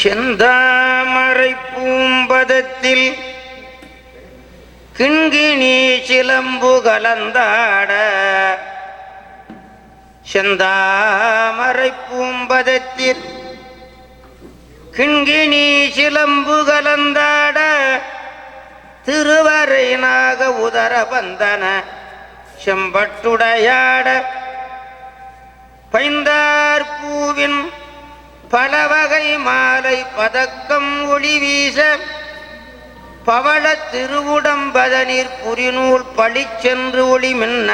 செந்தாமரை பூம்பதத்தில் கிண்கிணி சிலம்பு கலந்தாட, செந்தாமரை பூம்பதத்தில் கிண்கிணி சிலம்பு கலந்தாட, திருவரை நாக உதர பந்தன செம்பட்டுடையாட, பைந்தார் பூவின் பலவகை மாலை பதக்கம் ஒளி வீச, பவள திருவுடம்பதனீர் புரிநூல் பழிச்சென்று ஒளி மின்ன,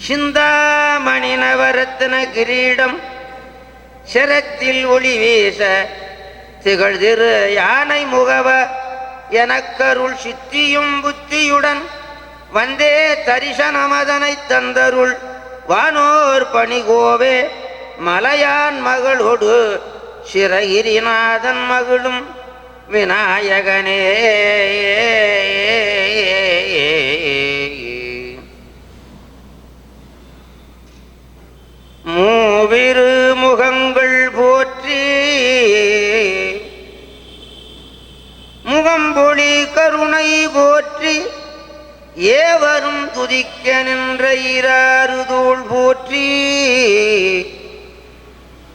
சிந்தாமணி நவரத்ன கிரீடம் சிரத்தில் ஒளி வீச, திகழ் திரு யானை முகவ எனக்கருள் சித்தியும் புத்தியுடன் வந்தே தரிசனமதனை தந்தருள் வானோர் பணிகோவே, மலையான் மகளோடு சிறகிரிநாதன் மகளும் விநாயகனே. மூவிரு முகங்கள் போற்றி, முகம்பொழி கருணை போற்றி, ஏவரும் துதிக்க நின்ற ஈராறுதோள் போற்றி,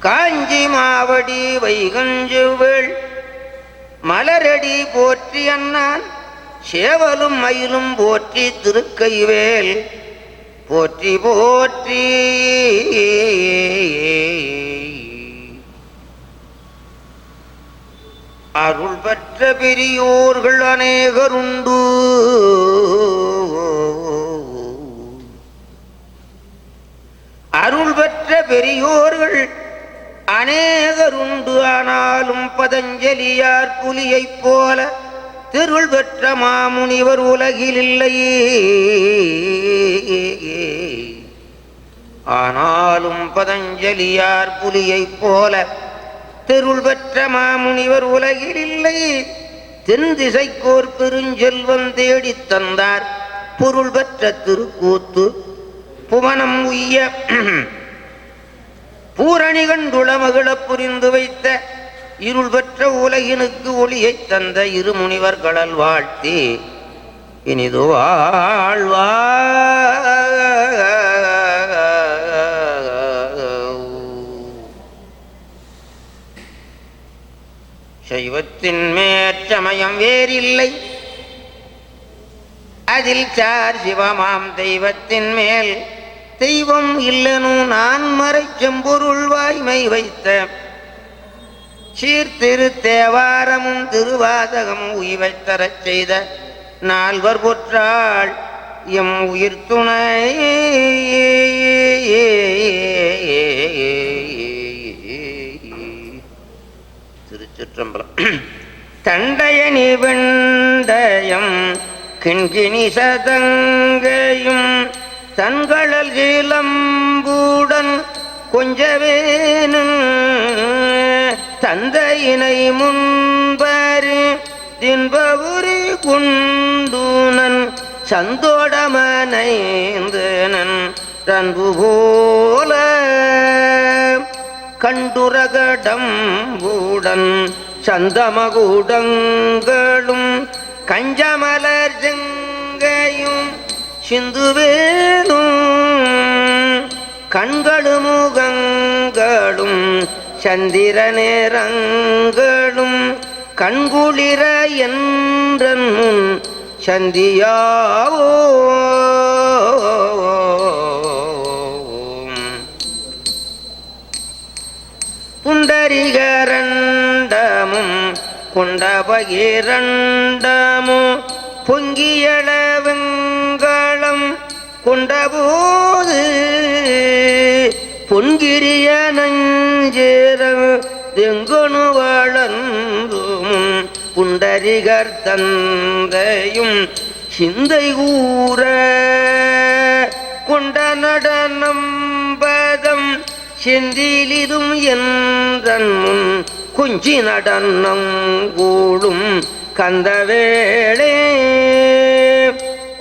காஞ்சி மாவடி வைகஞ்சுவேள் மலரடி போற்றி, அண்ணான் சேவலும் மயிலும் போற்றி, திருக்கைவேல் போற்றி போற்றி. அருள் பெற்ற பெரியோர்கள் அநேகருண்டு, அருள் பெற்ற பெரியோர்கள் அநேகருண்டு, ஆனாலும் பதஞ்சலியார் புலியைப் போல திருள் பெற்ற மாமுனிவர் உலகில் இல்லை. ஆனாலும் பதஞ்சலியார் புலியைப் போல திருள் பெற்ற மாமுனிவர் உலகில் இல்லை. தென் திசைக்கோர் பெருஞ்செல்வம் தேடித் தந்தார் பொருள் பெற்ற திருக்கூத்து, புவனம் உய்ய பூரணி கண்டுள மகிழ புரிந்து வைத்த இருள் பெற்ற உலகினுக்கு ஒளியைத் தந்த இருமுனிவர் கடல் வாழ்த்தி இனிது வாழ்வா. சைவத்தின் மேற்சமயம் வேறில்லை, அதில் சார் சிவமாம் தெய்வத்தின் மேல் தெய்வம் இல்லனும் நான் மறை செம்பொருள் வாய்மை வைத்த சீர்திரு தேவாரமும் திருவாதகமும் உய்வைத் தரச் செய்த நால்வர் பொற்றாள் எம் உயிர் துணை. திருச்சிற்றம்பலம். தண்டயனி வெண்டயம் கிண்கிணி சதங்கையும் தன்களல் சீலம்பூடன் கொஞ்சவேனும் தந்தையினை முன்பரி தின்பபுரி குண்டுனன் சந்தோடமனைந்தனன் ரன்பு போல கண்டுரகடம்பூடன் சந்தமகுடங்களும் கஞ்சமலர் செங்கையும் சிந்துவேலும் கண்களும் முகங்களும் சந்திர நேரங்களும் கண்குளிர என்றன் முன் சந்தியாவோ. புண்டரிகரண்டமும் குண்டபகிரண்டமும் பொங்கியள வெங்களம் கொண்டபோது பொன்கிரிய நஞ்சேரம் எங்கொணு வளர்ந்தும் புண்டரிகர் தந்தையும் சிந்தை கூற கொண்ட நடனம் பதம் செந்திலிதும் என்றன் முன் குஞ்சி நடனம் கூடும் கந்தவேளே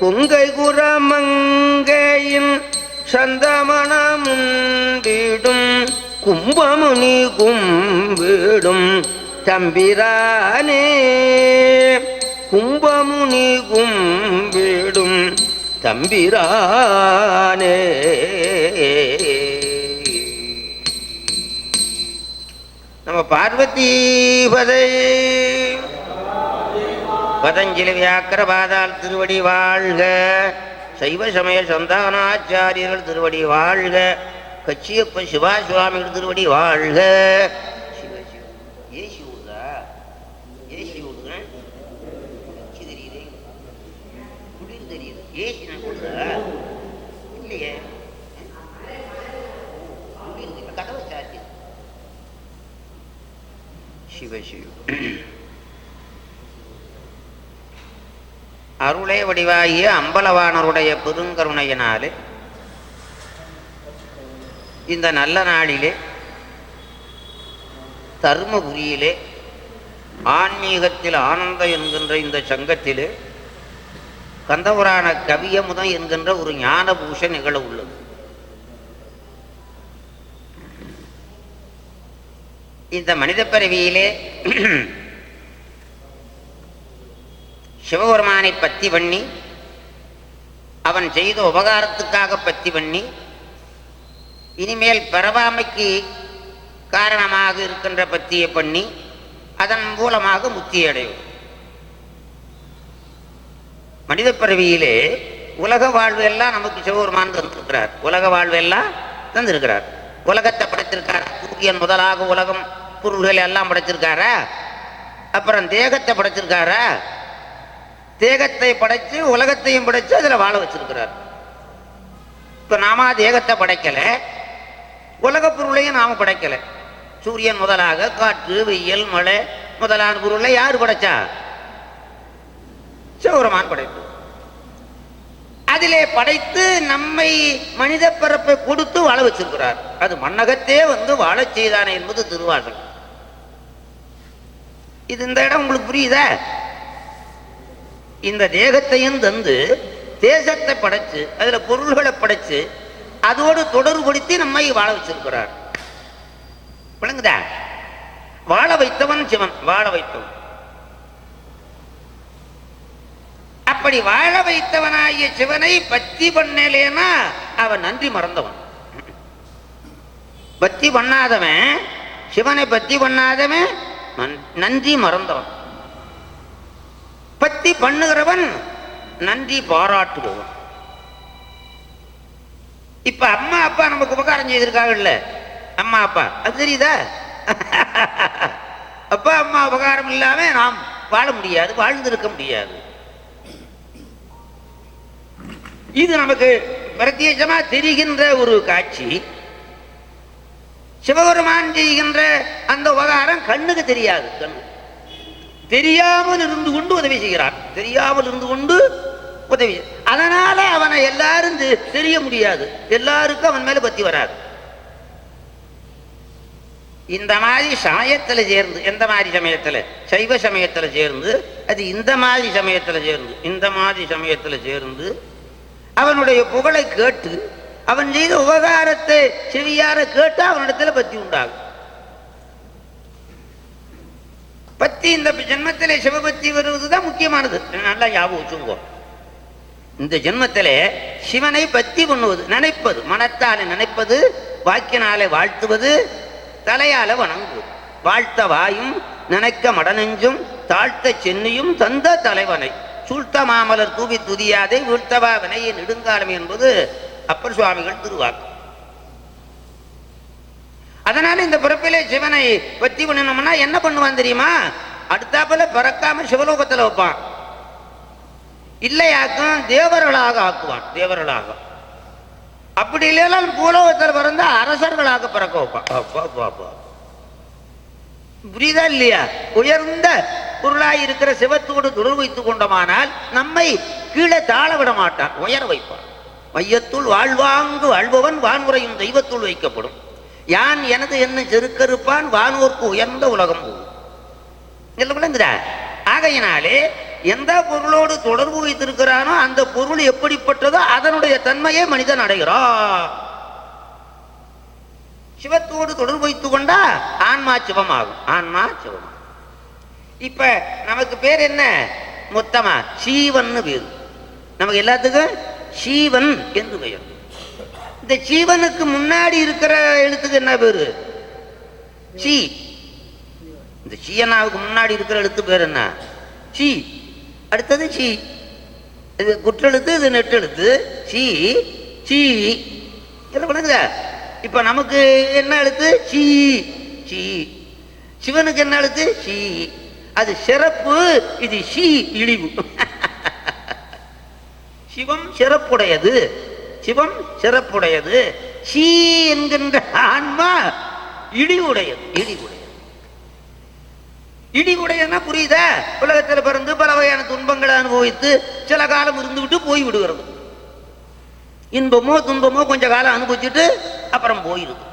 கொங்கை குரமங்கையின் சந்தமணமுண்டிடும் கும்பமுனி கும்பிடும் தம்பிரானே கும்பமுனி கும்பிடும் தம்பிரானே. நம்ம பார்வதி பதை பதஞ்சலி வியாக்கரபாதால் திருவடி வாழ்க. சைவ சமய சந்தானாச்சாரியர்கள் திருவடி வாழ்க. கச்சியப்ப சிவா சுவாமிகள் திருவடி வாழ்க. சிவ சிவ ஏசி ஊதா ஏசி ஊதுங்க தெரியுது குளிர் தெரியுது ஏசி நான் கொடுதா இல்லையே குளிர் கதவை சாத்தி. சிவ சிவ அருளே வடிவாகிய அம்பலவானருடைய பெருங்கருணையினாலே இந்த நல்ல நாளிலே தர்மபுரியிலே ஆன்மீகத்தில் ஆனந்தம் என்கின்ற இந்த சங்கத்திலே கந்தபுராண கவியமுதம் என்கின்ற ஒரு ஞான பூஷ நிகழ உள்ளது. இந்த மனித பிறவியிலே சிவபெருமானை பத்தி பண்ணி அவன் செய்த உபகாரத்துக்காக பத்தி பண்ணி இனிமேல் பரவாமைக்கு காரணமாக இருக்கின்ற பத்தியை பண்ணி அதன் மூலமாக முக்தி அடையும். மனித பிறவியிலே உலக வாழ்வு எல்லாம் நமக்கு சிவபெருமான் தந்திருக்கிறார். உலக வாழ்வு எல்லாம் தந்திருக்கிறார். உலகத்தை படைத்திருக்கார். சூரியன் முதலாக உலகம் பொருள்கள் எல்லாம் படைச்சிருக்காரா? அப்புறம் தேகத்தை படைச்சிருக்காரா? தேகத்தை படைச்சு உலகத்தையும் படைச்சு அதில் வாழ வச்சிருக்கிறார். இப்போ நாம தேகத்தை படைக்கல, உலக பொருளையும் நாம படைக்கல. சூரியன் முதலாக காற்று வெயில் மழை முதலான பொருளை யாரு படைச்சா? சிவபெருமான் படைப்பு. அதிலே படைத்து நம்மை மனித பிறப்பை கொடுத்து வாழ வச்சிருக்கிறார். அது மண்ணகத்தே வந்து வாழச் செய்தானே என்பது திருவாசகம். இது இந்த இடம் உங்களுக்கு புரியுதா? இந்த தேகத்தையும் தந்து தேசத்தை படைச்சு அதுல பொருள்களை படைச்சு அதோடு தொடர்புபடுத்தி நம்மை வாழ வச்சிருக்கிறார். விளங்குதா? வாழ வைத்தவன் சிவன். வாழ வைத்தவன். அப்படி வாழ வைத்தவனாகிய சிவனை பத்தி பண்ணலேனா அவன் நன்றி மறந்தவன். பத்தி பண்ணாதவன், சிவனை பத்தி பண்ணாதவன் நன்றி மறந்தவன். பத்தி பண்ணுகிறவன் நன்றி பாராட்டுபவன். இப்ப அம்மா அப்பா நமக்கு உபகாரம் செய்திருக்காங்கல்ல, அம்மா அப்பா, அது தெரியுதா? அப்பா அம்மா உபகாரம் இல்லாம நாம் வாழ முடியாது, வாழ்ந்திருக்க முடியாது. இது நமக்கு பிரத்யேகமா தெரிகின்ற ஒரு காட்சி. சிவபெருமான் செய்கின்ற அந்த உபகாரம் கண்ணுக்கு தெரியாது. கண்ணு தெரியாமல் இருந்து கொண்டு உதவி செய்கிறான். தெரியாமல் இருந்து கொண்டு உதவி. அதனால அவனை எல்லாரும் தெரிய முடியாது. எல்லாருக்கும் அவன் மேல பத்தி வராது. இந்த மாதிரி சமயத்துல சேர்ந்து, எந்த மாதிரி சமயத்துல? சைவ சமயத்துல சேர்ந்து, அது இந்த மாதிரி சமயத்துல சேர்ந்து, இந்த மாதிரி சமயத்துல சேர்ந்து அவனுடைய புகழை கேட்டு அவன் செய்த உபகாரத்தை செவியார கேட்டு அவனிடத்துல பத்தி உண்டாகும். பத்தி இந்த ஜென்மத்திலே சிவபக்தி வருவதுதான் முக்கியமானது. நல்லா ஞாபகம் வச்சுக்கோ. இந்த ஜென்மத்திலே சிவனை பத்தி பண்ணுவது, நினைப்பது, மனத்தாலே நினைப்பது, வாக்கினாலே வாழ்த்துவது, தலையால வணங்குவது. வாழ்த்த வாயும் நினைக்க மடநெஞ்சும் தாழ்த்த சென்னியும் தந்த தலைவனை சூழ்த்த மாமலர் தூவி துதியாதை வீழ்த்தவா வினையை நெடுங்காலம் என்பது அப்பர் சுவாமிகள் திருவாக்கு. அதனால இந்த பிறப்பிலே சிவனை பத்தி பண்ணணும்னா என்ன பண்ணுவான் தெரியுமா? அடுத்தாப்புல பிறக்காம சிவலோகத்தில் வைப்பான். இல்லையாக்கும் தேவர்களாக ஆக்குவான். தேவர்களாக. அப்படி இல்லைனாலும் பூலோகத்தில் பிறந்த அரசர்களாக பிறக்க வைப்பான். புரியுதா இல்லையா? உயர்ந்த பொருளாய் இருக்கிற சிவத்தோடு தொடர்பு வைத்துக் கொண்டோமானால் நம்மை கீழே தாழ விட மாட்டான், உயர வைப்பான். மையத்துள் வாழ்வாங்கு வாழ்பவன் வான்முறையும் தெய்வத்துள் வைக்கப்படும். யான் எனது என்ன செருக்கறுப்பான் வானோர்க்கு உயர்ந்த உலகம் போகும். ஆகையினாலே எந்த பொருளோடு தொடர்பு வைத்திருக்கிறானோ அந்த பொருள் எப்படிப்பட்டதோ அதனுடைய தன்மையை மனிதன் அடைகிறான். சிவத்தோடு தொடர்பு வைத்துக் கொண்டா ஆன்மா சிவமாகும். ஆன்மா சிவமாகும். இப்ப நமக்கு பேர் என்ன? மொத்தமா சீவன் பேரு. நமக்கு எல்லாத்துக்கும் சீவன் என்று பெயர். இந்த சீவனுக்கு முன்னாடி இருக்கிற எழுத்துக்கு என்ன பேரு? சி. இந்த சீயனாவுக்கு முன்னாடி இருக்கிற எழுத்து பேர் என்ன? சி. அடுத்தது சி. இது குற்றெழுத்து, இது நெட்டெழுத்து. C C. இப்ப நமக்கு என்ன எழுத்து? C C. சிவனுக்கு என்ன எழுத்து? சி. அது சிறப்பு, இது சி இழிவு. சிவம் சிறப்புடையது, சிவம் சிறப்புடையது. சி என்கின்ற ஆன்மா இழிவுடையது. இழிவுடையது இழிவுடையன்னா புரியுதா? உலகத்தில் பிறந்து பல வகையான துன்பங்களை அனுபவித்து சில காலம் இருந்து விட்டு போய் விடுகிறது. இன்பமோ துன்பமோ கொஞ்ச காலம் அனுபவிச்சுட்டு அப்புறம் போயிடுது.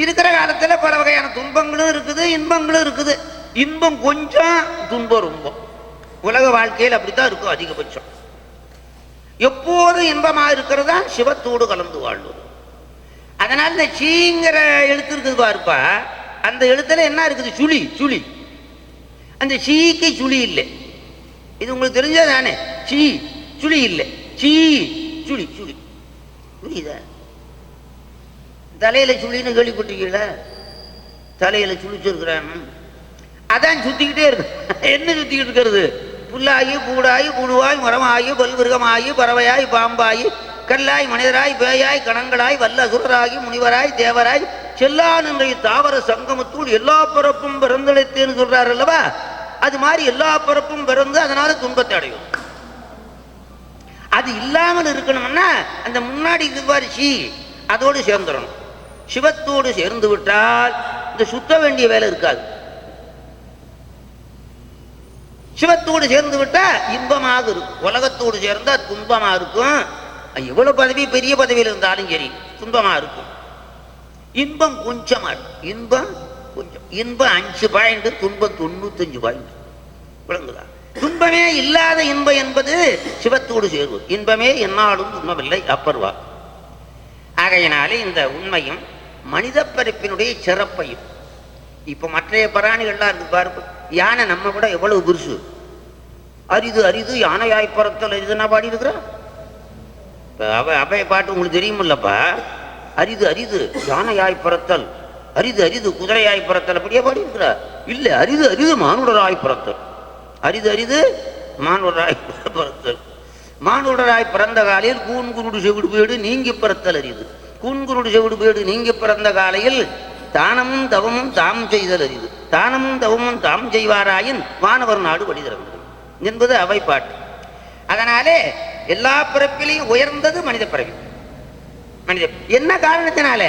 இருக்கிற காலத்துல பல வகையான துன்பங்களும் இருக்குது, இன்பங்களும் இருக்குது. இன்பம் கொஞ்சம், துன்பம் ரொம்ப. உலக வாழ்க்கையில் அப்படித்தான் இருக்கும். அதிகபட்சம் எப்போதும் இன்பமா இருக்கிறதா சிவத்தோடு கலந்து வாழ்வது. அதனால இந்த சீங்கிற எழுத்து இருக்குது பாருப்பா, அந்த எழுத்துல என்ன இருக்குது? சுழி. சுழி. அந்த சீக்கு சுழி இல்லை. இது உங்களுக்கு தெரிஞ்சதானே? சீ சுழி இல்லை. சீ சுழி. சுழி புரியுதா? தலையில சுழின்னு கேள்விப்பட்டிருக்கீங்களா? தலையில சுழிச்சிருக்கிறான், அதான் சுத்திக்கிட்டே இருக்கு. என்ன சுத்திக்கிட்டு இருக்கிறது? புல்லாகி பூடாகி புழுவாய் மரமாகி பல்விருகமாகி பறவையாய் பாம்பாயி கல்லாய் மனிதராய் பேயாய் கணங்களாய் வல்ல அசுரராகி முனிவராய் தேவராய் செல்லா நின்றைய தாவர சங்கமத்துள் எல்லா பிறப்பும் பிறந்தளித்தேன்னு சொல்றாரு அல்லவா? அது மாதிரி எல்லா பிறப்பும் பிறந்து அதனால துன்பத்தை அடையும். அது இல்லாமல் இருக்கணும்னா அந்த முன்னாடி இதுவாரி சி அதோடு சேர்ந்துடணும். சிவத்தோடு சேர்ந்து விட்டால் இந்த சுத்த வேண்டிய வேலை இருக்காது. சிவத்தோடு சேர்ந்து விட்டா இன்பமாக இருக்கும். உலகத்தோடு சேர்ந்தா துன்பமா இருக்கும். எவ்வளவு பதவி, பெரிய பதவியில் இருந்தாலும் சரி துன்பமா இருக்கும். இன்பம் கொஞ்சமா இருக்கும். இன்பம் கொஞ்சம். இன்பம் 5 பாயிண்ட், துன்பம் 95 பாயிண்ட். விளங்குதா? துன்பமே இல்லாத இன்பம் என்பது சிவத்தோடு சேர்வது. இன்பமே என்னாலும் துன்பமில்லை அப்பர்வா. ஆகையினாலே இந்த உண்மையும் மனித பரப்பினுடைய சிறப்பையும் இப்ப மற்றைய பிராணிகள்லாம் இருக்கு பாரு. யானை நம்ம கூட எவ்வளவு பெருசு. அரிது அரிது யானையாய் பறத்தல் அரிதுன்னா பாடி இருக்கிறா. அவைய பாட்டு உங்களுக்கு தெரியுமில்லப்பா. அரிது அரிது யானையாய் பறத்தல், அரிது அரிது குதிரையாய் பறத்தல் அப்படியே பாடி இருக்கிறா. இல்ல, அரிது அரிது மானுடராய் பறத்தல். அரிது அரிது மானுடராய் பறத்தல். மானுடராய் பிறந்த காலையில் கூன்குருடு செவிடு பேடு நீங்கி பிறத்தல் அரிது. கூன்குருடு செவிடு பேடு நீங்கி பிறந்த காலையில் தானமும் தவமும் தாம் செய்தல் அரிது. தானமும் தவமும் தாம் செய்வாராயின் வானவர் நாடு வழி திறந்தது என்பது அவை பாட்டு. அதனாலே எல்லா பிறப்பிலையும் உயர்ந்தது மனித பிறவி. மனித என்ன காரணத்தினால?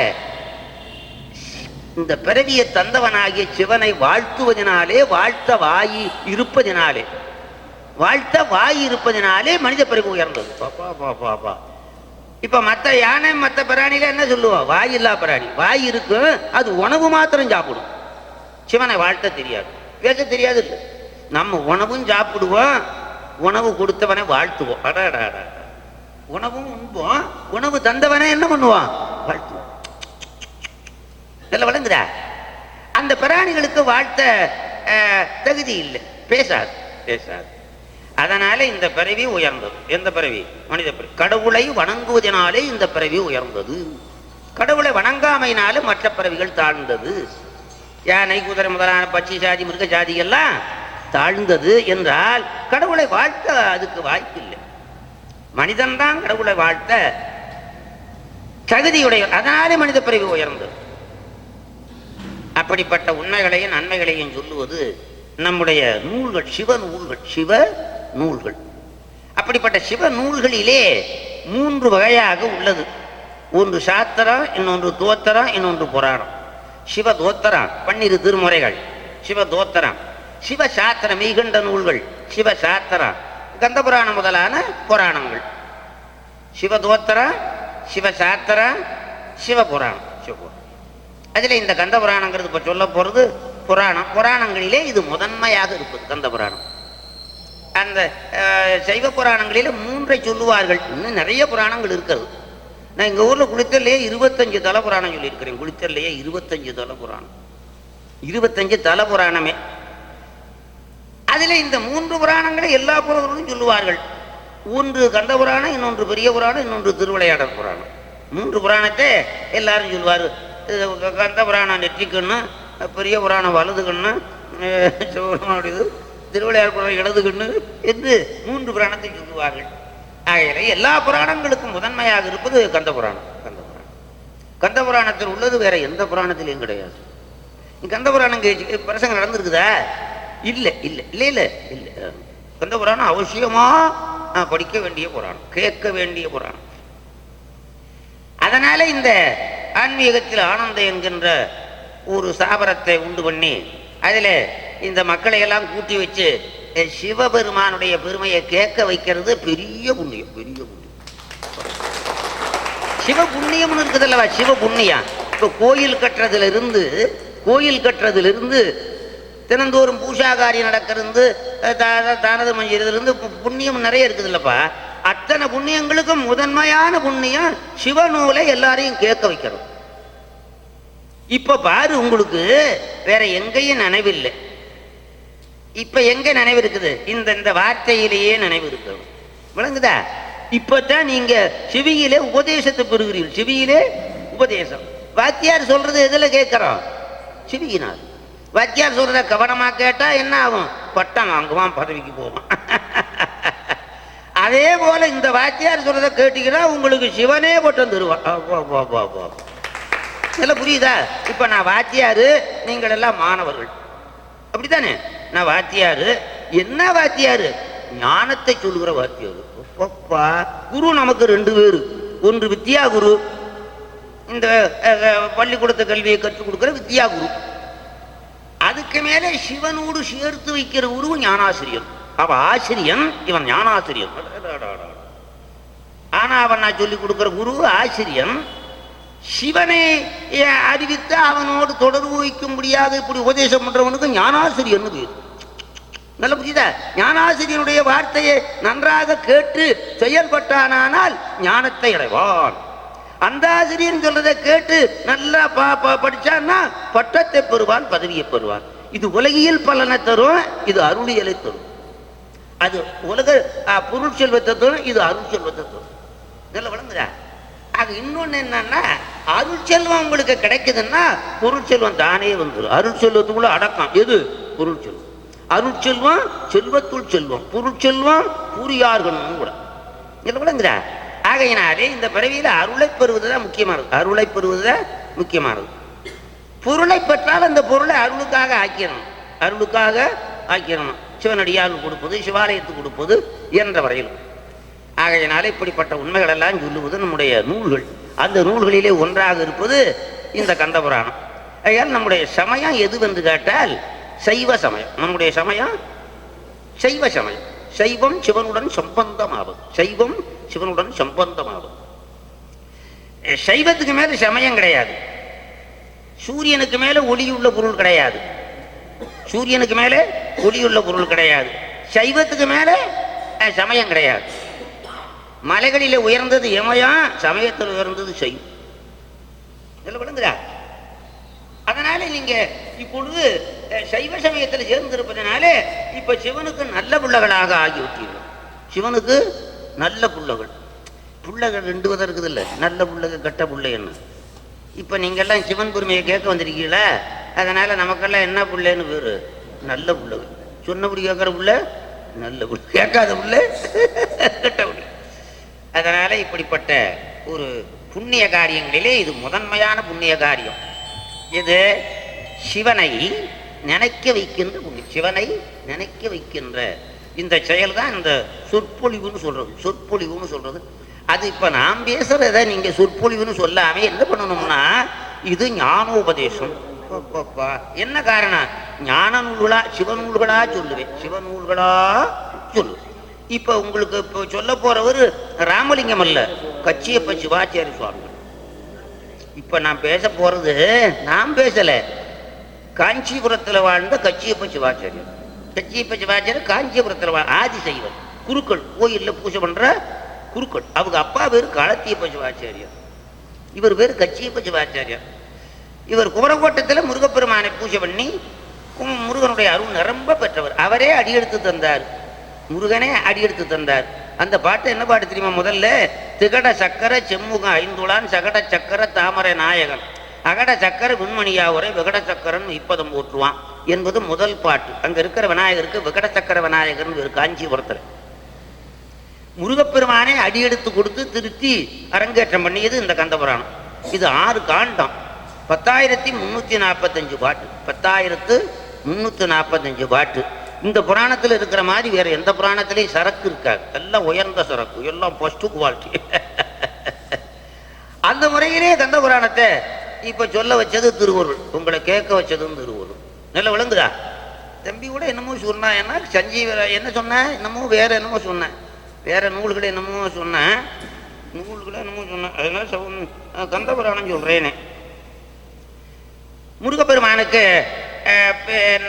இந்த பிறவியை தந்தவனாகிய சிவனை வாழ்த்துவதனாலே, வாழ்த்த வாயி இருப்பதினாலே, வாழ்த்த வாய் இருப்பதினாலே மனித பிறவி உயர்ந்தது. பாப்பா பாப்பா பாப்பா. இப்ப மற்ற யானை மற்ற பிராணியில என்ன சொல்லுவோம்? வாய் இல்லா பிராணி. வாய் இருக்கு, அது உணவு மாத்திரம் சாப்பிடும். சிவனை வாழ்த்த தெரியாது, பேச தெரியாது. இல்லை, நம்ம உணவும் சாப்பிடுவோம், உணவு கொடுத்தவனை வாழ்த்துவோம். அடாடா, உணவும் உண்போம், உணவு தந்தவனை என்ன பண்ணுவான்? வாழ்த்துவோம். நல்ல விளங்குதா? அந்த பிராணிகளுக்கு வாழ்த்த தகுதி இல்லை, பேசாது பேசாது. அதனால இந்த பிறவி உயர்ந்தது. எந்த பிறவி? மனித பிறவி. கடவுளை வணங்குவதனாலே இந்த பிறவி உயர்ந்தது. கடவுளை வணங்காமையினால மற்ற பிறவிகள் தாழ்ந்தது. யானை குதிரை முதலான பட்சி சாதி மிருக சாதி எல்லாம் தாழ்ந்தது என்றால் கடவுளை வாழ்த்த அதுக்கு வாய்ப்பு இல்லை. மனிதன் தான் கடவுளை வாழ்த்த தகுதியுடைய. அதனாலே மனித பிறவி உயர்ந்தது. அப்படிப்பட்ட உண்மைகளையும் நன்மைகளையும் சொல்லுவது நம்முடைய நூல்கள், சிவ நூல்கள். சிவ நூல்கள். அப்படிப்பட்ட சிவ நூல்களிலே 3 வகையாக உள்ளது. ஒன்று சாத்திரம், இன்னொன்று தோத்திரம், இன்னொன்று புராணம். சிவ தோத்திரம் 12 திருமுறைகள். சிவ தோத்திரம். சிவ சாத்திரம் மெய்கண்ட நூல்கள். சிவ சாத்திரம் கந்த புராணம் முதலான புராணங்கள். சிவ தோத்திரம், சிவ சாத்திரம், சிவபுராணம். சிவபுராணம் அதில் இந்த கந்த புராணங்கிறது இப்போ சொல்ல போகிறது புராணம். புராணங்களிலே இது முதன்மையாக இருப்பது கந்த புராணம். அந்த சைவ புராணங்களில் 3 சொல்லுவார்கள். இன்னும் நிறைய புராணங்கள் இருக்கிறது. நான் எங்கள் ஊரில் குளித்தல்லையே 25 தல புராணம் சொல்லியிருக்கிறேன். குளித்தல்லையே 25 தல புராணம், 25 தல புராணமே. அதில் இந்த 3 புராணங்களை எல்லா புராணங்களும் சொல்லுவார்கள். ஒன்று கந்த புராணம், இன்னொன்று பெரிய புராணம், இன்னொன்று திருவிளையாடல் புராணம். 3 புராணத்தை எல்லாரும் சொல்லுவார். கந்த புராணம் நெற்றிக்கண்ணு, பெரிய புராணம் வலதுக்கண்ணு, திருவிளையாடல் புராணம் இடதுக்கண்ணு என்று 3 புராணத்தை சொல்லுவார்கள். ஆகையில எல்லா புராணங்களுக்கும் முதன்மையாக இருப்பது கந்த புராணம். கந்த புராணத்தில் உள்ளது வேற எந்த புராணத்திலையும் கிடையாது. கந்த புராணம் பிரசங்கம் நடந்திருக்குதா? இல்லை இல்லை இல்லை இல்லை இல்லை. கந்த புராணம் அவசியமா படிக்க வேண்டிய புராணம், கேட்க வேண்டிய புராணம். அதனால இந்த ஆன்மீகத்தில் ஆனந்தம் என்கின்ற ஒரு ஸ்தாபனத்தை உண்டு பண்ணி அதில் இந்த மக்களை எல்லாம் கூட்டி வச்சு சிவபெருமானுடைய பெருமையை கேட்க வைக்கிறது பெரிய புண்ணியம். பெரிய புண்ணியம் சிவ புண்ணியம்னு இருக்குதுல்லவா, சிவ புண்ணியம். இப்போ கோயில் கட்டுறதுலேருந்து தினந்தோறும் பூஷாகாரியம் நடக்கிறது, தானது மஞ்சளிலிருந்து புண்ணியம் நிறைய இருக்குது இல்லப்பா. அத்தனை புண்ணியங்களுக்கும் முதன்மையான புண்ணியம் சிவநூலை எல்லாரையும் கேட்க வைக்கிறோம். இப்ப பாரு, உங்களுக்கு வேற எங்கேயும் நினைவில்லை. இப்ப எங்க நினைவு இருக்குது? இந்த வார்த்தையிலேயே நினைவு இருக்கிறது. விளங்குதா? இப்பதான் நீங்க செவியிலே உபதேசத்தை பெறுகிறீர்கள். செவியிலே உபதேசம். வாத்தியார் சொல்றது எதுல கேட்கிறோம்? செவியினால். வாத்தியார் சொல்றத கவனமா கேட்டா என்ன ஆகும்? பட்டம் வாங்குவான், பதவிக்கு போவான். அதே போல இந்த வாத்தியார் சொல்றத கேட்டீங்கன்னா உங்களுக்கு சிவனே பட்டம் தருவான். இதெல்லாம் புரியுதா? இப்ப நான் வாத்தியாரு, நீங்கள் எல்லாம் மாணவர்கள், அப்படித்தானே? நான் வாத்தியாரு. என்ன வாத்தியாரு? ஞானத்தை சொல்லுகிற வாத்தியாரு. குரு நமக்கு 2 பேரு. ஒன்று வித்யா குரு, இந்த பள்ளிக்கூடத்து கல்வியை கற்றுக் கொடுக்கிற வித்யா குரு. அதுக்கு மேலே சிவனோடு சேர்த்து வைக்கிற குரு ஞானாசிரியன். அவ ஆசிரியன், இவன் ஞானாசிரியன். ஆனா அவன் நான் சொல்லிக் கொடுக்கிற குரு ஆசிரியன். சிவனை அறிவித்து அவனோடு தொடர்பு வைக்க முடியாது இப்படி உபதேசம் பண்றவனுக்கு ஞானாசிரியன் பேர். நல்ல புரியுதா? ஞானாசிரியனுடைய வார்த்தையை நன்றாக கேட்டு செயல்பட்டானால் ஞானத்தை அடைவான். அந்த ஆசிரியன் சொல்றதை கேட்டு நல்லா படிச்சான்னா பட்டத்தை பெறுவான், பதவியை பெறுவான். இது உலகியல் பலனை தரும், இது அருளியலை தரும். அது உலக பொருள் செல்வத்தை தரும், இது அருள் செல்வத்தை தரும். நல்ல விளங்குதா? ஆக இன்னொன்னு என்னன்னா, அருள் செல்வம் உங்களுக்கு கிடைக்குதுன்னா பொருள் செல்வம் தானே வந்துடும். அருள் செல்வத்துக்குள்ள அடக்கம் எது? பொருள் செல்வம். அருள் செல்வம் செல்வத்துள் செல்வம், பொருள் செல்வம் புரியார்களும் கூட. விளங்குதா? ஆகையினாலே இந்த பிறவியில அருளை பெறுவதுதான் முக்கியமானது. அருளை பெறுவதுதான் முக்கியமானது. பொருளை பெற்றால் அந்த பொருளை அருளுக்காக ஆக்கிடணும். அருளுக்காக ஆக்கிடணும். சிவனடியாருக்கு கொடுப்பது, சிவாலயத்துக்கு கொடுப்பது என்ற வரையிலும். ஆகையினாலே இப்படிப்பட்ட உண்மைகள் எல்லாம் சொல்லுவது நம்முடைய நூல்கள். அந்த நூல்களிலே ஒன்றாக இருப்பது இந்த கந்தபுராணம். ஆகையால் நம்முடைய சமயம் எதுவென்று கேட்டால் சைவ சமயம். நம்முடைய சமயம் சைவ சமயம். சைவம் சிவனுடன் சம்பந்தமாகும். சைவம் சிவனுடன் சம்பந்தமாகும். சைவத்துக்கு மேல சமயம் கிடையாது. சூரியனுக்கு மேல ஒளியுள்ள பொருள் கிடையாது. சூரியனுக்கு மேல ஒளியுள்ள பொருள் கிடையாது. சைவத்துக்கு மேல சமயம் கிடையாது. மலைகளிலே உயர்ந்தது யமயம், சமயத்தில் உயர்ந்தது சைவம். விளங்குதா? அதனால நீங்க இப்பொழுது சைவ சமயத்தில் சேர்ந்திருப்பதனால இப்ப சிவனுக்கு நல்ல பிள்ளைகளாக ஆகிவிட்டீர்கள். சிவனுக்கு நல்ல பிள்ளைகள். பிள்ளைகள் 2 விதம் இருக்குது இல்லை, நல்ல பிள்ளைகள் கெட்ட பிள்ளைன்னு. இப்ப நீங்கெல்லாம் சிவன் பெருமையை கேட்க வந்திருக்கீங்களா? அதனால நமக்கெல்லாம் என்ன பிள்ளைன்னு பேரு? நல்ல பிள்ளைகள். சொன்னபடி கேட்கிற பிள்ளை நல்ல பிள்ளை, கேட்காத பிள்ளை கெட்ட பிள்ளை. அதனால இப்படிப்பட்ட ஒரு புண்ணிய காரியங்களிலே இது முதன்மையான புண்ணிய காரியம். இது சிவனை நினைக்க வைக்கின்ற புண்ணியம். சிவனை நினைக்க வைக்கின்ற இந்த செயல் தான் இந்த சொற்பொழிவுன்னு சொல்றது. சொற்பொழிவுன்னு சொல்றது அது. இப்ப நாம் பேசுறத நீங்க சொற்பொழிவுன்னு சொல்லாம என்ன பண்ணணும்னா, இது ஞானோபதேசம். என்ன காரணம்? ஞான நூல்களா சிவநூல்களா சொல்லுவேன், சிவநூல்களா சொல்லு. இப்ப உங்களுக்கு இப்ப சொல்ல போறவர் ராமலிங்கம் அல்ல, கச்சியப்ப சிவாச்சாரிய சுவாமி. இப்ப நான் பேச போறது நான் பேசல, காஞ்சிபுரத்துல வாழ்ந்த கச்சியப்ப சிவாச்சாரியர். கச்சியப்ப சிவாச்சாரியர் காஞ்சிபுரத்தில் ஆதிசைவர் குருக்கள் கோயிலில் பூஜை பண்ற குருக்கள். அவங்க அப்பா பேர் காலத்தியப்ப சிவாச்சாரியர், இவர் பேர் கச்சியப்ப சிவாச்சாரியர். இவர் குமரகோட்டத்தில் முருகப்பெருமானை பூஜை பண்ணி முருகனுடைய அருள் நிரம்ப பெற்றவர். அவரே அடியெடுத்து தந்தார், முருகனே அடியெடுத்து தந்தார். அந்த பாட்டு என்ன பாட்டு தெரியுமா? முதல்ல திகட சக்கர செம்முகம் ஐந்துளான் சகட சக்கர தாமரை நாயகன் அகட சக்கர விண்மணியாவரை விகட சக்கரன் இப்பதம் போற்றுவான் என்பது முதல் பாட்டு. அங்க இருக்கிற விநாயகருக்கு விகட சக்கர விநாயகர் ஒரு காஞ்சிபுரத்தில் முருகப்பெருமானே அடியெடுத்து கொடுத்து திருத்தி அரங்கேற்றம் பண்ணியது இந்த கந்தபுராணம். இது 6 காண்டம், 10,345 பாட்டு, 10,345 பாட்டு. இந்த புராணத்தில் இருக்கிற மாதிரி வேற எந்த புராணத்திலையும் சரக்கு இருக்காது. எல்லாம் உயர்ந்த சரக்கு, எல்லாம் ஃபர்ஸ்ட் குவாலிட்டி. அந்த முறையிலே கந்த புராணத்தை இப்ப சொல்ல வச்சது திருவருள், உங்களை கேட்க வச்சதும் திருவருள். நல்ல விளங்குதா? தம்பி கூட என்னமோ சொன்னா, என்ன சஞ்சீவ என்ன சொன்ன, என்னமோ வேற என்னமோ சொன்னேன், வேற நூல்களை என்னமோ சொன்னேன், நூல்களை என்னமோ சொன்னேன். அதனால கந்த புராணம் சொல்றேனே. முருகப்பெருமானுக்கு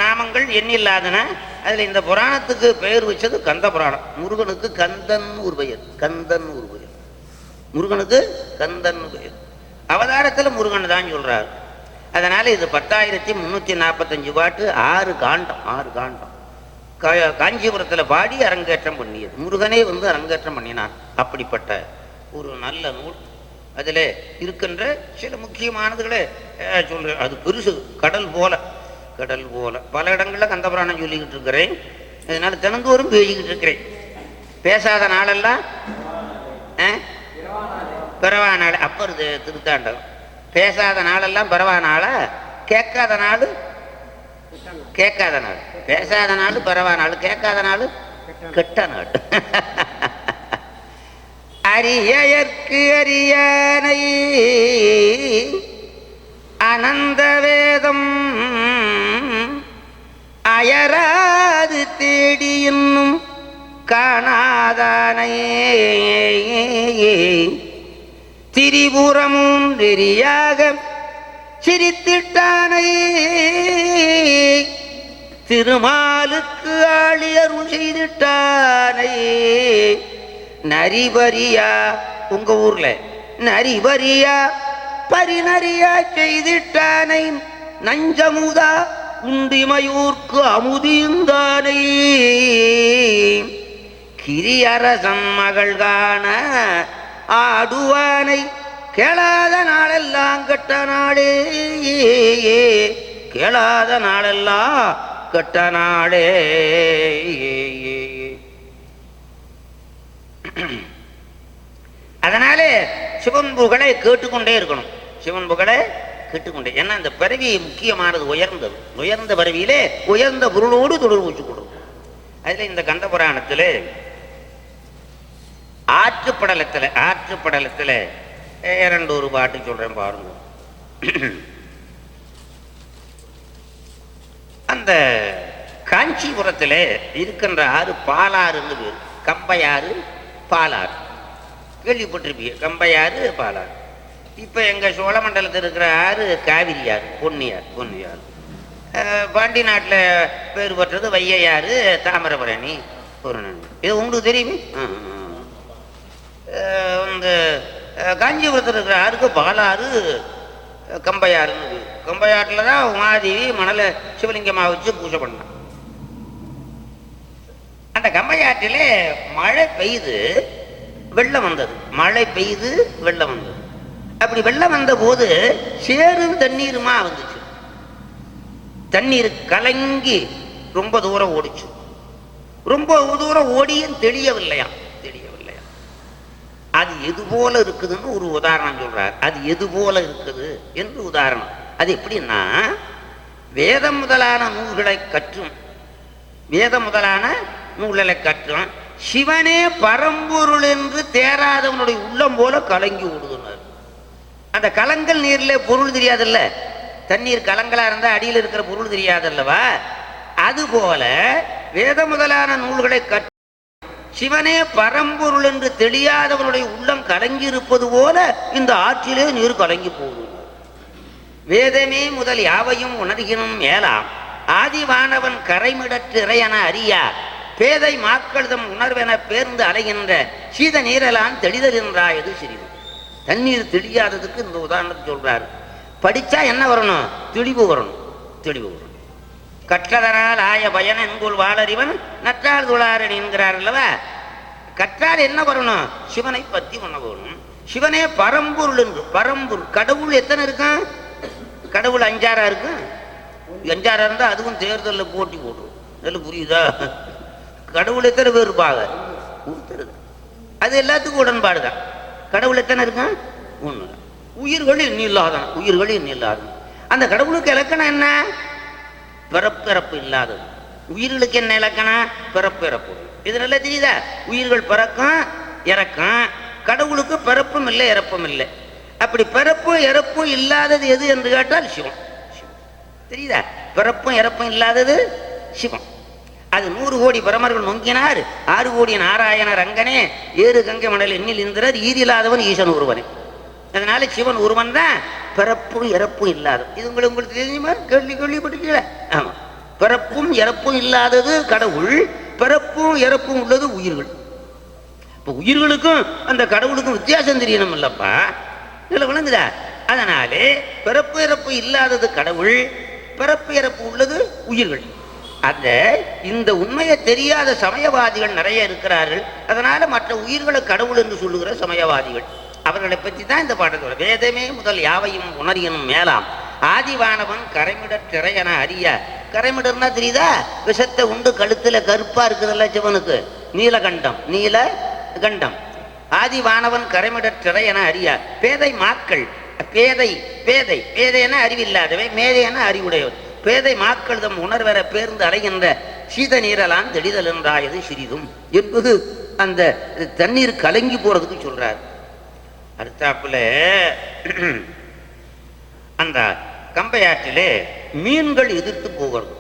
நாமங்கள் எண்ணில்லாதன. அதில் இந்த புராணத்துக்கு பெயர் வச்சது கந்த புராணம். முருகனுக்கு கந்தன் ஒரு பெயர், கந்தன் ஒரு பெயர், முருகனுக்கு கந்தன் பெயர். அவதாரத்தில் முருகன் தான் சொல்றார். அதனால இது 10,345 பாட்டு, 6 காண்டம், 6 காண்டம். காஞ்சிபுரத்தில் பாடி அரங்கேற்றம் பண்ணியது. முருகனே வந்து அரங்கேற்றம் பண்ணினான். அப்படிப்பட்ட ஒரு நல்ல நூல். அதில் இருக்கின்ற சில முக்கியமானதுகளை சொல்றேன். அது பெருசு, கடல் போல, கடல் போல. பல இடங்களில் கந்தபுராணம் சொல்லிக்கிட்டு இருக்கிறேன். அதனால தினந்தோறும் பேசிக்கிட்டு இருக்கிறேன். பேசாத நாளெல்லாம் பிறவா நாள். அப்போ திருத்தாண்டகம். பேசாத நாளெல்லாம் பிறவா நாளா, கேட்காத நாள் கேட்காத நாள், பேசாத நாள் பிறவா நாள், கேட்காத நாள் கெட்ட நாள். அரியற்கு அரியானை அனந்த வேதம் அயராது தேடி இன்னும் காணாதானை திரிபுரமும் நெறியாக சிரித்திட்டானை திருமாலுக்கு ஆளியருள் செய்திட்டானை நரிபரியா, உங்க ஊர்ல நரிபரியா பரிநறியா செய்திட்டானை நஞ்சமுதா உண்டிமையூர்க்கு அமுதிந்தானை கிரியரசன் மகள் காண ஆடுவானை கேளாத நாளெல்லாம் கெட்ட நாளே, கேளாத நாளெல்லாம் கெட்ட நாளே. அதனாலே சிவன் புகழை கேட்டுக்கொண்டே இருக்கணும், சிவன் புகழை கேட்டுக்கொண்டே. ஏன்னா இந்த பிறவி முக்கியமானது, உயர்ந்தது. உயர்ந்த பிறவியிலே உயர்ந்த பொருளோடு தொடர்பு வச்சு கொடுக்கும். அதுல இந்த கந்த புராணத்தில் ஆற்றுப்படலத்தில் 2 பாட்டு சொல்றேன் பாருங்க. அந்த காஞ்சிபுரத்தில் இருக்கின்ற ஆறு பாலாறுன்னு பேர். கம்பையாறு, பாலாறு கேள்விப்பட்டிருப்பீங்க. கம்பையாறு, பாலாறு. இப்போ எங்கள் சோழமண்டலத்தில் இருக்கிற ஆறு காவிரியாறு, பொன்னியாறு. பாண்டி நாட்டில் பேர் பெற்றது வையாறு, தாமிரபரணி, பூரணி. இது உங்களுக்கு தெரியுமே. இந்த காஞ்சிபுரத்தில் இருக்கிற ஆறுக்கு பாலாறு, கம்பையாறுன்னு பேர். கம்பையாற்றில் தான் உமாதேவி மணலை சிவலிங்கமாக வச்சு பூஜை பண்ணான். அந்த கம்பையாற்றிலே மழை பெய்து வெள்ளம் வந்தது, மழை பெய்து வெள்ளம் வந்தது. அப்படி வெள்ளம் வந்த போது சேரும் தண்ணீருமா வந்துச்சு. தண்ணீர் கலங்கி ரொம்ப தூரம் ஓடிச்சு. ரொம்ப தூரம் ஓடியும் தெளியவில்லையா. அது எது போல இருக்குதுன்னு ஒரு உதாரணம் சொல்றார். அது எது போல இருக்குது என்று உதாரணம். அது எப்படின்னா, வேதம் முதலான நூல்களை கற்றும் சிவனே பரம்பொருள் என்று தேராதவனுடைய உள்ளம் போல கலங்கி ஓடுதுனார். அந்த கலங்கல் நீர்ல பொருள் தெரியாதல்ல, தண்ணீர் கலங்கலா இருந்தா அடியில் இருக்கிற பொருள் தெரியாதல்லவா. அதுபோல வேத முதலான நூல்களை கற்று சிவனே பரம்பொருள் என்று தெரியாதவனுடைய உள்ளம் கலங்கி இருப்பது போல இந்த ஆற்றிலே நீர் கலங்கி போகுது. வேதமே முதல் யாவையும் உணர்கினும் மேலாம் ஆதிவானவன் கரைமிடற்று இறையென அறியா பேதை மாக்களதம் உணர்வென பேர்ந்து அலைகின்ற சீத நீரலான் தெளிதல் என்றாயது சிறிது. தண்ணீர் தெளியாததுக்கு இந்த உதாரணத்தை சொல்றாரு. படிச்சா என்ன வரணும்? தெளிவு வரணும். தெளிவு வரணும். கற்றதனால் ஆய பயன் என்கொள் வாளறிவன் நற்றார் துளாரன் என்கிறார் அல்லவா. கற்றால் என்ன வரணும்? சிவனை பத்தி பண்ண போகணும். சிவனே பரம்பொருள் என்று. பரம்பொருள் கடவுள் எத்தனை இருக்கும்? கடவுள் 5 இருக்கு. 5 இருந்தா அதுவும் தேர்தலில் போட்டி போடுறோம். இதெல்லாம் புரியுதா? கடவுள் எத்தனை பேர் இருப்பாங்க? அது எல்லாத்துக்கும் உடன்பாடுதான். கடவுள் எத்தனை இருக்கும்? 1. உயிர்கள் எண்ணில்லாதான். உயிர்கள் எண்ணில்லாதான். அந்த கடவுளுக்கு இலக்கணம் என்ன? பிறப்பிறப்பு இல்லாதது. உயிர்களுக்கு என்ன இலக்கணம்? பிறப்பிறப்பு. இது நல்லா தெரியுதா? உயிர்கள் பிறக்கும் இறக்கும். கடவுளுக்கு பிறப்பும் இல்லை இறப்பும் இல்லை. அப்படி பிறப்பும் இறப்பும் இல்லாதது எது என்று கேட்டால் சிவம். தெரியுதா? பிறப்பும் இறப்பும் இல்லாதது சிவம். அது 100 கோடி பிரமர்கள் நொங்கினார் 6 கோடி நாராயண ரங்கனே 7 கங்கை மணல் எண்ணில் இந்திரர் ஈரில்லாதவன் ஈசன் ஒருவனே. அதனால சிவன் ஒருவன் தான் பிறப்பும் இறப்பும் இல்லாத. இது உங்களுக்கு தெரியுமா? கேள்விப்பட்டிருக்கீங்களா? ஆமா. பிறப்பும் இறப்பும் இல்லாதது கடவுள், பிறப்பும் இறப்பும் உள்ளது உயிர்கள். இப்போ உயிர்களுக்கும் அந்த கடவுளுக்கும் வித்தியாசம் தெரியணும் இல்லப்பா. இதில் விளங்குதா? அதனாலே பிறப்பு இறப்பு இல்லாதது கடவுள், பிறப்பு இறப்பு உள்ளது உயிர்கள். அந்த இந்த உண்மையை தெரியாத சமயவாதிகள் நிறைய இருக்கிறார்கள். அதனால மற்ற உயிர்களை கடவுள் என்று சொல்லுகிற சமயவாதிகள், அவர்களை பற்றி தான் இந்த பாடத்தோட. வேதமே முதல் யாவையும் உணரியனும் மேலாம் ஆதிவானவன் கரைமிடற்ற அறிய. கரைமிடர்னா தெரியுதா? விஷத்தை உண்டு கழுத்துல கருப்பா இருக்குதுல்ல சிவனுக்கு, நீலகண்டம். நீலகண்டம். ஆதிவானவன் கரைமிடற்ற அறிய பேதை மாக்கள். பேதை பேதை பேதை என அறிவில்லாதவை, மேதை என அறிவுடையவர். பேதை மாக்கள் தம் உணர்வர பேர்ந்து அலைகின்ற சீத நீரலான் தெளிதல் என்றாயது சிறிதும் என்பது அந்த தண்ணீர் கலங்கி போறதுக்கு சொல்றார். அடுத்தாப்புல அந்த கம்பையாற்றிலே மீன்கள் எதிர்த்து போகிறது.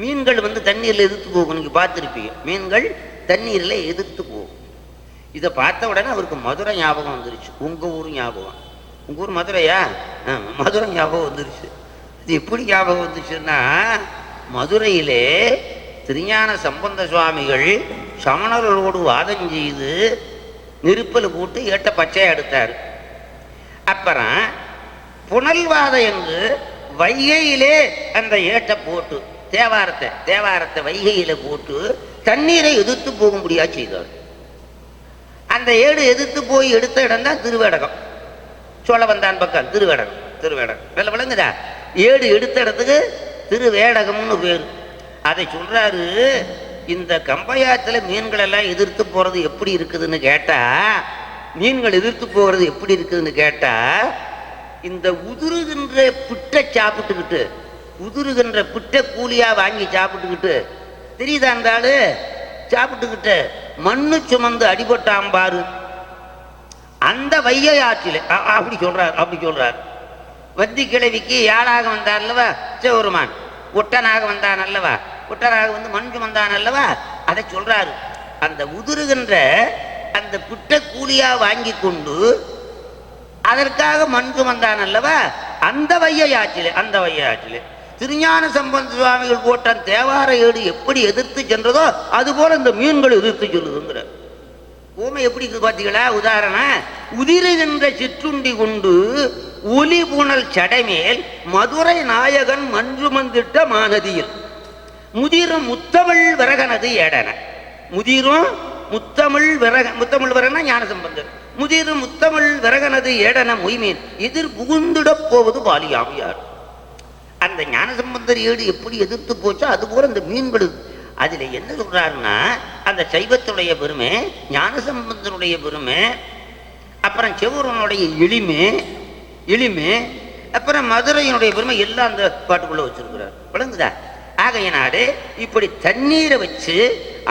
மீன்கள் தண்ணீர்ல எதிர்த்து போகும். நீங்க பார்த்துருப்பீங்க, மீன்கள் தண்ணீர்ல எதிர்த்து போகும். இதை பார்த்த உடனே அவருக்கு மதுரை ஞாபகம் வந்துருச்சு. உங்க ஊர் ஞாபகம். உங்க ஊர் மதுரையா? மதுரை ஞாபகம் வந்துருச்சு. இது எப்படி ஞாபகம் வந்துச்சுன்னா, மதுரையிலே திருஞான சம்பந்த சுவாமிகள் சமணர்களோடு வாதம் செய்து நெருப்பல் போட்டு ஏட்ட பச்சையை எடுத்தார். அப்புறம் புனல்வாதம் என்று வைகையிலே அந்த ஏட்டை போட்டு தேவாரத்தை வைகையில போட்டு தண்ணீரை எதிர்த்து போகும்படியா செய்தார். அந்த ஏடு எதிர்த்து போய் எடுத்த இடம் தான் திருவேடகம். சோழவந்தான் பக்கம் திருவேடகம் வெள்ள விளங்குதா? ஏடு எடுத்த இடத்துக்கு திருவேடகம்னு பேரு. அதை சொல்றாரு. இந்த கம்பையாத்துல மீன்கள் எல்லாம் எதிர்த்து போறது எப்படி இருக்குதுன்னு கேட்டா, மீன்கள் எதிர்த்து போகிறது எப்படி இருக்குதுன்னு கேட்டா, இந்த உதிருகின்ற பிட்டை சாப்பிட்டுக்கிட்டு, உதிருகின்ற பிட்டை கூலியா வாங்கி சாப்பிட்டுக்கிட்டு, தெரியுதா அந்த ஆளு? சாப்பிட்டுக்கிட்டு மண்ணு சுமந்து அடிபட்டாம்பாரு அந்த வையை ஆற்றில. அப்படி சொல்றார். வந்தி கிழவிக்கு யாழாக வந்தார் அல்லவா சிவபெருமான், ஒட்டனாக வந்தான் அல்லவா, ஒட்டனாக மண் சுமந்தான் அல்லவா, அதை சொல்றாரு. அந்த உதிருகின்ற அந்த பிட்ட கூலியா வாங்கி கொண்டு அதற்காக மண் சுமந்தான் அல்லவா, அந்த வையை ஆற்றிலே திருஞான சம்பந்த சுவாமிகள் போட்ட தேவார ஏடு எப்படி எதிர்த்து சென்றதோ அதுபோல இந்த மீன்கள் எதிர்த்து சொல்லுதுங்கிற ஊமை எப்படி இருக்கு பார்த்தீங்களா? உதாரணம், உதிருகின்ற சிற்றுண்டி கொண்டு ஒலி புனல் சடைமேல் மதுரை நாயகன் மஞ்சுமந்திட்ட மாநதியில் முதிரும் முத்தமிழ் விரகனது ஏடன. முதிரும் முத்தமிழ் விரகன ஞான சம்பந்தர். முதிரும் முத்தமிழ் விரகனது ஏடன மொய்மீன் எதிர் புகுந்திடப் போவது பாலியாமையார். அந்த ஞான சம்பந்தர் ஏடு எப்படி எதிர்த்து போச்சோ அதுபோல இந்த மீன்கள். அதுல என்ன சொல்றாருன்னா, அந்த சைவத்துடைய பெருமை, ஞான சம்பந்தனுடைய பெருமை, அப்புறம் சிவருடைய எளிமை, அப்புறம் மதுரையினுடைய பெருமை எல்லாம் அந்த பாட்டுக்குள்ள வச்சிருக்கிறார். விளங்குதா? ஆகையினாலே இப்படி தண்ணீரை வச்சு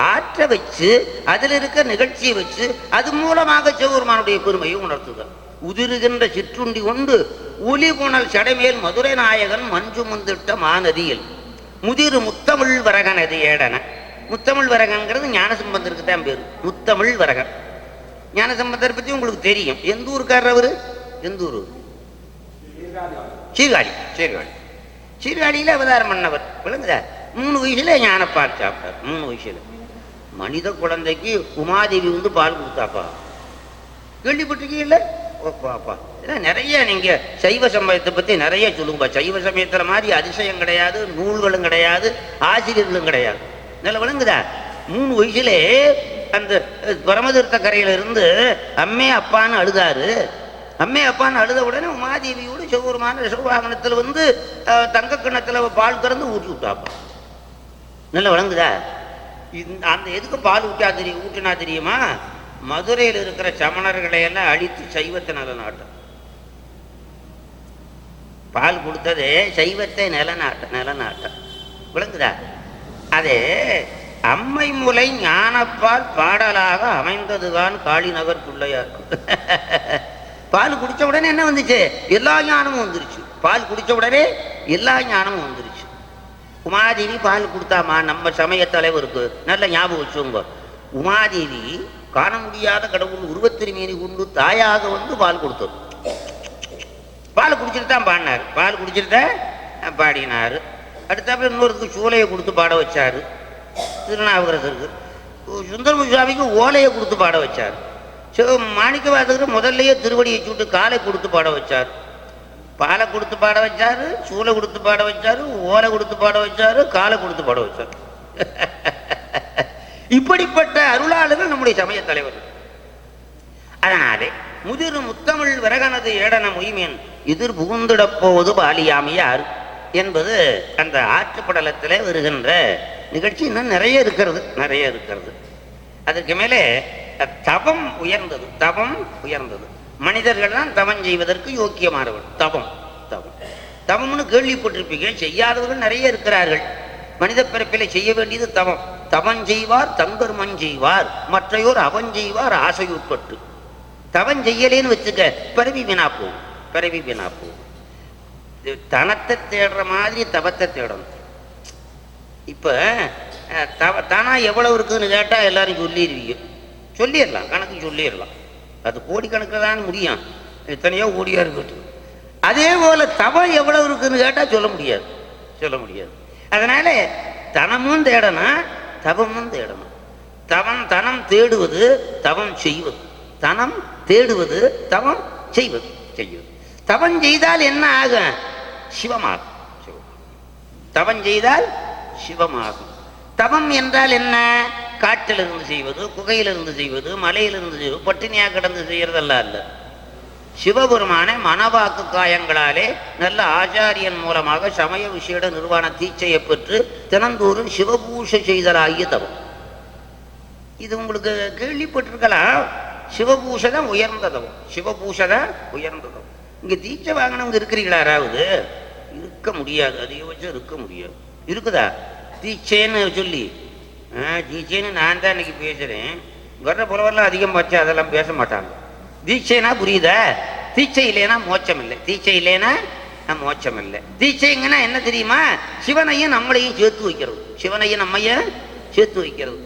ஆற்ற வச்சு அதில் இருக்க நிகழ்ச்சியை வச்சு அது மூலமாக சிவபெருமானுடைய பெருமையை உணர்த்துகிறார். உதிருகின்ற சிற்றுண்டி கொண்டு ஒலி புனல் சடைமேல் மதுரை நாயகன் மஞ்சு முந்திட்ட மாநதியில் முதிரு முத்தமிழ் வரகனது ஏடன. முத்தமிழ் வரகன்கிறது ஞானசம்பந்தருக்கு தான் பேரு. முத்தமிழ் வரகன். ஞானசம்பந்தரை பற்றி உங்களுக்கு தெரியும். எந்த ஊருக்காரர் அவரு? எந்த ஊரு? சீர்காழி. சீர்காழியில் அவதாரம் பண்ணவர். விளங்குதா? 3 வயசுல ஞானப்பால் சாப்பிட்டார். 3 வயசுல மனித குழந்தைக்கு உமாதேவி வந்து பால் கொடுத்தாப்பா. கேள்விப்பட்டிருக்கீங்கல்ல? ஓப்பாப்பா, இதெல்லாம் நிறைய நீங்க சைவ சமயத்தை பத்தி நிறைய சொல்லுங்க. சைவ சமயத்துல மாதிரி அதிசயம் கிடையாது, நூல்களும் கிடையாது, ஆசிரியர்களும் கிடையாது. நல்லா விளங்குதா? 3 வயசுல அந்த பரமதீர்த்த கரையில இருந்து அம்மே அப்பான்னு அழுதாரு. அம்மே அப்பான்னு அழுத உடனே உமாதேவியோடு சிவபெருமான ரிஷபவாகனத்துல வந்து தங்க கிண்ணத்துல பால் திறந்து ஊற்றி விட்டாப்பா. நல்லா விளங்குதா? அந்த எதுக்கு பால் ஊட்டினா தெரியுமா? மதுரையில் இருக்கிற சமணர்களை எல்லாம் அழித்து சைவத்தை நிலநாட்டம். பால் கொடுத்ததே சைவத்தை நிலநாட்டம். விளங்குதா? அதே அம்மை முலை ஞானப்பால் பாடலாக அமைந்ததுதான் காளிநகர் பிள்ளையார். பால் குடிச்ச உடனே என்ன வந்துச்சு? எல்லா ஞானமும் வந்துருச்சு. பால் குடிச்ச உடனே எல்லா ஞானமும் வந்துருச்சு. உமாதேவி பால் கொடுத்தாமா நம்ம சமய தலைவருக்கு. நல்ல ஞாபகம் வச்சுங்க. உமாதேவி காண முடியாத கடவுள் உருவத்திருமேனி கொண்டு தாயாக வந்து பால் கொடுத்தது. பால் குடிச்சிட்டு தான் பாடினார். பால் குடிச்சிட்டு தான் பாடினார். அடுத்தாப்புல இன்னொருத்துக்கு சூளையை கொடுத்து பாட வச்சாரு. திருநாவுக்கரசருக்கு. சுந்தரமூர்த்தி சுவாமிக்கு ஓலையை கொடுத்து பாட வச்சார். மாணிக்கவாசகர் முதல்லையே திருவடியை சூட்டு காலை கொடுத்து பாட வச்சார். பாலை கொடுத்து பாட வச்சாரு, சூளை கொடுத்து பாட வச்சாரு, ஓலை கொடுத்து பாட வச்சாரு, காலை கொடுத்து பாட வச்சாரு. இப்படிப்பட்ட அருளாளர்கள் நம்முடைய சமய தலைவர்கள். அதனாலே முதிர் முத்தமிழ் விரகனது ஏடன முய்மேன் எதிர் புகுந்திடப் போவது பாலியாமையார் என்பது அந்த ஆற்றுப்படலத்தில் வருகின்ற நிகழ்ச்சி. இன்னும் நிறைய இருக்கிறது. அதற்கு மேலே தவம் உயர்ந்தது. மனிதர்கள் தான் தவம் செய்வதற்கு யோக்கியமானவர்கள். தவம்னு கேள்விப்பட்டிருப்பீங்க. செய்யாதவர்கள் நிறைய இருக்கிறார்கள். மனித பிறப்பிலை செய்ய வேண்டியது தவம். தவம் செய்வார் தங்கர் மண் செய்வார், மற்றையோர் அவன் செய்வார் ஆசையுட்பட்டு. தவம் செய்யலேன்னு வச்சுக்க, பிறவி வீணா போகும். தனத்தை தேடுற மாதிரி தவத்தை தேடணும். இப்ப தானா எவ்வளவு இருக்குன்னு கேட்டா எல்லாரும் சொல்லிடலாம், கணக்கு சொல்லிடலாம். அது கோடிக்கணக்கில் தான் முடியும். எத்தனையோ கோடியா இருக்கு. அதே போல தவம் எவ்வளவு இருக்குன்னு கேட்டா சொல்ல முடியாது. அதனால தனமும் தேடணும், தவமும் தேடணும். தனம் தேடுவது, தவம் செய்வது. தனம் தேடுவது, தவம் செய்வது. தவம் செய்தால் என்ன ஆகும்? சிவமாகும். தவம் செய்தால் சிவமாகும். தவம் என்றால் என்ன? காட்டிலிருந்து செய்வது, குகையிலிருந்து செய்வது, மலையிலிருந்து செய்வது, பட்டினியாக கிடந்து செய்யறதல்ல. சிவபெருமானை மனவாக்கு காயங்களாலே நல்ல ஆச்சாரியன் மூலமாக சமய விஷேட நிர்வாண தீட்சையை பெற்று தினந்தோறும் சிவபூஷை செய்தலாகிய தவம். இது உங்களுக்கு கேள்விப்பட்டிருக்கலாம். சிவபூஷை உயர்ந்த தவம். இங்க தீட்சை வாங்கினவங்க இருக்கிறீங்களா? யாராவது? இருக்க முடியாது. அதிகபட்சம் இருக்க முடியாது. இருக்குதா தீட்சைன்னு சொல்லி? தீட்சைன்னு நான் தான் இன்னைக்கு பேசுறேன். வர்ற புலவரெல்லாம் அதிகம் வச்சு அதெல்லாம் பேச மாட்டாங்க. தீட்சைனா புரியுதா? தீட்சை இல்லைன்னா மோட்சம் இல்லை. தீட்சைங்கன்னா என்ன தெரியுமா? சிவனையும் நம்மளையும் சேர்த்து வைக்கிறது.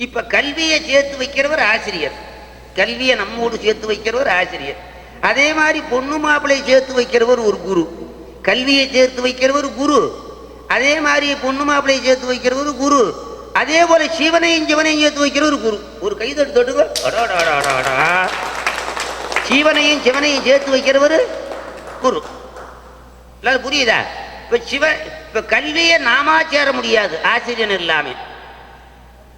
இப்ப கல்வியை சேர்த்து வைக்கிறவர் ஆசிரியர். கல்வியை நம்மோடு சேர்த்து வைக்கிறவர் ஆசிரியர். அதே மாதிரி பொண்ணு மாப்பிள்ளையை சேர்த்து வைக்கிறவர் ஒரு குரு. கல்வியை சேர்த்து வைக்கிறவர் குரு. அதே மாதிரி பொண்ணு மாப்பிள்ளையை சேர்த்து வைக்கிறவர் குரு. அதே போல சிவனையும் சேர்த்து வைக்கிறவர் குரு. ஒரு கைதட்டு. சிவனையும் சேர்த்து வைக்கிறவர் குரு. புரியுதா? இப்ப கல்வியை நாமா சேர முடியாது ஆசிரியன் இல்லாம.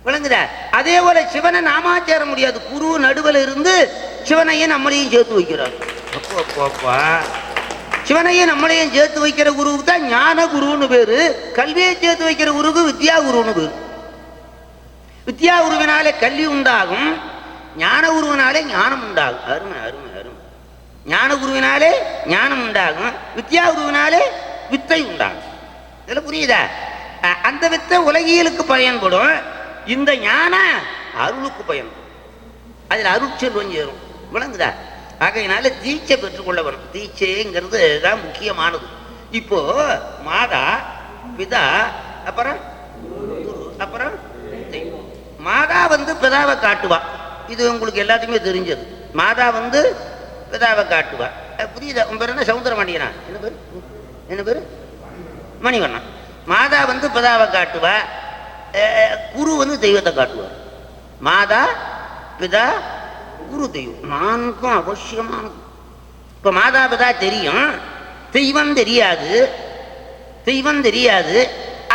விளங்குதா? அதே போல சிவனை நாமா சேர முடியாது. குரு நடுவில் இருந்து சிவனையும் நம்மளையும் சேர்த்து வைக்கிறார். சிவனையும் நம்மளையும் சேர்த்து வைக்கிற குருவுக்கு தான் ஞான குருன்னு பேரு. கல்வியை சேர்த்து வைக்கிற குருவுக்கு வித்யா குருன்னு பேரு. வித்யா குருவினாலே கல்வி உண்டாகும், ஞான குருவினாலே ஞானம் உண்டாகும். அருமை. ஞான குருவினாலே ஞானம் உண்டாகும், வித்யா குருவினாலே வித்தை உண்டாகும். இதெல்லாம் புரியுதா? அந்த வித்தை உலகியலுக்கு பயன்படும், இந்த ஞான அருளுக்கு பயன்படும். அதில் அருட்செல்வம் சேரும். விளங்குதா? ஆகையினால தீட்சை பெற்றுக்கொள்ள வேணும். தீட்சைங்கிறது தான் முக்கியமானது. இப்போ மாதா, பிதா, அப்புறம் குரு, அப்புறம் மாதா பிதாவை காட்டுவா. இது உங்களுக்கு எல்லாத்துக்குமே தெரிஞ்சது. மாதா பிதாவை காட்டுவா. புரியுதா? உன் பேர் என்ன? சவுந்தரமணியனா? என்ன பேரு? மணிவண்ணன். மாதா வந்து பிதாவை காட்டுவா, குரு வந்து தெய்வத்தை காட்டுவார். மாதா பிதா குரு தெய்வம் நான்கும் அவசியமானது. இப்போ மாதா பிதா தெரியும், தெய்வம் தெரியாது. தெய்வம் தெரியாது,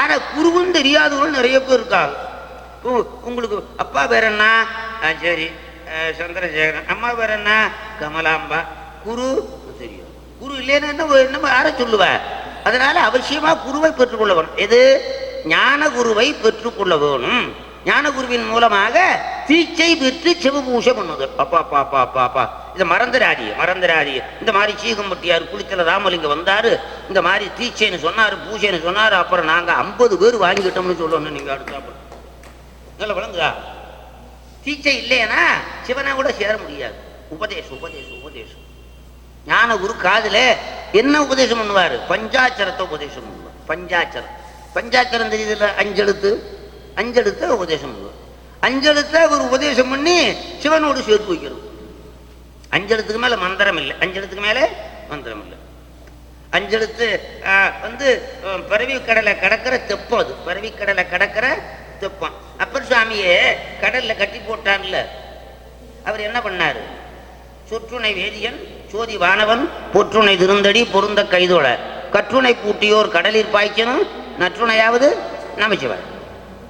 ஆனால் குருவும் தெரியாதவர்கள் நிறைய பேர் இருக்காங்க. உங்களுக்கு அப்பா பேர் என்ன? சரி சந்திரசேகரன். அம்மா பேர் என்ன? கமலாம்பா. குரு தெரியும். குரு இல்லைன்னா என்ன யாரை சொல்லுவ? அதனால அவசியமா குருவை பெற்றுக்கொள்ள வேணும். எது? ஞான குருவை பெற்றுக்கொள்ள வேணும். ஞான குருவின் மூலமாக தீட்சை பெற்று சிவபூஷை பண்ணுவது. அப்பா அப்பா அப்பா அப்பா அப்பா இதை மறந்துடாதீங்க. இந்த மாதிரி சீகம்பட்டியார் குளித்தல ராமலிங்கம் வந்தாரு, இந்த மாதிரி தீட்சைன்னு சொன்னாரு, பூஜைன்னு சொன்னாரு. அப்புறம் நாங்க 50 பேர் வாங்கிக்கிட்டோம்னு சொல்லணும். நீங்க அடுத்த நல்ல விளங்குதா? தீட்சை இல்லைன்னா சிவனை கூட சேர முடியாது. உபதேசம். ஞான குரு காதுல என்ன உபதேசம் பண்ணுவாரு? பஞ்சாட்சரத்தை உபதேசம் பண்ணுவார். பஞ்சாட்சரம் தெரியுதுல்ல? அஞ்செழுத்த உபதேசம் பண்ணுவார். அஞ்செழுத்த ஒரு உபதேசம் பண்ணி சிவனோடு சேர்த்து வைக்கிறது. அஞ்செழுத்துக்கு மேல மந்திரம் இல்லை. அஞ்செழுத்து வந்து பரவிக்கடலை கடக்கிற தெப்பம். அது பரவிக்கடலை கடக்கிற தெப்பம். அப்பர் சுவாமியே கடல்ல கட்டி போட்டான்ல, அவர் என்ன பண்ணாரு? சொற்றுணை வேதியன் சோதி வானவன் பொற்றுணை திருந்தடி பொருந்த கைதோட கற்றுணை பூட்டியோர் கடலில் பாய்ச்சனும் நற்றுணையாவது நமச்சிவாய்.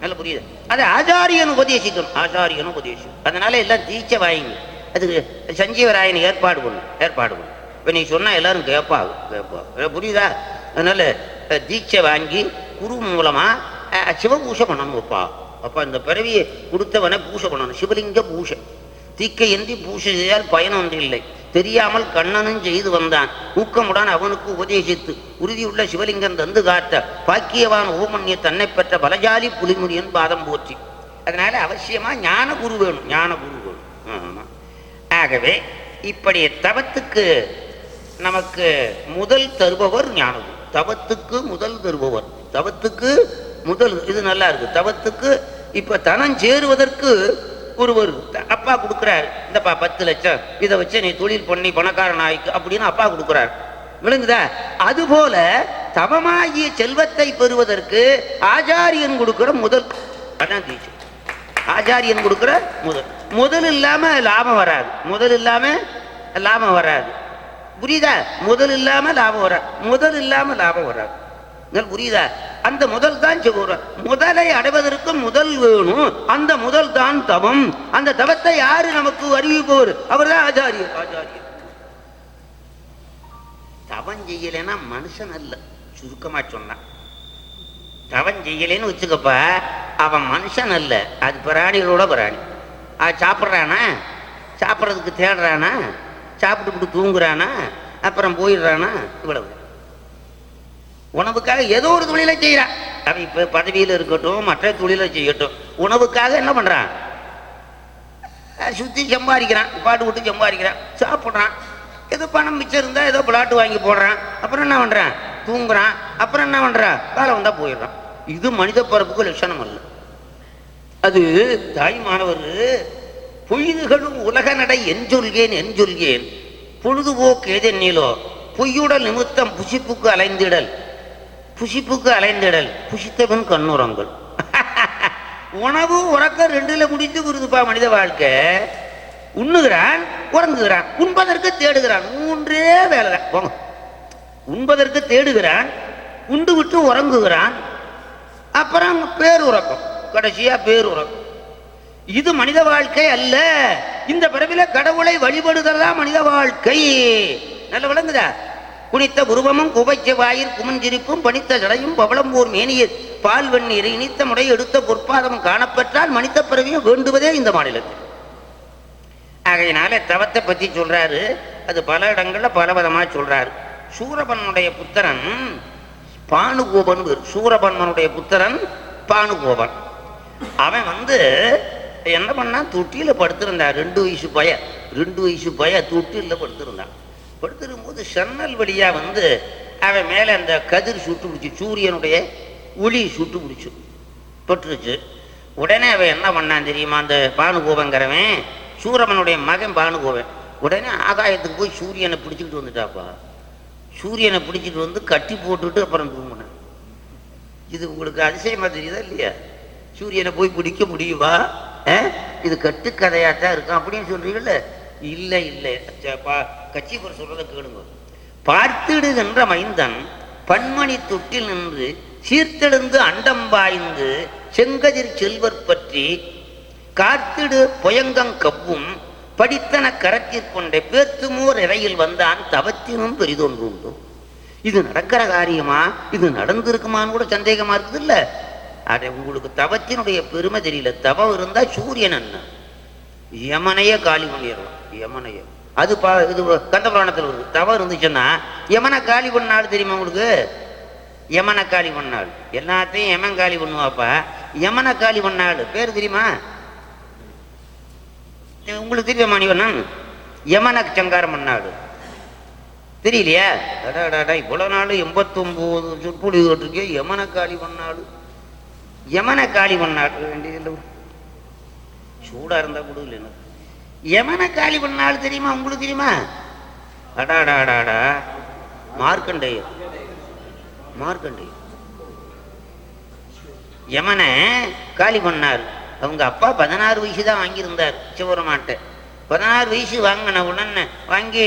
நல்ல புரியுது. அது ஆச்சாரியன் உபதேசிக்கும். அதனால எல்லாம் தீட்சை வாங்கி அதுக்கு சஞ்சீவராயன் ஏற்பாடு பண்ணும். இப்போ நீ சொன்னா எல்லாரும் கேட்பாங்க. புரியுதா? அதனால தீட்சை வாங்கி குரு மூலமா சிவபூஷை பண்ணணும். அப்பா இந்த பிறவியை கொடுத்தவனை பூஷை பண்ணணும். சிவலிங்க பூஷை. தீக்கையின்றி பூஷை செய்தால் பயன் ஒன்று இல்லை. தெரியாமல் கண்ணனும் செய்து வந்தான். ஊக்கமுடன் அவனுக்கு உபதேசித்து உறுதியுள்ள சிவலிங்கம் தந்து காத்த பாக்கியவான் ஓமன்ய தன்னை பெற்ற பலஜாலி புலிமுடியன் பாதம் போற்றி. அதனால அவசியமா ஞான குரு வேணும். ஆமா. ஆகவே இப்படி தவத்துக்கு நமக்கு முதல் தருபவர் ஞானகுரு. தவத்துக்கு முதல் இது நல்லா இருக்கு. தவத்துக்கு இப்ப தனம் சேருவதற்கு ஒருவர் அப்பா கொடுக்குறாரு. இந்தப்பா 10 லட்சம், இதை வச்சு நீ தொழில் பண்ணி பணக்காரன் ஆயிக்கு அப்படின்னு அப்பா கொடுக்குறாரு. விளங்குதா? அதுபோல தவமாகிய செல்வத்தை பெறுவதற்கு ஆச்சாரியன் கொடுக்கிற முதல், அதான் தீட்சை. ஆச்சாரியன் கொடுக்கிற முதல் இல்லாம லாபம் வராது. புரியுதா? முதல் இல்லாம லாபம் வராது. புரியுதா? அந்த முதல் தான் முதலை அடைவதற்கு முதல் வேணும். அந்த முதல் தான் தவம். அந்த தவத்தை யாரு நமக்கு அறிவிப்பவர்? அவர் தான் ஆச்சாரியர். தவம் செய்யலைன்னா மனுஷன் அல்ல. சுருக்கமா சொன்னான், தவம் செய்யலைன்னு வச்சுக்கப்பா, அவன் மனுஷன் அல்ல. அது பிராணிகளோட பிராணி. சாப்பிட்றானா? சாப்பிட்றதுக்கு தேடுறானா? சாப்பிட்டு தூங்குறானா? அப்புறம் போயிடுறானா? இவ்வளவு. உணவுக்காக ஏதோ ஒரு தொழிலை செய்யறான். அவன் இப்ப பதவியில் இருக்கட்டும், மற்ற தொழிலை செய்யட்டும், உணவுக்காக என்ன பண்றான்? சுத்தி சம்பாதிக்கிறான், பாட்டு விட்டு சம்பாதிக்கிறான், சாப்பிட்றான். ஏதோ பணம் மிச்சம் இருந்தா ஏதோ பிளாட்டு வாங்கி போடுறான். அப்புறம் என்ன பண்றான்? தூங்குறான். அப்புறம் என்ன பண்றான்? காலம் வந்தா போயிடுறான். இது மனித பரப்புக்கு லட்சணம் அல்ல. அது தாய்மானவர் பொய்துகளும் உலக நடை எஞ்சொல்கேன் பொழுதுபோக்கு ஏதென்னிலோ பொய்யுடல் நிமித்தம் புசிப்புக்கு அலைந்திடல் புசித்தவன் கண்ணுரங்கள். உணவு உறக்கம் 2ல முடித்து வருதுப்பா மனித வாழ்க்கை. உண்ணுகிறான், உறங்குகிறான், உண்பதற்கு தேடுகிறான். 3 வேலை போங்க. உண்பதற்கு தேடுகிறான், உண்டு விட்டு உறங்குகிறான், அப்புறம் பேருறக்கம், கடைசியா பேருறக்கம். இது மனித வாழ்க்கை அல்ல. இந்த பிறவில கடவுளை வழிபடுதல்தா மனித வாழ்க்கை. நல்ல விளங்குதா? குனித்த உருவமும் குவைச்ச வாயிற் குமஞ்சிரிப்பும் பனித்த ஜடையும் பவளம்பூர் மேனியர் பால் வெந்நீர் இனித்த முறை எடுத்த பொற்பாதமும் காணப்பெற்றால் மனித பிறவியும் வேண்டுவதே இந்த மாநிலத்தில். ஆகையினால தவத்தை பத்தி சொல்றாரு. அது பல இடங்கள்ல பல விதமா சொல்றாரு. சூரபன்மனுடைய புத்திரன் பானுகோபன். சூரபன்மனுடைய புத்திரன் பானுகோபன். அவன் என்ன பண்ணா, தொட்டியில படுத்திருந்தான். 2 வயசு பய தொட்டில படுத்திருந்தான். படுத்திருக்கும்போது சன்னல் வழியா அவன் மேல அந்த கதிர் சுட்டு பிடிச்சி, சூரியனுடைய ஒளி சுட்டு பிடிச்சு பட்டுருச்சு. உடனே அவன் என்ன பண்ணான் தெரியுமா? அந்த பானுகோபங்கிறவன், சூரமனுடைய மகன் பானுகோபன், உடனே ஆகாயத்துக்கு போய் சூரியனை பிடிச்சிக்கிட்டு வந்துட்டாப்பா. சூரியனை பிடிச்சிட்டு கட்டி போட்டுட்டு அப்புறம் தூங்கினான். இது உங்களுக்கு அதிசயமா தெரியுதா இல்லையா? சூரியனை போய் பிடிக்க முடியுமா? இது கட்டுக்கதையாத்தான் இருக்கும் அப்படின்னு சொல்றீங்கல்ல. இல்லை இல்லை, கட்சிபுரம் சொல்றதை கேளுங்க. பார்த்திடுகின்ற மைந்தன் பன்மணி தொட்டில் நின்று சீர்த்தெழுந்து அண்டம் பாய்ந்து செங்கதிர் செல்வர் பற்றி காத்திடு பொயங்கங் கவ்வும் படித்தன கரத்திற்கொண்டே பேத்துமோர் இறையில் வந்தான் தவத்தினும் பெரிதொன்று உண்டு. இது நடக்கிற காரியமா, இது நடந்திருக்குமான்னு கூட சந்தேகமா இருக்குது இல்ல. அதை உங்களுக்கு தவத்தினுடைய பெருமை தெரியல. தவம் இருந்தா சூரியன் என்ன யமனையே காலி பண்ணிடுவான். யமனைய அது இது கந்தபுராணத்தில் வருது. தவம் இருந்துச்சுன்னா யமனை காலி பண்ணாள் தெரியுமா உங்களுக்கு? யமனை காலி பண்ணாள். எல்லாத்தையும் யமன் காலி பண்ணுவாப்பா. யமனை காலி பண்ணாள் பேர் தெரியுமா உங்களுக்கு? தெரியுமா மணிவண்ணன்? யமனை சங்காரம் பண்ணாள் தெரியலையா? அடாடாடா, இவ்வளவு நாள் 89 சொற்பொழிவு இருக்கே. யமனை காலி பண்ணாள், யமனை காலி பண்ணாள். வேண்டியதில்லை, சூடா இருந்தா கொடுக்கல. எனக்கு யமனை காலி பண்ணாள் தெரியுமா உங்களுக்கு? தெரியுமா? அடாடாடாடா, மார்க்கண்டேயர். மார்க்கண்டேயர் யமனை காலி பண்ணார். அவங்க அப்பா 16 வயசு தான் வாங்கியிருந்தார் சிவபெருமான்ட்ட. 16 வயசு வாங்கின உடனே வாங்கி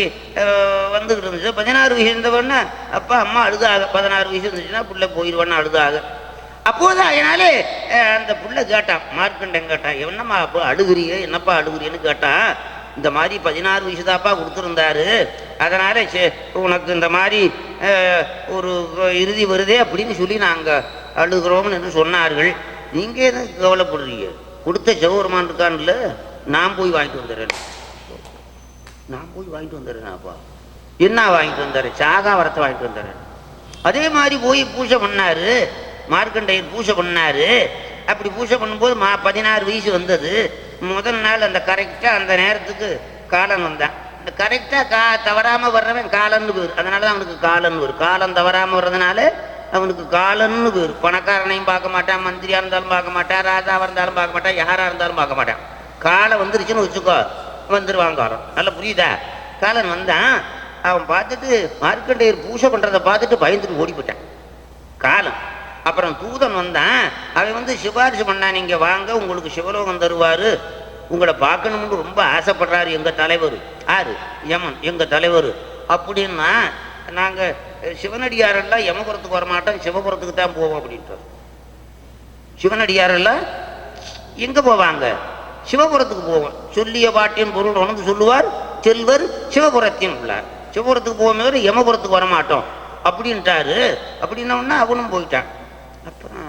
வந்துக்கிட்டு இருந்துச்சு. 16 வயசு இருந்த உடனே அப்பா அம்மா அழுதாக. 16 வயசு இருந்துச்சுன்னா புள்ள போயிடுவான்னு அழுதாக. அப்போது அதனாலே அந்த புள்ள கேட்டான், மார்க்கண்டன் கேட்டான், என்னம்மா அப்போ அழுகுறிய, என்னப்பா அழுகுறியன்னு கேட்டான். இந்த மாதிரி 16 வயசு தாப்பா கொடுத்துருந்தாரு, அதனால உனக்கு இந்த மாதிரி ஒரு இறுதி வருதே அப்படின்னு சொல்லி நாங்கள் அழுகிறோம்னு என்று சொன்னார்கள். நீங்கள் எதுவும் கவலைப்படுறீங்க? கொடுத்த சிவபெருமான் இருக்கான்ல, நான் போய் வாங்கிட்டு வந்துடுறேன். நான் போய் வாங்கிட்டு வந்துடுறேன். அப்பா என்ன வாங்கிட்டு வந்துடுறேன்? சாகா வரத்தை வாங்கிட்டு வந்துடுறேன். அதே மாதிரி போய் பூஜை பண்ணாரு மார்க்கண்டையர். பூஜை பண்ணாரு. அப்படி பூஜை பண்ணும்போது 16 வயசு வந்தது. முதல் நாள் அந்த கரெக்டாக அந்த நேரத்துக்கு காலன் வந்தான். இந்த கரெக்டாக தவறாமல் வர்றவன் காலன்னு பேர். அதனால தான் அவனுக்கு காலன்னு பேர். காலம் தவறாமல் வர்றதுனால அவனுக்கு காலன்னு பேர். பணக்காரனையும் பார்க்க மாட்டான், மந்திரியாக இருந்தாலும் பார்க்க மாட்டான், ராஜாவாக இருந்தாலும் பார்க்க மாட்டான், யாராக இருந்தாலும் பார்க்க மாட்டான். காலம் வந்துருச்சுன்னு வச்சுக்கோ, வந்துடுவான் காலம். நல்லா புரியுதா? காலன் வந்தான். அவன் பார்த்துட்டு மார்க்கண்டையர் பூஜை பண்ணுறதை பார்த்துட்டு பயந்துட்டு ஓடி போயிட்டான் காலம். அப்புறம் தூதன் வந்தான். அவன் வந்து சிபாரிசு பண்ணான், நீங்கள் வாங்க, உங்களுக்கு சிவலோகம் தருவார், உங்களை பார்க்கணும்னு ரொம்ப ஆசைப்படுறாரு எங்கள் தலைவர். யாரு? யமன், எங்கள் தலைவர். அப்படின்னா நாங்கள் சிவனடியாரெல்லாம் யமபுரத்துக்கு வரமாட்டோம், சிவபுரத்துக்கு தான் போவோம் அப்படின்ட்டு. சிவனடியாரெல்லாம் எங்கே போவாங்க? சிவபுரத்துக்கு போவோம். சொல்லிய பாட்டின் பொருள் உணர்ந்து சொல்லுவார் செல்வர் சிவபுரத்தின் உள்ளார். சிவபுரத்துக்கு போகும்போது யமபுரத்துக்கு வரமாட்டோம் அப்படின்ட்டாரு. அப்படின்னோடனே அவனும் போயிட்டான். அப்புறம்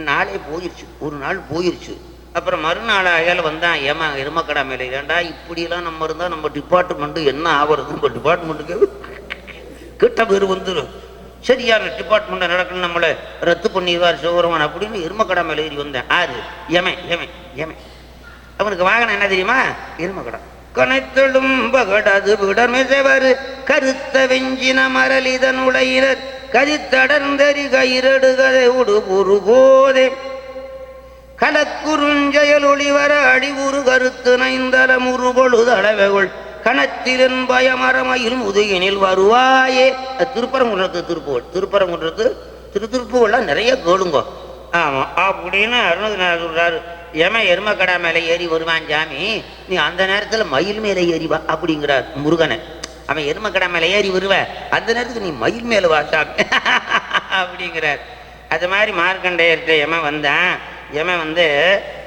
நாளே போயிடுச்சு, ஒரு நாள் போயிடுச்சு. அப்புறம் மறுநாள் அயால் வந்தான் எருமக்கடா மேலே. ஏண்டா இப்படிலாம் நம்ம இருந்தால் நம்ம டிபார்ட்மெண்ட்டு என்ன ஆகிறது? நம்ம டிபார்ட்மெண்ட்டுக்கு கிட்ட பேர் வந்துடும். சரியான டிபார்ட்மெண்ட்டை நடக்கணும், நம்மளை ரத்து பண்ணிடுவார் சிவபெருமான் அப்படின்னு எருமக்கடா மேலே ஏறி வந்தேன். ஆறு எமன் எமன் எமன். அவனுக்கு வாகனம் என்ன தெரியுமா? எருமக்கடா. கனைத்தெழும் பகடது விடமிசைவர் கருத்த வெஞ்சின மரலிதன் உடையினர் கதித்தடர்ந்தறி கயிறடுகதை உடுபுறு போதே கலக்குறுஞ்செயல் ஒளிவர அடிவுறு கருத்து நைந்தல முறுபொழுது அளவைகள் கணத்திலின் பயமரமையில் முதுகினில் வருவாயே. திருப்பரங்குன்றத்து திருப்புகழ். திருப்பரங்குன்றத்து திருப்புகழ்லாம் நிறைய கேளுங்கோ. ஆமாம் அப்படின்னு அருணகிரிநாதர் சொல்றாரு. எருமக்கடா மேலே ஏறி வருவான் சாமி, நீ அந்த நேரத்தில் மயில் மேலே ஏறி வா அப்படிங்கிறார் முருகனை. அவன் எருமக்கடா மேலே ஏறி வருவேன், அந்த நேரத்துக்கு நீ மயில் மேலே வா சாமி அப்படிங்கிறார். அது மாதிரி மார்க்கண்டேயர்கிட்ட எமன் வந்தான். எமன் வந்து,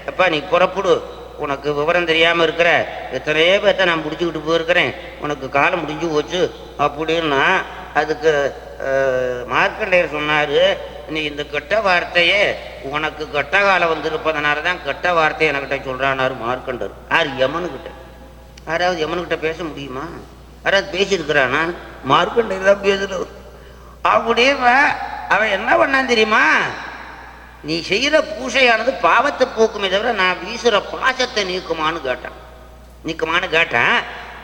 அப்பா நீ புறப்படு, உனக்கு விவரம் தெரியாமல் இருக்கிற எத்தனையோ பேர்த்த நான் பிடிச்சிக்கிட்டு போயிருக்கிறேன், உனக்கு காலம் முடிஞ்சு போச்சு அப்படின்னா. அதுக்கு மார்க்கண்டேயர் சொன்னார், நீ இந்த கெட்ட வார்த்தையே உனக்கு கெட்ட காலம் வந்திருப்பதனால தான் கெட்ட வார்த்தையை என்கிட்ட சொல்கிறானாரு மார்க்கண்டர். யார்? யமனுக்கிட்ட. யாராவது யமனுக்கிட்ட பேச முடியுமா? யாராவது பேசியிருக்கிறானா? மார்க்கண்டேயர் தான் பேசுகிறவர். அப்படியே அவன் என்ன பண்ணான் தெரியுமா? நீ செய்கிற பூசையானது பாவத்தை போக்குமே தவிர நான் வீசுகிற பாசத்தை நீக்குமான்னு கேட்டேன்.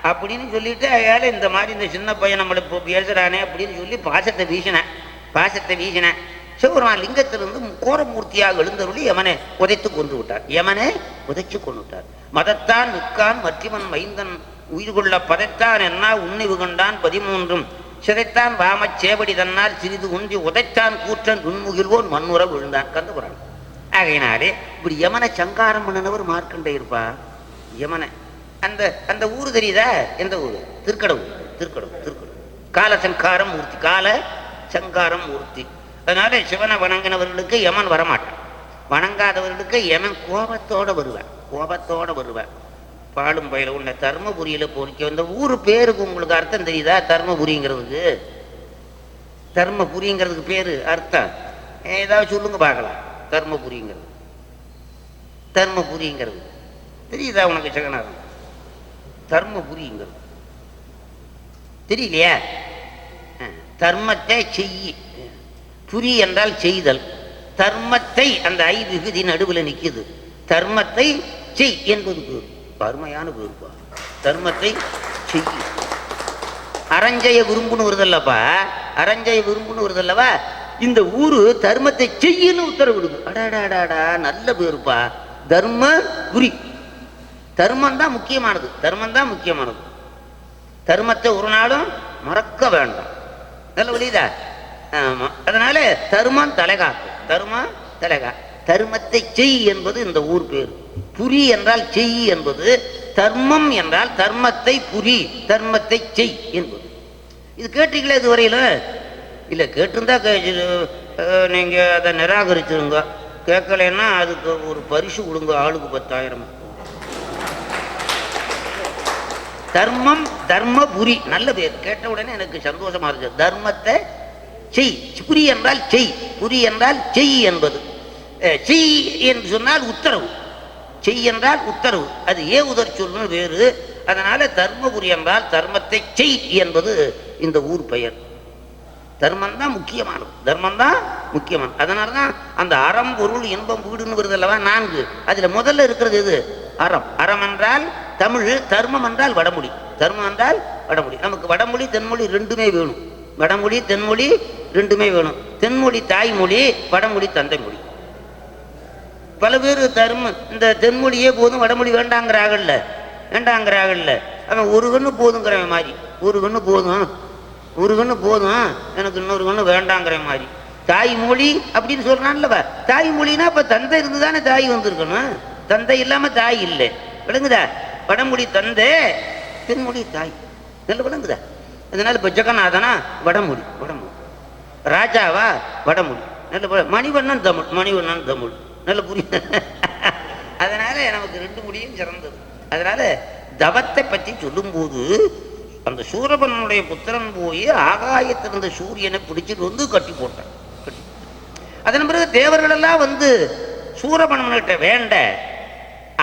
அப்படின்னு சொல்லிட்டு அயால இந்த மாதிரி இந்த சின்ன பையன் நம்மளை இப்போ பேசுகிறானே அப்படின்னு சொல்லி பாசத்தை வீசினேன். சிவபெருமான் லிங்கத்திலிருந்து கோரமூர்த்தியாக எழுந்தருளி யமனை உதைத்து கொண்டு விட்டார். யமனை உதைச்சு கொண்டு விட்டார். மதத்தான் நிற்கான் மற்றிவன் மைந்தன் உயிர் கொள்ள பதைத்தான் என்ன உன்னிவு கண்டான் 13 சிதைத்தான் வாமச் சேவடி தன்னால் சிறிது உந்தி உதைத்தான் கூற்றன் உண்முகில்வோன் மண்ணுற விழுந்தான் கந்துபுரான். ஆகையினாலே இப்படி யமனை சங்காரம் பண்ணினவர் மார்க்கண்டேயர்ப்பா. யமனை அந்த அந்த ஊரு தெரியுதா? எந்த ஊரு? திருக்கடவுர். திருக்கடவுர் திருக்கடவுர் காலசங்காரம் மூர்த்தி, கால சங்காரம் மூர்த்தி. அதனால சிவனை வணங்கினவர்களுக்கு யமன் வரமாட்டான், வணங்காதவர்களுக்கு யமன் கோபத்தோட வருவேன், கோபத்தோட வருவேன். பாலும் பயில உன்னை தர்மபுரியில பொறிக்க வந்த ஊரு பேருக்கு உங்களுக்கு அர்த்தம் தெரியுதா? தர்மபுரிங்கிறதுக்கு, தர்மபுரிங்கிறதுக்கு பேரு அர்த்தம் ஏதாவது சொல்லுங்க பார்க்கலாம். தர்மபுரிங்கிறது, தர்மபுரிங்கிறது தெரியுதா உனக்கு ஜெகநாதன்? தர்மபுரிங்கிறது தெரியலையா? தர்மத்தை செய்யி, புரி என்றால் செய்தல், தர்மத்தை அந்த ஐ விகுதி நடுவில் நிற்குது. தர்மத்தை செய் என்பது பேர், அருமையான பேருப்பா. தர்மத்தை செய். அரஞ்சய விரும்புன்னு வருதல்லப்பா, அரஞ்சய விரும்புன்னு வருதல்லவா? இந்த ஊரு தர்மத்தை செய்யன்னு உத்தரவிடுது. அடாடாடாடா, நல்ல பேருப்பா. தர்மபுரி. தர்மம் தான் முக்கியமானது, தர்மம் தான் முக்கியமானது. தர்மத்தை ஒரு நாளும் மறக்க வேண்டாம். நல்ல வழிதா? ஆமா. அதனால தர்மம் தலைகாக்கு, தர்மம் தலைகா. தர்மத்தை செய் என்பது இந்த ஊர் பேர். புரி என்றால் செய் என்பது, தர்மம் என்றால் தர்மத்தை புரி, தர்மத்தை செய் என்பது. இது கேட்டீங்களா இதுவரையில? இல்லை, கேட்டிருந்தா நீங்க அதை நிராகரிச்சிருங்க. கேட்கலன்னா அதுக்கு ஒரு பரிசு கொடுங்க, ஆளுக்கு 10,000. தர்மம் தர்மபுரி, நல்ல பேர். கேட்ட உடனே எனக்கு சந்தோஷமா இருக்கு. தர்மத்தை செய், புரி என்றால் செய், புரி என்றால் செய் என்பது. செய் என்று சொன்னால் உத்தரவு, செய் என்றால் உத்தரவு, அது உதர் சொல்லுன்னு வேறு. அதனால தர்மபுரி என்றால் தர்மத்தை செய் என்பது இந்த ஊர் பெயர். தர்மம் தான் முக்கியமானது, தர்மம் தான் முக்கியமானது. அதனாலதான் அந்த அறம் பொருள் இன்பம் வீடுன்னு வருது அல்லவா, 4. அதுல முதல்ல இருக்கிறது எது? அறம். அறம் என்றால் தமிழ், தர்மம் என்றால் வடமொழி. தர்மம் என்றால் வடமொழி. நமக்கு வடமொழி தென்மொழி ரெண்டுமே வேணும். வடமொழி தென்மொழி ரெண்டுமே வேணும். தென்மொழி தாய்மொழி, வடமொழி தந்தை மொழி. பல பேர் இந்த தென்மொழியே போதும், வடமொழி வேண்டாங்கிறாங்கல்ல, வேண்டாங்கிறாங்கல்ல. அவன் ஒரு கண்ணு போதுங்கிறவன் மாதிரி, ஒரு கண்ணு போதும், ஒரு கண்ணு போதும், எனக்கு இன்னொரு கண்ணு வேண்டாங்கிற மாதிரி. தாய்மொழி அப்படின்னு சொல்றான்லவா? தாய்மொழினா இப்ப தந்தை இருந்து தானே தாய் வந்திருக்கணும், தந்தை இல்லாம தாய் இல்லை. விளங்குதா? வடமொழி தந்தை, தென்மொழி தாய். நல்ல விளங்குதா? அதனால இப்ப ஜெகநாதனா வடமொழி, வடமொழி. ராஜாவா வடமொழி. நல்ல மணிவண்ணன் தமிழ், மணிவண்ணன் தமிழ். நல்ல புரியுது? அதனால நமக்கு 2 மொழியும் சிறந்தது. அதனால தவத்தை பற்றி சொல்லும் போது அந்த சூரபனுடைய புத்திரன் போய் ஆகாயத்திலிருந்த சூரியனை பிடிச்சிட்டு வந்து கட்டி போட்டான். அதன் பிறகு தேவர்கள் எல்லாம் வந்து சூரபன்மன்கிட்ட வேண்ட,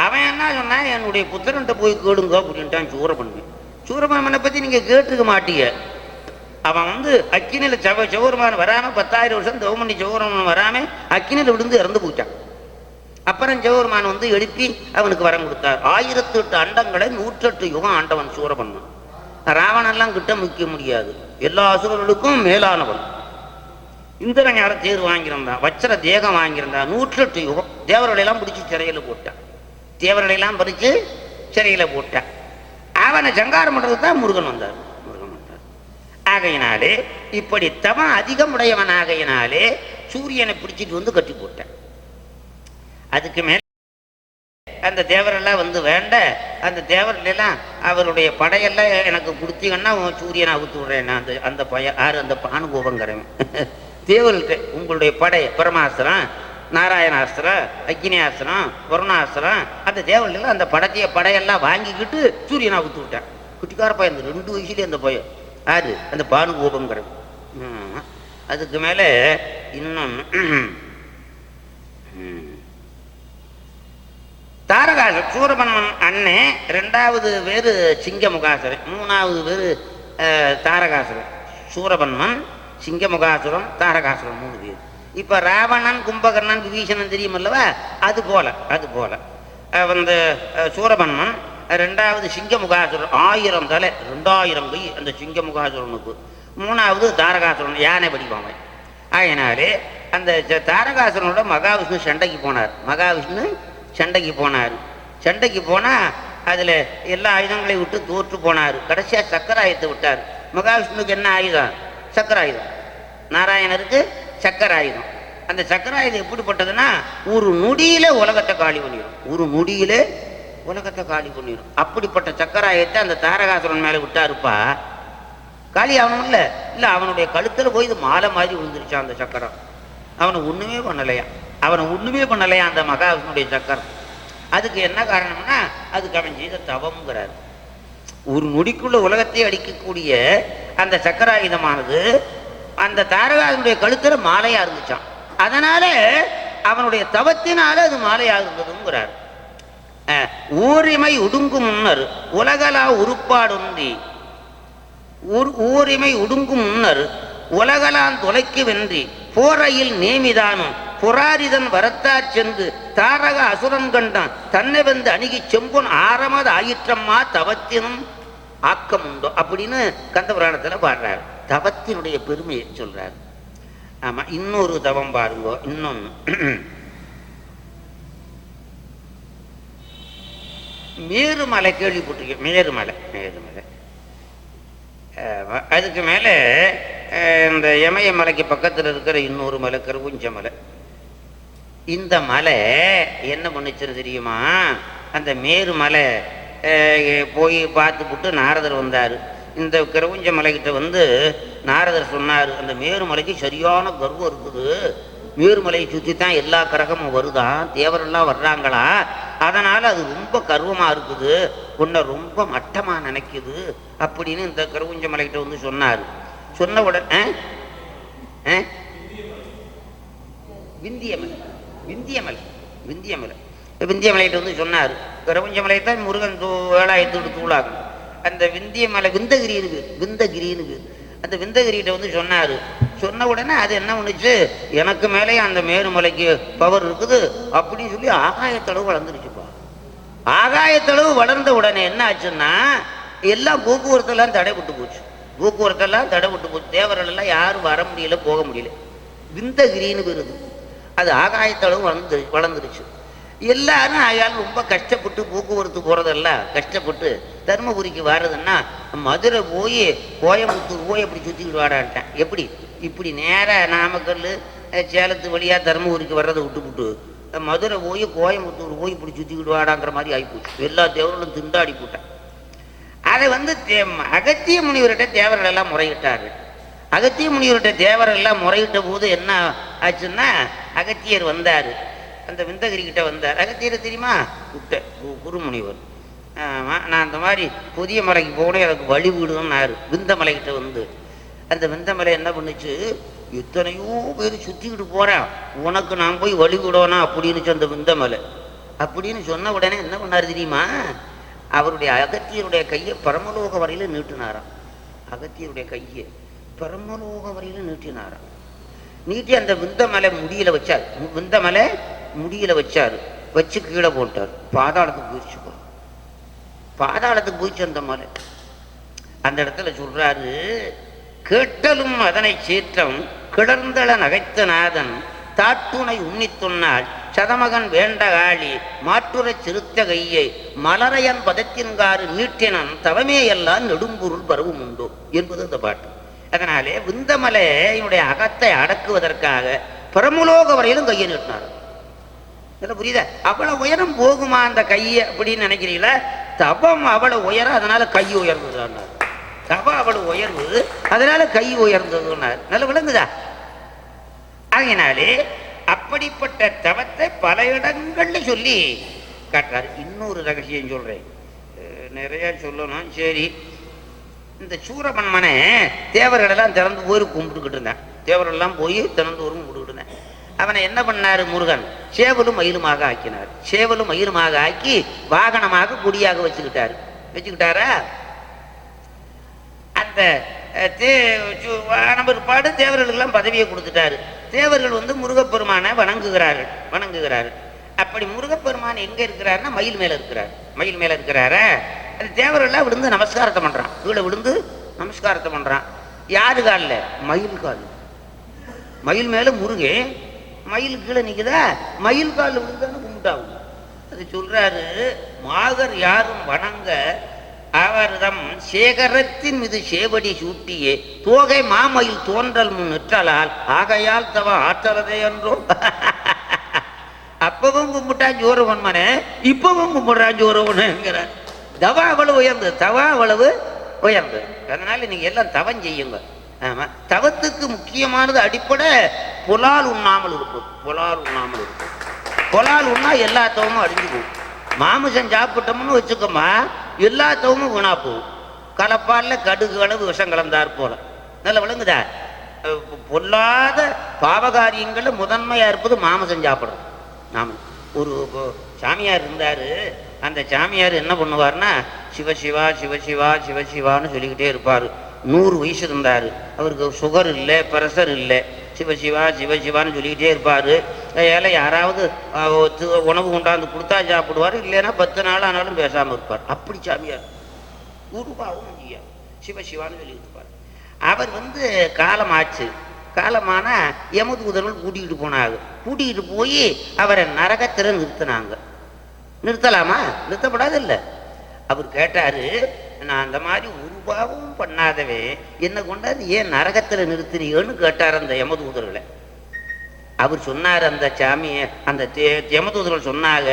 அவன் என்ன சொன்னா, என்னுடைய புத்திரன்ட்ட போய் கேளுங்க அப்படின்ட்டான் சூரபன்மன். சூரபன்மனை பத்தி நீங்க கேட்டுக்க மாட்டீங்க. அவன் வந்து அக்கினில சௌரமான் வராம 10,000 வருஷம் தவமணி சௌரமான் வராம அக்கினில விழுந்து இறந்து போயிட்டான். அப்புறம் சௌரமான் வந்து எழுப்பி அவனுக்கு வரம் கொடுத்தார். 1008 அண்டங்களை 108 யுகம் ஆண்டவன் சூரபன்மன். ராவணெல்லாம் கிட்ட முக்கிய முடியாது, எல்லா அசுரர்களுக்கும் மேலானவன். இந்திரன் யார தேர் வாங்கியிருந்தான், வச்சர தேகம் வாங்கியிருந்தான். 108 யுகம் தேவர்களெல்லாம் பிடிச்சி சிறையில போட்டான், தேவர்களெல்லாம் பறிச்சு சிறையில போட்டான். அவனை சங்காரம் பண்றதுக்கு தான் முருகன் வந்தார், முருகன் வந்தார். ஆகையினாலே இப்படி தவம் அதிகம் உடையவன் ஆகையினாலே சூரியனை பிடிச்சிட்டு வந்து கட்டி போட்டான். அதுக்கு மேல அந்த தேவரெல்லாம் வந்து வேண்ட, அந்த தேவரெல்லாம் அவருடைய படையெல்லாம் எனக்கு கொடுத்தீங்கன்னா சூரியனை அவுத்து விடுறேன். அந்த அந்த அந்த பானுகோபங்கிறவன் தேவர்கள்ட்ட உங்களுடைய படை பிரமாஸ்திரம், நாராயணாஸ்திரம், அக்னியாஸ்திரம், வருணாஸ்திரம், அந்த தேவர்கள் அந்த படையெல்லாம் வாங்கிக்கிட்டு சூரியனை அவுத்து விட்டான். குட்டிக்கார பையன், அந்த 2 வயசுலேயே அந்த பையன் யாரு? அந்த பானுகோபங்கிறவன். அதுக்கு மேலே இன்னும் தாரகாசுரன், சூரபன்மன் அண்ணே. 2வது பேரு சிங்கமுகாசுரன், 3வது பேரு தாரகாசுரன். சூரபன்மன், சிங்கமுகாசுரன், தாரகாசுரன் 3 பேர். இப்ப ராவணன், கும்பகர்ணன், விபீஷணன் தெரியுமல்லவா? அது போல வந்து சூரபன்மன். 2வது சிங்கமுகாசுரன், 1000 தலை, 2000 கை அந்த சிங்கமுகாசுரனுக்கு. 3வது தாரகாசுரன், யானை வடிவாமை. ஆகினாலே அந்த தாரகாசுரனோட மகாவிஷ்ணு சண்டைக்கு போனார். மகாவிஷ்ணு சண்டைக்கு போனார். சண்டைக்கு போனா அதுல எல்லா ஆயுதங்களையும் விட்டு தோற்று போனார். கடைசியா சக்கராயத்தை விட்டார். மகாவிஷ்ணுக்கு என்ன ஆயுதம்? சக்கர ஆயுதம். நாராயணருக்கு சக்கர ஆயுதம். அந்த சக்கர ஆயுதம் எப்படிப்பட்டதுன்னா ஒரு நொடியில உலகத்தை காலி பண்ணிடும். ஒரு நொடியில உலகத்தை காலி பண்ணிடும். அப்படிப்பட்ட சக்கர ஆயுதத்தை அந்த தாரகாசுரன் மேல விட்டாருப்பா, காலி ஆகணும் இல்லை இல்லை, அவனுடைய கழுத்தில் போய் இது மாலை மாதிரி விழுந்துருச்சான் அந்த சக்கரம். அவனை ஒன்றுமே பண்ணலையா அந்த மகாவிஷ்ணுடைய சக்கரம். அதுக்கு என்ன காரணம்னா அதுக்கு அவன் செய்த தவம்ங்கிறார். ஒரு நொடிக்குள்ள உலகத்தை அடிக்கக்கூடிய அந்த சக்கராயுதமானது அந்த தாரகாசுரனுடைய கழுத்தில் மாலையா இருந்துச்சான். அதனால அவனுடைய தவத்தினால அது மாலையா இருந்ததுங்கிறார். ஊரிமை ஒடுங்கும் முன்னர் உலகலா உருப்பாடுந்தி, ஊரிமை ஒடுங்கும் முன்னர் உலகலான் தொலைக்கு வென்றி போரையில் நேமிதானும் புராரிதன் வரத்தாற் சென்று தாரக அசுரன் கண்டான் தன்னை வந்து அணுகி செம்பொன் ஆரமது ஆயிற்றம்மா தவத்தினும் ஆக்கம் உண்டோ அப்படின்னு கந்த புராணத்துல பாடுறாரு. தவத்தினுடைய பெருமையை சொல்றாரு. ஆமா, இன்னொரு தவம் பாருங்க. இன்னொன்னு மேருமலை கேள்விப்பட்டிருக்கேன். மேருமலை அதுக்கு மேலே இந்த இமயமலைக்கு பக்கத்தில் இருக்கிற இன்னொரு மலை கருவுஞ்ச மலை. இந்த மலை என்ன பண்ணுச்சுன்னு தெரியுமா? அந்த மேருமலை போய் பார்த்துப்புட்டு நாரதர் வந்தார். இந்த கருவுஞ்ச மலைக்கிட்ட வந்து நாரதர் சொன்னார், அந்த மேருமலைக்கு சரியான கர்வம் இருக்குது, மேருமலையை சுற்றி தான் எல்லா கிரகமும் வருதான், தேவரெல்லாம் வர்றாங்களா, அதனால் அது ரொம்ப கர்வமாக இருக்குது, உன்னை ரொம்ப மட்டமாக நினைக்குது அப்படின்னு இந்த கருவுஞ்ச மலைக்கிட்ட வந்து சொன்னார். சொன்ன உடனே விந்தியமலைகிட்ட வந்து சொன்னார். கருவுஞ்ச மலையை தான் முருகன் வேலாயத்தோடு தூளாகும். அந்த விந்தியமலை விந்தகிரின்னு அந்த விந்தகிரிகிட்ட வந்து சொன்னார். சொன்ன உடனே அது என்ன பண்ணுச்சு, எனக்கு மேலே அந்த மேருமலைக்கு பவர் இருக்குது அப்படின்னு சொல்லி ஆகாயத்தளவு வளர்ந்துருச்சுப்பா. ஆகாயத்தளவு வளர்ந்த உடனே என்ன ஆச்சுன்னா எல்லாம் போக்குவரத்தெல்லாம் தடைப்பட்டு போச்சு. தேவர்கள் எல்லாம் யாரும் வர முடியல, போக முடியல. விந்தகிரின்னு வருது. அது ஆகாயத்தளவு வளர்ந்துருச்சு. எல்லாரும் ஆயாலும் ரொம்ப கஷ்டப்பட்டு போக்குவரத்து போகிறதெல்லாம் கஷ்டப்பட்டு தருமபுரிக்கு வர்றதுன்னா மதுரை போய் கோயம்புத்தூர் போய் அப்படி சுற்றிக்கிட்டு வாடான்ட்டேன். எப்படி இப்படி நேராக நாமக்கல் சேலத்து வழியாக தருமபுரிக்கு வர்றதை விட்டுவிட்டு மதுரை போய் கோயம்புத்தூர் போய் இப்படி சுற்றிக்கிட்டு வாடாங்கிற மாதிரி ஆகிப்போச்சு. எல்லா தேவர்களும் திண்டாடி போட்டேன். அதை வந்து அகத்திய முனிவர்கிட்ட தேவர்கள் எல்லாம் முறையிட்டாரு. அகத்திய முனிவர்கிட்ட தேவர்கள் எல்லாம் முறையிட்ட போது என்ன ஆச்சுன்னா அகத்தியர் வந்தார், அந்த விந்தகிரிக்கிட்ட வந்தார். அகத்தியரை தெரியுமா? குருமுனிவர். நான் அந்த மாதிரி புதிய மலைக்கு போகணும், எனக்கு வழி விடுவேன்னாரு. விந்தமலைக்கிட்ட வந்து அந்த விந்தமலை என்ன பண்ணுச்சு, எத்தனையோ பேர் சுற்றிக்கிட்டு போகிறேன், உனக்கு நான் போய் வழி விடணும் அப்படின்னு அந்த விந்தமலை. அப்படின்னு சொன்ன உடனே என்ன பண்ணார் தெரியுமா? அவருடைய அகத்தியருடைய கையை பரமலோக வரையில நீட்டினாராம். அகத்தியருடைய கையை பரமலோக வரையில நீட்டினாராம். நீட்டி அந்த விந்தமலை முடியில வச்சாரு. வச்சு கீழே போட்டார். பாதாளத்துக்கு போயிடுச்சு அந்த மலை. அந்த இடத்துல சொல்றாரு, கேட்டலும் அதனை சீற்றம் கிளர்ந்தள நகைத்த நாதன் தாட்டுணை உன்னித்துன்னாள் சதமகன் வேண்ட காளி மாற்றுரை சிறுத்த கையை மலரையன் பதத்தின்காறு நீட்டினன் தவமே எல்லாம் நெடும்பொருள் பருவம் உண்டோ என்பது இந்த பாட்டு. அதனாலே விந்தமலையினுடைய அகத்தை அடக்குவதற்காக பரமலோக வரையிலும் கையை நீட்டினார். இதில் புரியுதா? அவ்வளவு உயரம் போகுமா அந்த கையை அப்படின்னு நினைக்கிறீங்களா? தபம் அவ்வளவு உயரம், அதனால கை உயர்ந்ததுன்னார். தபம் அவ்வளவு உயர்வு, அதனால கை உயர்ந்ததுன்னார். நல்ல விளங்குதா? ஆகினாலே அப்படிப்பட்ட தவத்தை பல இடங்கள்ல சொல்லி காட்டுறாரு. இன்னொரு ரகசியம் சொல்றேன், நிறைய சொல்லணும். சரி, இந்த சூரபன்மனை தேவர்களெல்லாம் திறந்து போய் கும்பிட்டுக்கிட்டு இருந்தேன். தேவரெல்லாம் போய் திறந்து ஒரு கும்பிட்டுக்கிட்டு இருந்தேன். அவனை என்ன பண்ணாரு முருகன்? சேவலும் மயிலுமாக ஆக்கினார். சேவலும் மயிலுமாக ஆக்கி வாகனமாக கொடியாக வச்சுக்கிட்டாரா? அந்த பிற்பாடு தேவர்களுக்கெல்லாம் பதவியை கொடுத்துட்டாரு. தேவர்கள் வந்து முருகப்பெருமானை வணங்குகிறார்கள். அப்படி முருகப்பெருமான் எங்க இருக்கிறாருன்னா மயில் மேல இருக்கிறாரா? அது தேவர்கள்லாம் விழுந்து நமஸ்காரத்தை பண்றான். கீழே விழுந்து நமஸ்காரத்தை பண்றான். யாரு காலில்? மயில் கால். மயில் மேல முருகன், மயில் கீழே நிக்குதா, மயில் காலில் விழுந்தான்னு கும்பிட்டாங்க. அது சொல்றாரு, மாகர் யாரும் வணங்க அவர்தம் சேகரத்தின் மீது சேவடி சூட்டியே தோகை மாமையில் தோன்றல் முன் நிற்றலால் ஆகையால் தவ ஆற்றலதே என்றோ. அப்பவும் கும்பிட்டான் ஜோரவன்மனே, இப்பவும் கும்பிடுறான் ஜோரவனுங்கிறார். தவா அவ்வளவு உயர்ந்து, தவா அவ்வளவு உயர்ந்து. அதனால நீங்க எல்லாம் தவம் செய்யுங்க. ஆமா, தவத்துக்கு முக்கியமானது அடிப்படை புலால் உண்ணாமல் இருக்கும். புலால் உண்ணாமல் இருக்கும். புலால் உண்ணா எல்லா தவமும் அழிஞ்சு போகும். மாமிசம் சாப்பிட்டோம்னு வச்சுக்கோமா, எல்லா தவமும் வீணா போகும். கலப்பால கடுகு அளவு விஷம் கலந்தார் போல. நல்லா விளங்குதா? பொல்லாத பாவகாரியங்கள்ல முதன்மையா இருப்பது மாமிசம் சாப்பிடுறது. நாம ஒரு சாமியார் இருந்தாரு. அந்த சாமியார் என்ன பண்ணுவார்னா, சிவசிவா சிவசிவா சிவசிவான்னு சொல்லிக்கிட்டே இருப்பார். 100 வயசு இருந்தார். அவருக்கு சுகர் இல்லை, ப்ரெஷர் இல்லை. சிவசிவா சிவசிவான்னு சொல்லிக்கிட்டே இருப்பார். ஏழை யாராவது உணவு கொண்டாந்து கொடுத்தா சாப்பிடுவார், இல்லைன்னா 10 நாள் ஆனாலும் பேசாமல் இருப்பார். அப்படி சாமியார் உருவாகவும் ஐயா சிவசிவான்னு சொல்லிட்டு இருப்பார். அவர் காலம் ஆச்சு. காலமான யமதூதர்கள் கூட்டிகிட்டு போனாங்க. கூட்டிகிட்டு போய் அவரை நரகத்தில் நிறுத்தினாங்க. நிறுத்தலாமா? நிறுத்தப்படாது இல்லை. அவர் கேட்டாரு, நான் அந்த மாதிரி உருவாகவும் பண்ணாதவே என்ன கொண்டாது ஏன் நரகத்தில் நிறுத்தினீங்கன்னு கேட்டார் அந்த யமதூதர்களை. அவர் சொன்னார், அந்த சாமியை அந்த யமதூதர்கள் சொன்னாங்க,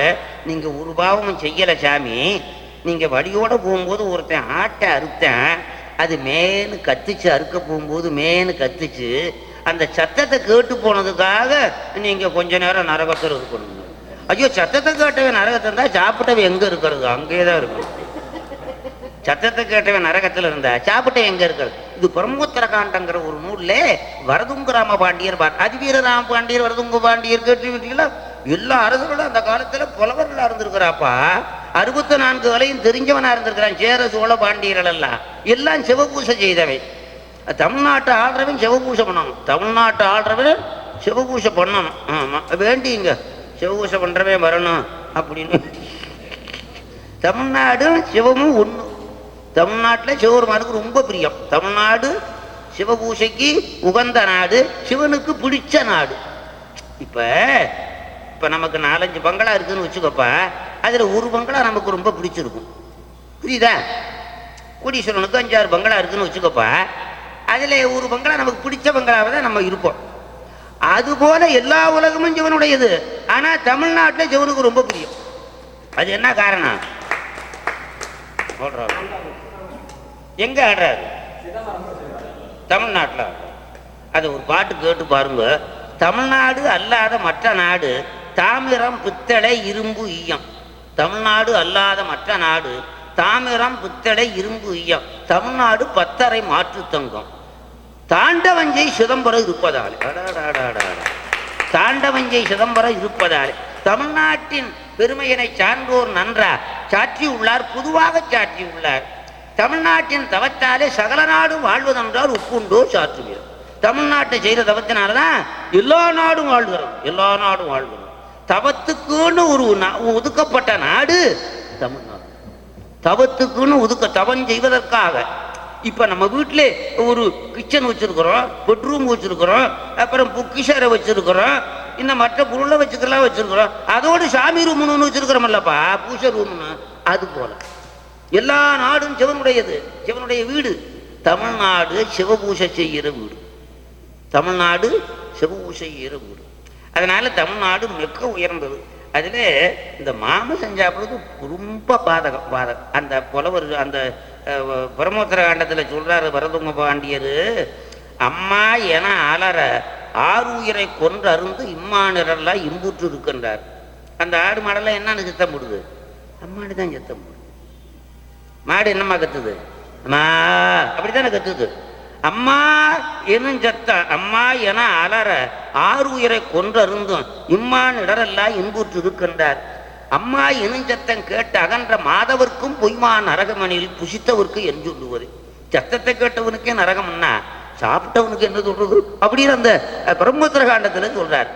நீங்க உருவாவும் செய்யலை சாமி, நீங்க வழியோட போகும்போது ஒருத்தன் ஆட்டை அறுத்தேன், அது மேனு கத்துச்சு. அறுக்க போகும்போது மேனு கத்துச்சு. அந்த சத்தத்தை கேட்டு போனதுக்காக நீங்க கொஞ்ச நேரம் நரகத்தில் இருக்கணும். ஐயோ, சத்தத்தை கேட்டவன் நரகத்தில் இருந்தா சாப்பிட்டவன் எங்க இருக்கிறது? அங்கேதான் இருக்கும். சத்தத்தை கேட்டவன் நரகத்தில் இருந்தா சாப்பிட்ட எங்க இருக்கிறது? இது பிரம்மோத்தர காண்டங்கிற ஒரு நூல்ல வரதுங்க ராம பாண்டியர் அதிவீர ராம பாண்டியர் வரதுங்க பாண்டியர் கேட்டுவிட்டீங்களா? எல்லா அரசர்களும் அந்த காலத்துல புலவர்களா இருந்திருக்கிறாப்பா. 64 கலையும் தெரிஞ்சவனா இருந்திருக்கிறான். சேர சோழ பாண்டியர்கள் எல்லாம் சிவபூசை செய்தவை. தமிழ்நாட்டை ஆள்றவன் சிவபூசை பண்ணணும். தமிழ்நாட்டை ஆள்றவன் சிவபூசை பண்ணணும். ஆமா, வேண்டிங்க சிவபூசை பண்றவன் வரணும் அப்படின்னு. தமிழ்நாடும் சிவமும் ஒண்ணு. தமிழ்நாட்டில் சிவபெருமானுக்கு ரொம்ப பிரியம். தமிழ்நாடு சிவபூசைக்கு உகந்த நாடு, சிவனுக்கு பிடிச்ச நாடு. இப்ப நமக்கு 4-5 பங்களா இருக்குன்னு வச்சுக்கப்பா, அதுல ஒரு பங்களா நமக்கு ரொம்ப பிடிச்சிருக்கும். புரியுதா? கோடீஸ்வரனுக்கு 5-6 பங்களா இருக்குன்னு வச்சுக்கப்பா, அதுல ஒரு பங்களா நமக்கு பிடிச்ச பங்களாவை தான் நம்ம இருப்போம். அதுபோல எல்லா உலகமும் சிவனுடையது. ஆனா தமிழ்நாட்டில் சிவனுக்கு ரொம்ப பிரியம். அது என்ன காரணம்? எங்க ஆடுறாரு? தமிழ்நாட்டில். அது ஒரு பாட்டு கேட்டு பாருங்க. தமிழ்நாடு அல்லாத மற்ற நாடு தாமிரம் பித்தளை இரும்பு ஈயம். தமிழ்நாடு அல்லாத மற்ற நாடு தாமிரம் பித்தளை இரும்பு ஈயம். தமிழ்நாடு 10 மாற்று தங்கம். தாண்டவஞ்சை சிதம்பரம் இருப்பதால், தாண்டவஞ்சை சிதம்பரம் இருப்பதால் தமிழ்நாட்டின் பெருமையினை சான்றோர் நன்றா சாற்றி உள்ளார், பொதுவாக சாற்றி உள்ளார். தமிழ்நாட்டின் தவத்தாலே சகல நாடும் வாழ்வதென்றால் உப்புண்டோ சாற்றுவீர். தமிழ்நாட்டை செய்த தவத்தினால்தான் எல்லா நாடும் வாழ்கிறோம். எல்லா நாடும் வாழ்கிறோம். தவத்துக்குன்னு ஒரு ஒதுக்கப்பட்ட நாடு தமிழ்நாடு. தவத்துக்குன்னு தவம் செய்வதற்காக. இப்ப நம்ம வீட்டுல ஒரு கிச்சன் வச்சிருக்கிறோம், பெட்ரூம் வச்சிருக்கிறோம், அப்புறம் பொக்கிஷரை வச்சிருக்கிறோம், இந்த மற்ற பொருளை வச்சுக்கலாம் வச்சிருக்கிறோம். அதோடு சாமி ரூம்னு வச்சிருக்கிறோம்லப்பா, பூஜை ரூம்னு. அது போல எல்லா நாடும் சிவனுடையது, சிவனுடைய வீடு. தமிழ்நாடு சிவபூசை செய்கிற வீடு. தமிழ்நாடு சிவபூசை செய்கிற வீடு. அதனால தமிழ்நாடு மிக உயர்ந்தது. அதுல இந்த மாமிசம் சாப்பிடுறது ரொம்ப பாதகம். அந்த புலவர் அந்த பிரம்மோத்தர காண்டத்துல சொல்றாரு வரதுங்க பாண்டியர், அம்மா என அலற 6 உயிரை கொன்று அருந்து இம்மானிரெல்லாம் இம்புற்று இருக்கின்றார். அந்த ஆடு மாடெல்லாம் என்னன்னு சத்தம் போடுது? அம்மாடு தான் சத்தம் போடுது. மாடு என்னம்மா கத்துது? அம்மா அப்படித்தானே கத்துது. அம்மா எனும் சத்தம். அம்மா என அலற 6 உயிரை கொன்று அருந்தும் இம்மான் இடரெல்லாம் இன்புற்று இருக்கின்றார். அம்மா எனும் சத்தம் கேட்டு அகன்ற மாதவர்க்கும் பொய்மா நரகமணியில் புசித்தவருக்கு என்று சொல்லுவது. சத்தத்தை கேட்டவனுக்கே நரகம்னா சாப்பிட்டவனுக்கு என்ன சொல்றது அப்படின்னு அந்த பிரம்மோத்தர காண்டத்துல சொல்றார்.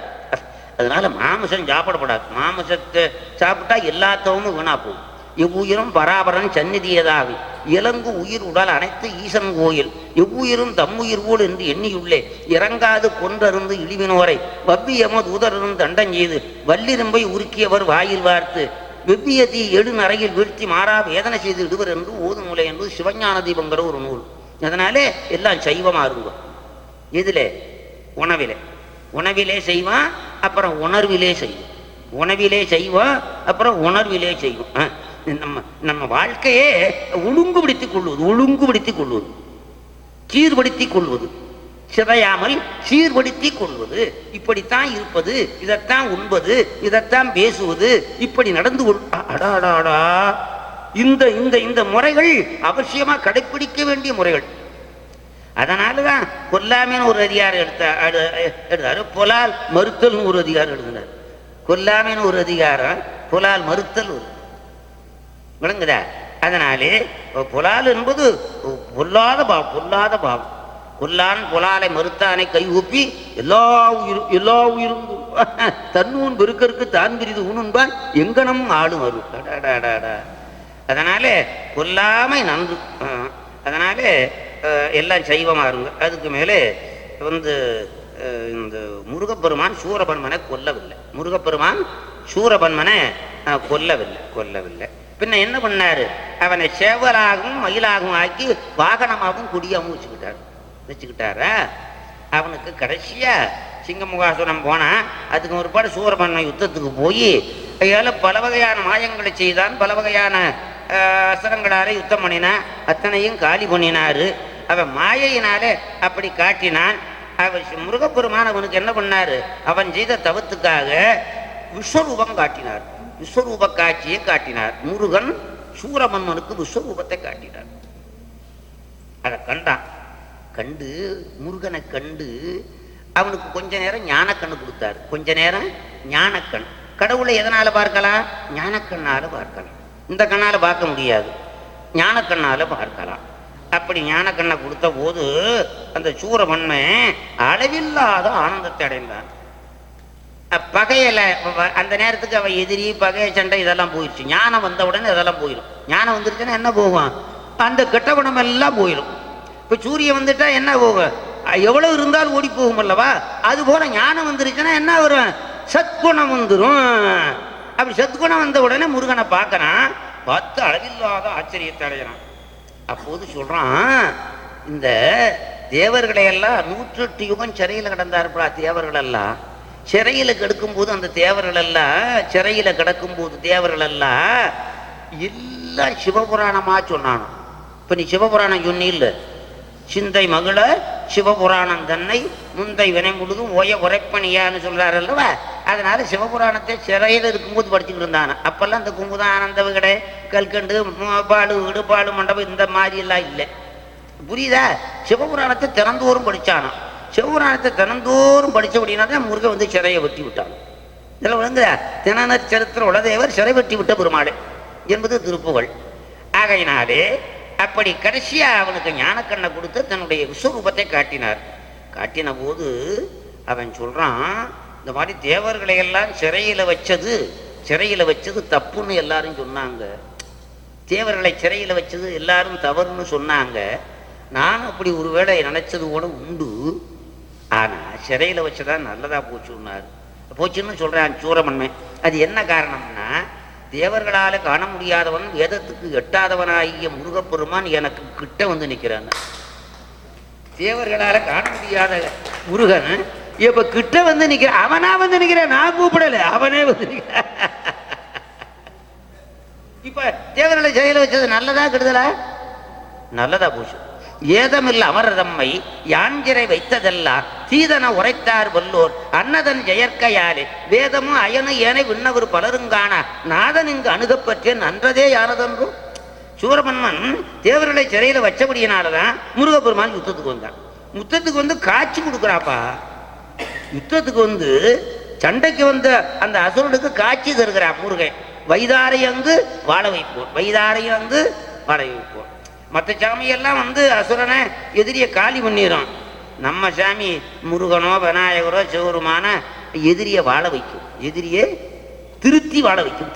அதனால மாமிசம் சாப்பிடப்படாது. மாமிசத்தை சாப்பிட்டா எல்லாத்தவமும் வீணா போகும். எவ்வுயிரும் பராபரன் சந்நிதியதாவி இலங்கு உயிர் உடல் அனைத்து ஈசன் கோயில் எவ்வுயிரும் தம்முயிர் போல் என்று எண்ணியுள்ளே இறங்காது கொன்றருந்து இழிவினோரை வவ்வியமோ தூதரும் தண்டம் செய்து வல்லிரும்பை உருக்கியவர் வாயில் வார்த்து வெவ்விய தீ எடு நரையில் வீழ்த்தி மாறா வேதனை செய்து இடுவர் என்று ஓது நூலை என்று சிவஞான தீபங்கிற ஒரு நூல். அதனாலே எல்லாம் சைவமாக இருக்கும். இதில் உணவிலே உணவிலே செய்வான், அப்புறம் உணர்விலே செய்வோம். உணவிலே செய்வோம், அப்புறம் உணர்விலே செய்வோம். நம்ம நம்ம வாழ்க்கையே ஒழுங்குபடுத்திக் கொள்வது, ஒழுங்குபடுத்திக் கொள்வது, சீர்படுத்திக் கொள்வது, சிதையாமல் சீர்படுத்திக் கொள்வது, இப்படித்தான் இருப்பது, இதைத்தான் உண்பது, இதைத்தான் பேசுவது, இப்படி நடந்து அடாடாடா. இந்த இந்த இந்த முறைகள் அவசியமா கடைப்பிடிக்க வேண்டிய முறைகள். அதனாலதான் கொல்லாமைன்னு ஒரு அதிகாரம் எடுத்தாரு, புலால் மறுத்தல் ஒரு அதிகாரம் எழுதினார். கொல்லாமைன்னு ஒரு அதிகாரம், புலால் மறுத்தல் ஒரு விளங்குதா? அதனாலே புலால் என்பது பொல்லாத பாவம், பொல்லாத பாவம். கொல்லான் புலாலை மறுத்தானை கை ஊப்பி எல்லா உயிரும் தன்னூன் பெருக்கருக்கு தான் பிரிது ஊனுன்பான் எங்கனம் ஆளும் வரும். அதனாலே கொல்லாமை நன்று. அதனாலே எல்லாம் சைவமாக இருங்க. அதுக்கு மேலே இந்த முருகப்பெருமான் சூரபன்மனை கொல்லவில்லை. முருகப்பெருமான் சூரபன்மனை கொல்லவில்லை. பின்ன என்ன பண்ணாரு? அவனை சேவலாகவும் மயிலாகவும் ஆக்கி வாகனமாகவும் குடியாகவும் வச்சுக்கிட்டாரா. அவனுக்கு கடைசியா சிங்கமுகாசுரம் போனான். அதுக்கு ஒருபாடு சூரபன்மன் யுத்தத்துக்கு போய் அதில் பல வகையான மாயங்களை செய்தான், பல வகையான அஸ்திரங்களாலே யுத்தம் பண்ணினான், அத்தனையும் காலி பண்ணினாரு. அவன் மாயையினாலே அப்படி காட்டினான். அவன் முருகப்பெருமான் அவனுக்கு என்ன பண்ணாரு? அவன் செய்த தவத்துக்காக விஸ்வரூபம் காட்டினார், விஸ்வரூப காட்சியை காட்டினார். முருகன் சூரபன்மனுக்கு விஸ்வரூபத்தை காட்டினார். அதை கண்டான். கண்டு முருகனை கண்டு அவனுக்கு கொஞ்ச நேரம் ஞானக்கண்ணு கொடுத்தாரு. கொஞ்ச நேரம் ஞானக்கண். கடவுளை எதனால பார்க்கலாம்? ஞானக்கண்ணால பார்க்கலாம். இந்த கண்ணால பார்க்க முடியாது, ஞானக்கண்ணால பார்க்கலாம். அப்படி ஞானக்கண்ணை கொடுத்த போது அந்த சூரபன்மை அளவில்லாத ஆனந்தத்தை அடைந்தான். பகையில அந்த நேரத்துக்கு அவன் எதிரி பகை சண்டை இதெல்லாம் போயிடுச்சு. ஞானம் வந்த உடனே இதெல்லாம் போயிடும். ஞானம் வந்துருச்சுன்னா என்ன போகும்? அந்த கெட்ட குணம் எல்லாம் போயிடும். இப்போ சூரியன் வந்துட்டா என்ன போகும்? எவ்வளவு இருந்தாலும் ஓடி போகும் அல்லவா? அது போல ஞானம் வந்துருச்சுன்னா என்ன வரும்? சத்குணம் வந்துடும். அப்படி சத்குணம் வந்த உடனே முருகனை பார்க்கறான். பார்த்து அளவில்லாத ஆச்சரியத்தை அடைகிறான். அப்போது சொல்றான், இந்த தேவர்களை எல்லாம் 108 யுகம் சிறையில் கிடந்தாருப்பா. தேவர்கள் எல்லாம் சிறையில் கிடக்கும் போது, அந்த தேவர்கள் எல்லாம் சிறையில் கிடக்கும் போது தேவர்கள் எல்லாம் எல்லாம் சிவபுராணமா சொன்னானோ. இப்ப நீ சிவபுராணம் சொன்னில்ல, சிந்தை மகள சிவபுராணம் தன்னை முந்தை வினை முழுதும் ஓய உரைப்பணியான்னு சொல்றாரு அல்லவா? அதனால சிவபுராணத்தை சிறையில் இருக்கும்போது படிச்சுக்கிட்டு இருந்தானே. அப்பெல்லாம் இந்த குமுதம் ஆனந்த விகடை கல்கண்டு பாடு வீடு பாடு மண்டபம் இந்த மாதிரி எல்லாம் இல்லை. புரியுதா? சிவபுராணத்தை தினந்தோறும் படிச்சானோ. சிவபுராணத்தை தினந்தோறும் படிச்ச அப்படின்னா தான் முருகன் வந்து சிறையை வெட்டி விட்டான். இதில் விளங்குதா? தினநற் சரித்திர உலதேவர் சிறை வெட்டி விட்ட பெருமாள் என்பது திருப்புகழ். ஆகையினாலே அப்படி கடைசியா அவனுக்கு ஞானக்கண்ணை கொடுத்து தன்னுடைய விஸ்வரூபத்தை காட்டினார். காட்டின போது அவன் சொல்றான், இந்த மாதிரி தேவர்களை எல்லாம் சிறையில் வச்சது தப்புன்னு எல்லாரும் சொன்னாங்க. தேவர்களை சிறையில் வச்சது எல்லாரும் தவறுன்னு சொன்னாங்க. நான் அப்படி ஒருவேளை நினைச்சது கூட உண்டு. ஆனா சிறையில் வச்சதான் நல்லதா போச்சுன்னு சொல்றான் சூரமன்மை. அது என்ன காரணம்னா, தேவர்களால காண முடியாதவன் வேதத்துக்கு எட்டாதவனாகிய முருகப்பெருமான் எனக்கு கிட்ட வந்து நிற்கிறான். தேவர்களால காண முடியாத முருகன் இப்ப கிட்ட வந்து நிக்கிற. அவனா வந்து நிக்கிறேன், நான் கூப்பிடல, அவனே வந்து நிக்கிற. இப்ப தேவர்களை சிறையில் வச்சது நல்லதா கெடுதலா? நல்லதா போச்சு. ஏதமில்ல அமரதம்மை யாஞ்சிரை வைத்ததெல்லாம் தீதன உரைத்தார் வல்லோர் அன்னதன் ஜெயற்கையாலே வேதமும் அயனு ஏனை விண்ணவர் பலருங்கான நாதன் இங்கு அணுகப்பற்றேன் நன்றதே யானதென்றும். சூரபன்மன் தேவர்களை சிறையில் வச்சபடியினாலதான் முருகப்பெருமான் யுத்தத்துக்கு வந்தான். யுத்தத்துக்கு வந்து காட்சி கொடுக்குறாப்பா. யுத்தத்துக்கு வந்து சண்டைக்கு வந்த அந்த அசுரனுக்கு காட்சி தருகிறான் முருகன். வைதாரையங்கு வாழ வைப்போம், வைதாரையங்கு வாழ வைப்போம். மற்ற சாமியெல்லாம் வந்து அசுரனை எதிரியை காலி பண்ணிடும். நம்ம சாமி முருகனோ விநாயகரோ சிவருமான எதிரியை வாழ வைக்கும், எதிரியை திருத்தி வாழ வைக்கும்.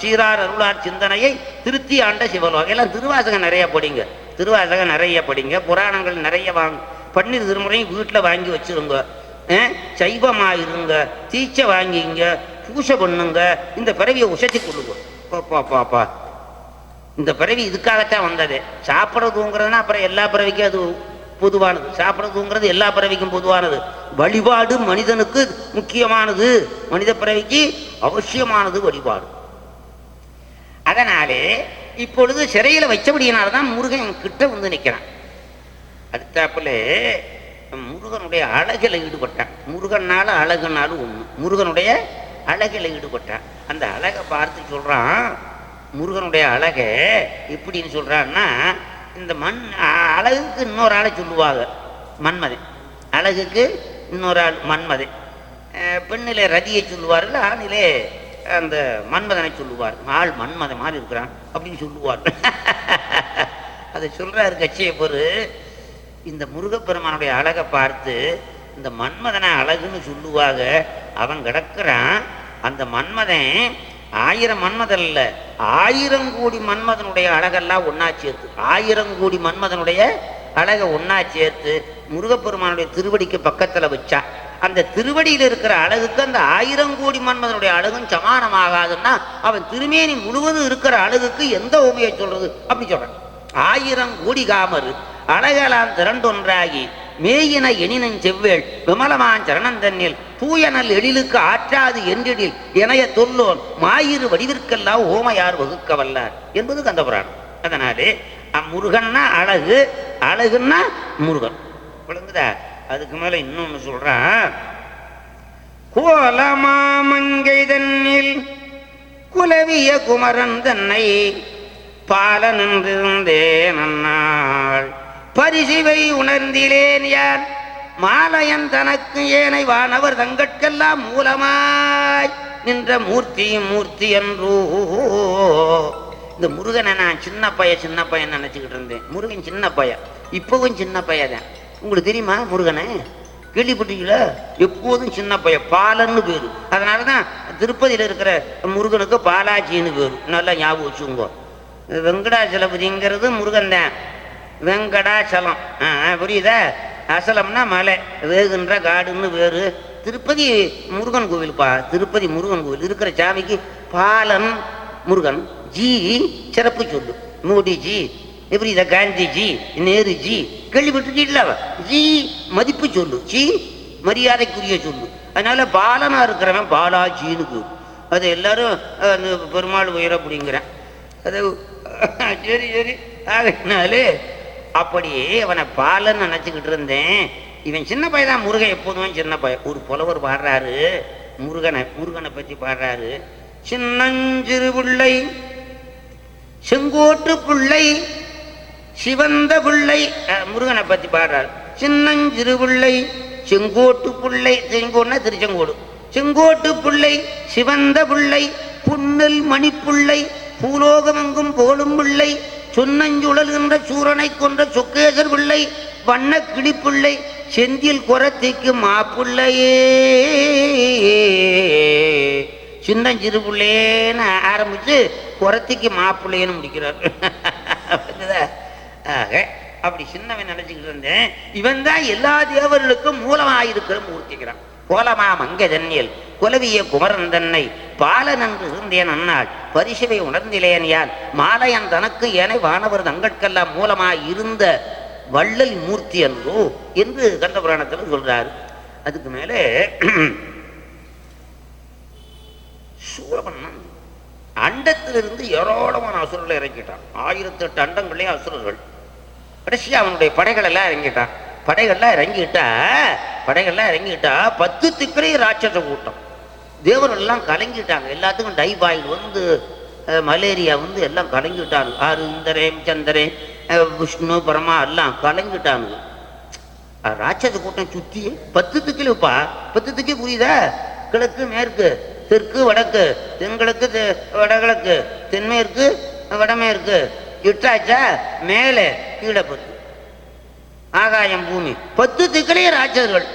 சீரார் அருளார் சிந்தனையை திருத்தி ஆண்ட சிவலோகம். எல்லாம் திருவாசகம் நிறைய படிங்க, புராணங்கள் நிறைய வாங்க. பன்னீர் திருமுறையும் வீட்டில் வாங்கி வச்சிருங்க. சைவமாயிருங்க, தீச்சை வாங்கிங்க, பூசை பண்ணுங்க, இந்த பிறவியை உசத்தி கொள்ளுங்க. பாப்பா பாப்பா, இந்த பிறவி இதுக்காகத்தான் வந்தது. சாப்பிட தூங்குறதுன்னா அப்புறம் எல்லா பிறவிக்கும் அது பொதுவானது. சாப்பிட தூங்குறது எல்லா பிறவிக்கும் பொதுவானது. வழிபாடு மனிதனுக்கு முக்கியமானது, மனித பிறவிக்கு அவசியமானது வழிபாடு. அதனாலே இப்பொழுது சிறையில் வச்சபடியினால்தான் முருகன் கிட்ட வந்து நிற்கிறான். அடுத்தாப்புல முருகனுடைய அழகில் ஈடுபட்டான். முருகனால அழகுனாலும் ஒண்ணு, முருகனுடைய அழகில் ஈடுபட்டான். அந்த அழகை பார்த்து சொல்றான், முருகனுடைய அழகை எப்படின்னு சொல்றான்னா, இந்த அழகுக்கு இன்னொரு ஆளை சொல்லுவாங்க மன்மதன். அழகுக்கு இன்னொரு ஆள் மன்மதன். பெண்ணிலே ரதியை சொல்லுவார்கள், ஆணிலே அந்த மன்மதனை சொல்லுவார். ஆள் மன்மதன் மாதிரி இருக்கிறான் அப்படின்னு சொல்லுவார். அதை சொல்றாரு கட்சியை பொறு. இந்த முருகப்பெருமானுடைய அழகை பார்த்து இந்த மன்மதனை அழகுன்னு சொல்லுவாங்க. அவன் கிடக்கிறான். அந்த மன்மதன் 1000 மன்மதன் இல்ல, 1000 கோடி மன்மதனுடைய அழகெல்லாம் ஒன்னா சேர்த்து, 1000 கோடி மன்மதனுடைய அழகை ஒன்னா சேர்த்து முருகப்பெருமானுடைய திருவடிக்கு பக்கத்துல வச்சா, அந்த திருவடியில் இருக்கிற அழகுக்கு அந்த 1000 கோடி மன்மதனுடைய அழகும் சமானமாகாதுன்னா அவன் திருமேனி முழுவதும் இருக்கிற அழகுக்கு எந்த உமையை சொல்றது அப்படி சொல்றான். 1000 கோடி காமரு அழகலாம் திரண்டொன்றாகி மேயின எனினன் செவ்வேள் விமலமான் சரணந்தன்னில் தூயனல் எழிலுக்கு ஆற்றாது என்றிடில் இணைய தொல்லோன் மாயிரு வடிவிற்கெல்லாம் ஓமையார் வகுக்க வல்லார் என்பது கந்தபுராணம். அதனாலே முருகன்னா அழகு, அழகுன்னா முருகன். விளங்குதா? அதுக்கு மேல இன்னொன்னு சொல்றான். கோலமாமங்கை தன்னில் குலவிய குமரன் தன்னை பால நின்றிருந்தேன் அந்நாள் பரிசிவை உணர்ந்திலேன் யான் மாலையன் தனக்கு ஏனை வானவர் தங்கட்கெல்லாம் மூலமாய் நின்ற மூர்த்தியும் மூர்த்தி என்றோ. இந்த முருகனை நான் சின்ன பையன் நினைச்சுக்கிட்டு இருந்தேன். முருகன் சின்ன பையன், இப்பவும் சின்ன பையன். உங்களுக்கு தெரியுமா முருகனை? கேள்விப்பட்டீங்களா? எப்போதும் சின்ன பையன், பாலன்னு பேரு. அதனாலதான் திருப்பதியில் இருக்கிற முருகனுக்கு பாலாஜின்னு பேரு. நல்லா ஞாபகம் வச்சுங்க. வெங்கடாச்சலபதிங்கிறது முருகன் தான். வெங்கடாச்சலம் புரியுதா? அசலம்னா மலை, வேகுன்ற காடுன்னு வேறு. திருப்பதி முருகன் கோவில்ப்பா, திருப்பதி முருகன் கோவில். இருக்கிற சாமிக்கு பாலன் முருகன். ஜி சிறப்பு சொல்லு. மோடிஜி, எப்படி இதை காந்திஜி, நேருஜி கேள்விப்பட்டிருக்கீங்களா? ஜி மதிப்பு சொல்லு, ஜி மரியாதைக்குரிய சொல்லு. அதனால பாலனா இருக்கிறவன் பாலாஜின்னு பேரு. அது எல்லாரும் பெருமாள் உயர அப்படிங்கிறேன். அது சரி சரி. ஆகினாலே அப்படியே அவனை பாலன்னு நினைச்சுக்கிட்டு இருந்தேன். இவன் சின்ன பையன், முருகன் எப்போதுமே சின்ன பையன். ஒரு புலவர் பாடுறாரு முருகனை பற்றி பாடுறாரு. சின்னஞ்சிறு பிள்ளை செங்கோட்டு பிள்ளை சிவந்த பிள்ளை, முருகனை பற்றி பாடுறாரு. சின்னஞ்சிறு பிள்ளை செங்கோட்டு பிள்ளை, செங்கோடுனா திருச்செங்கோடு. செங்கோட்டு பிள்ளை சிவந்த பிள்ளை புன்னல் மணிப்புள்ளை பூலோகமெங்கும் போலும் பிள்ளை சொன்னஞ்சுழல்கின்ற சூரனை கொன்ற சொக்கேசர் பிள்ளை வண்ண கிளிப்பிள்ளை செந்தில் குரத்திக்கு மாப்பிள்ளையே. சின்னஞ்சிறு பிள்ளைன்னு ஆரம்பிச்சு குரத்திக்கு மாப்பிள்ளைன்னு முடிக்கிறார். ஆக அப்படி சின்னவன் நினைச்சுக்கிட்டு இருந்தேன். இவன் தான் எல்லா தேவர்களுக்கும் மூலமாயிருக்கிற மூர்த்திக்கிறான். கோலமா மங்கை தன்னில் குலவிய குமரன் தன்னை பாலனன்று இருந்தேன் அந்நாள் பரிசுவை உணர்ந்திலேன் யான் மாலையன் தனக்கு ஏனை வானவர் தங்கட்கெல்லாம் மூலமாய் இருந்த வள்ளல் மூர்த்தி என்றோ என்று கந்தபுராணத்தில் சொல்றாரு. அதுக்கு மேலே சூரபன்மன் அண்டத்திலிருந்து ஏராளமான அசுரர்களை இறங்கிட்டான். 1008 அண்டங்களே அசுரர்கள். கடைசி அவனுடைய படைகள் எல்லாம் இறங்கிட்டான். படைகள்லாம் இறங்கிட்டா 10 திக்கரையும் ராட்சச கூட்டம். தேவர்கள் எல்லாம் கலங்கிட்டாங்க. எல்லாத்துக்கும் டைபாய்டு வந்து மலேரியா வந்து எல்லாம் கலங்கிட்டாங்க. ஆறு இந்தரேம் சந்திரே விஷ்ணு பரமா எல்லாம் கலங்கிட்டானுங்க. ராட்சச கூட்டம் சுத்தி 10 திக்கிலுப்பா. 10 திக்கு புரியுதா? கிழக்கு மேற்கு தெற்கு வடக்கு தென்கிழக்கு வடகிழக்கு தென்மேற்கு வடமேற்கு இட்டாச்சா மேலே கீழே 10 ஆகாயம் பூமி 10 திக்கிலேயே ராட்சசர்கள்.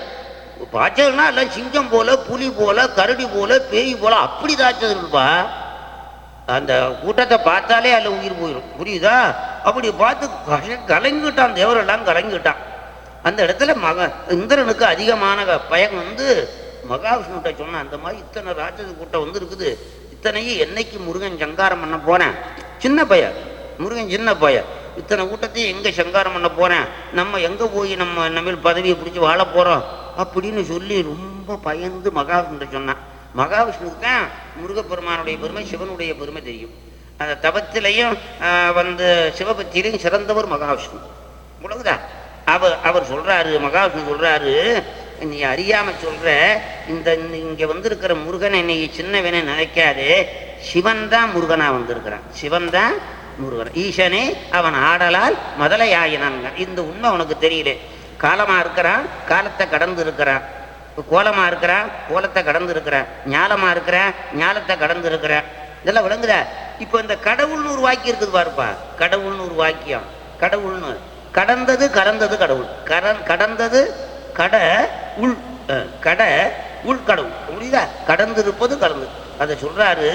ராட்சசர்கள்னா எல்லாம் சிங்கம் போல புலி போல கரடி போல பேய் போல அப்படி ராட்சசர்கள்ப்பா. அந்த கூட்டத்தை பார்த்தாலே அதில் உயிர் போயிடும். புரியுதா? அப்படி பார்த்து கலங்கிட்டான். தேவரெல்லாம் கலங்கிட்டான். அந்த இடத்துல இந்திரனுக்கு அதிகமான பயம் வந்து மகாவிஷ்ணுகிட்ட சொன்ன அந்த மாதிரி இத்தனை ராட்சத கூட்டம் வந்து இருக்குது, இத்தனையும் என்னைக்கு முருகன் சங்காரம் பண்ண போனேன், சின்ன பையன் முருகன் சின்ன பையன், இத்தனை கூட்டத்தையும் எங்கே சங்காரம் பண்ண போறேன், நம்ம எங்கே போய் நம்ம பதவியை பிடிச்சி வாழ போகிறோம் அப்படின்னு சொல்லி ரொம்ப பயந்து மகாவிஷ்ணு சொன்னான். மகாவிஷ்ணுக்கு தான் முருகப்பெருமானுடைய பெருமை, சிவனுடைய பெருமை தெரியும். அந்த தபத்திலையும் வந்து சிவபக்தியிலையும் சிறந்தவர் மகாவிஷ்ணு. உலகுதா அவர் சொல்றாரு, மகாவிஷ்ணு சொல்றாரு, நீ அறியாம சொல்ற, இங்க வந்திருக்கிற முருகனை நீ சின்னவனை நினைக்காது, சிவன் தான் முருகனா வந்திருக்கிறான், சிவன் தான் முருகன், ஈசனே அவன் ஆடலால் முதலையாயினாங்க. இந்த உண்மை உனக்கு தெரியல. காலமா இருக்கிறான், காலத்தை கடந்து இருக்கிறான், கோலமா இருக்கிறான், கோலத்தை கடந்து இருக்கிறான், ஞாலமா இருக்கிறான், ஞாலத்தை கடந்து இருக்கிறான். இதெல்லாம் விளங்குதா? இப்போ இந்த கடவுள்னு ஒரு வாக்கியம் இருக்குது பாருப்பா, கடவுள்னு ஒரு வாக்கியம், கடவுள்னு கடந்தது கலந்தது கடவுள், கடந்தது கட உள், கட உள் கடவுள், புரியுதா? கடந்திருப்பது கலந்து. அதை சொல்றாரு,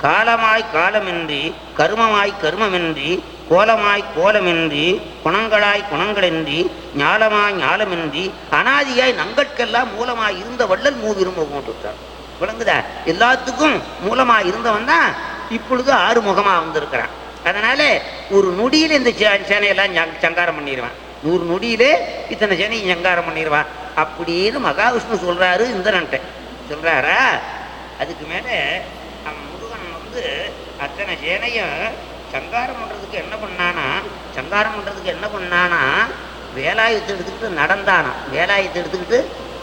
காலமாய் காலமின்றி, கருமமாய் கருமமின்றி, கோலமாய் கோலமின்றி, குணங்களாய் குணங்களின்றி, ஞாலமாய் ஞாலமின்றி, அனாதியாய் நங்கட்கெல்லாம் மூலமாய் இருந்த வள்ளல் மூவிரும்ப போட்டுட்டார். விளங்குதா? எல்லாத்துக்கும் மூலமாய் இருந்தவன் தான் இப்பொழுது ஆறுமுகமா வந்திருக்கிறான். அதனால ஒரு நொடியில இந்த சேனையெல்லாம் சங்காரம் பண்ணிடுவான், 100 நொடியிலே இத்தனை சேனையும் சங்காரம் பண்ணிடுவான் அப்படின்னு மகாவிஷ்ணு சொல்றாரு. இந்திரன்ட்ட சொல்றாரா? அதுக்கு மேல முருகன் வந்து அத்தனை சேனையும் சங்காரம் பண்றதுக்கு என்ன பண்ணானா, சங்காரம் பண்றதுக்கு என்ன பண்ணானா, வேலாயுதத்தை எடுத்துக்கிட்டு நடந்தானா, வேலாயுதத்தை எடுத்துக்கிட்டு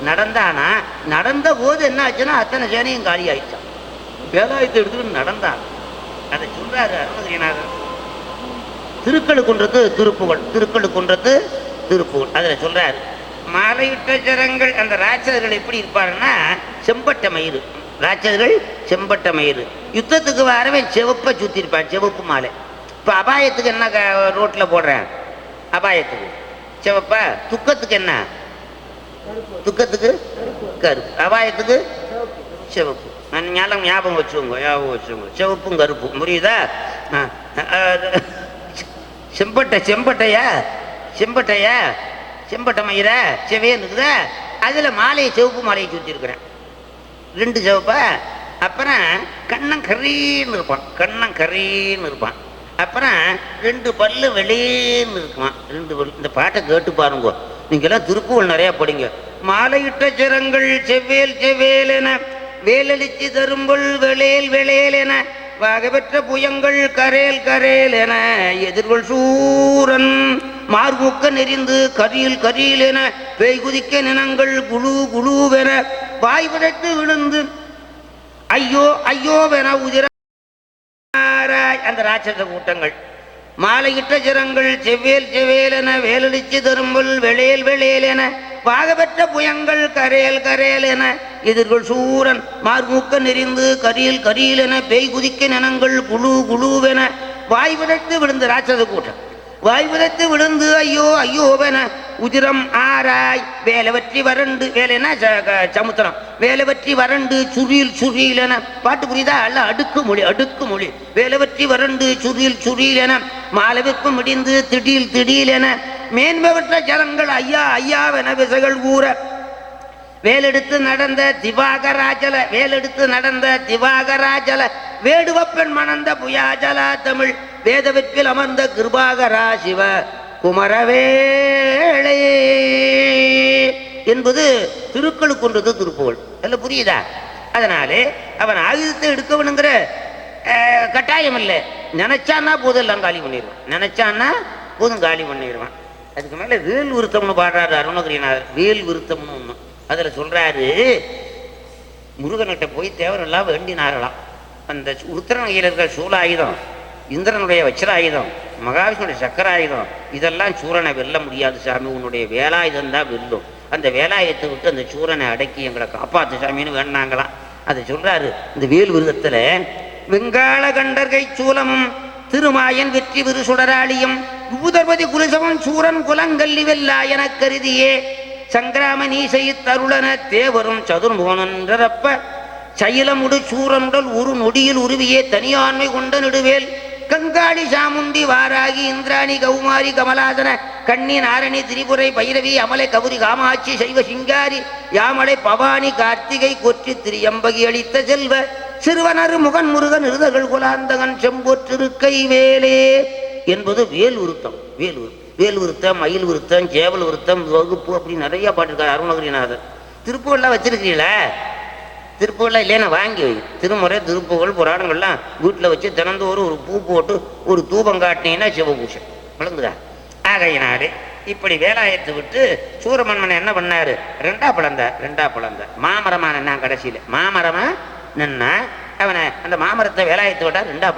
நடந்தானா. நடந்த போது என்ன ஆச்சுன்னா அத்தனை சேனையும் காலி ஆயிடுச்சான். வேலாயுதத்தை எடுத்துக்கிட்டு நடந்தான். அதை சொல்றாரு அருணகிரிநாதர். திருக்கழுக்குன்றது திருப்புகழ், திருக்கழுக்குன்றது திருப்புகழ். அதுல சொல்றாரு, மாலையிட்ட ஜரங்கள், அந்த ராட்சதர்கள் எப்படி இருப்பாருன்னா செம்பட்ட மயிறு, ராட்சதர்கள் செம்பட்ட மயிறு. யுத்தத்துக்கு வரவே செவப்பை சுத்தி இருப்பான், செவப்பு மாலை. இப்ப அபாயத்துக்கு என்ன ரோட்ல போடுறேன், அபாயத்துக்கு செவப்பா, துக்கத்துக்கு என்ன, துக்கத்துக்கு கருப்பு, அபாயத்துக்கு சிவப்பு. ஞாபகம் வச்சுக்கோங்க, ஞாபகம் வச்சுக்கோங்க, சிவப்பும் கருப்பும், புரியுதா? செம்பட்டையா, செம்பட்டையா, செம்பட்டை மயிர செவையன்னு இருக்குதா, அதுல மாலையை சிவப்பு மாலையை சுற்றி இருக்கிறேன், 2 சிவப்பா. அப்புறம் கண்ணம் கரீன்னு இருப்பான், கண்ணம் கரீன்னு இருப்பான். அப்புறம் 2 பல்லு வெளியேன்னு இருக்குமா, 2 பல்லு. இந்த பாட்டை கேட்டு பாருங்க, நீங்கெல்லாம் திருப்புகழ் நிறைய படிங்க. மாலையிட்ட சிரங்கள் செவ்வேல் செவ்வேல் என, வேலளிச்சு தரும்பொள் வெளேல் வெளேல் என, வாகபெற்ற புயங்கள் கரேல் கரேல் என, எதிர்கொள் சூரன் மார்முக்க நெறிந்து கரியில் கரியில் என, பேய் குதிக்க நினங்கள் குழு குழுவென, வாய் படைத்து விழுந்து ஐயோ ஐயோவென உதிர அந்த ராட்சச கூட்டங்கள். மாலையிட்ட சிரங்கள் செவ்வேல் செவ்வேல் என, வேலளிச்சு தரும்பொள் வெளேல் வெளேல் என, பாகபெற்ற புயங்கள் கரேல் கரேல் என, எதிர்கொள் சூரன் மார்மூக்க நெறிந்து கரியில் கரியில் என, பேய் குதிக்க நினங்கள் குழு குழுவென, வாய் விதைத்து விழுந்து ராட்சத கூட்டம், வாய் விதைத்து விழுந்து ஐயோ ஐயோவென உதிரம் ஆராய், வேலை வற்றி வறண்டு, வேலைன்னா சமுத்திரம், வேலை வற்றி வறண்டு சுரியில் சுரியில் என, பாட்டு புரியுதா? அல்ல அடுக்கு மொழி, அடுக்கு மொழி. வேலை வற்றி வறண்டு சுரியில் சுரியில் என, மாலவிற்கும் முடிந்து திடீல் திடீல் என, மேன்மவற்ற ஜலங்கள் ஐயா ஐயாவென விசைகள் ஊற, வேலெடுத்து நடந்த திவாகராஜல, வேலெடுத்து நடந்த திவாகராஜல, வேடுவப்பெண் மணந்த புயாஜலா தமிழ், வேதவிற்பில் அமர்ந்த கிருபாகரா சிவ குமரவேளே என்பது திருக்கழுக்குன்றது திருப்புகழ். அதில் புரியுதா? அதனாலே அவன் ஆயுதத்தை எடுக்கவனுங்கிற கட்டாயம் இல்லை, நினைச்சான்னா போதும் எல்லாம் காலி பண்ணிடுவான், நினைச்சான்னா போதும் காலி பண்ணிடுவான். அதுக்கு மேலே வேல் விருத்தம்னு பாடுறாரு அருணகிரிநாதர், வேல் விருத்தம்னு ஒன்று. அதில் சொல்றாரு, முருகன்கிட்ட போய் தேவரெல்லாம் வேண்டினார்களாம். அந்த உருத்திரன் கையில் சூலாயுதம், இந்திரனுடைய வச்சிராயுதம், மகாவிஷ்ணுடைய சக்கராயுதம், இதெல்லாம் சூரனை வெல்ல முடியாது சாமி, உன்னுடைய வேலாயுதம் தான் வெல்லும். அந்த வேலாயுதத்தை விட்டு அந்த சூரனை அடக்கி எங்களை காப்பாற்று சாமின்னு வேண்டாங்களாம். அதை சொல்றாரு இந்த வேல் விருதத்துல. வெங்காள கண்டர்கை சூலமும் திருமாயன் வெற்றி விரு சுடராளியும் பூதர்பதி குருசவம் சூரன் குலங்கல்லி வெல்லா என கருதியே, சங்கிராம நீசை தருளன தேவரும் சதுர்மோனன்றப்ப, சயிலமுடு சூரனுடல் ஒரு நொடியில் உருவியே தனியாண்மை கொண்ட நெடுவேல், கங்காளி சாமுண்டி வாராகி இந்திராணி கௌமாரி கமலாசன கண்ணி நாரணி திரிபுரை பைரவி அமலை கௌரி காமாட்சி சைவ சிங்காரி யாமலை பவானி கார்த்திகை கொற்றி திரியம்பகி அளித்த செல்வ சிறுவனர் முகன் முருகன் இருதகள் குலாந்தகன் செம்பொற்றிருக்கை வேலே என்பது வேல் விருத்தம். வேல் விருத்தம், மயில் விருத்தம், சேவல் விருத்தம், வகுப்பு அப்படி நிறைய பாட்டிருக்காரு அருணகிரிநாதர். திருப்பூர்லாம் வச்சிருக்கிறீங்களா? திருப்பூர்லாம் இல்லையா? வாங்கி வை. திருமுறை திருப்புகழ் புராணங்கள்லாம் வீட்டில் வச்சு தினந்தோறும் ஒரு பூ போட்டு ஒரு தூபம் காட்டினீங்கன்னா சிவபூஷன் விளங்குதா? ஆகையினாலே இப்படி வேலாயத்தை விட்டு சூரமன்மன் என்ன பண்ணாரு? ரெண்டா பிளந்தார். மாமரமா நின்னா கடைசியில் மாமரமா நின்னா அவனை அந்த மாமரத்தை வேலாயத்தை விட்டா ரெண்டா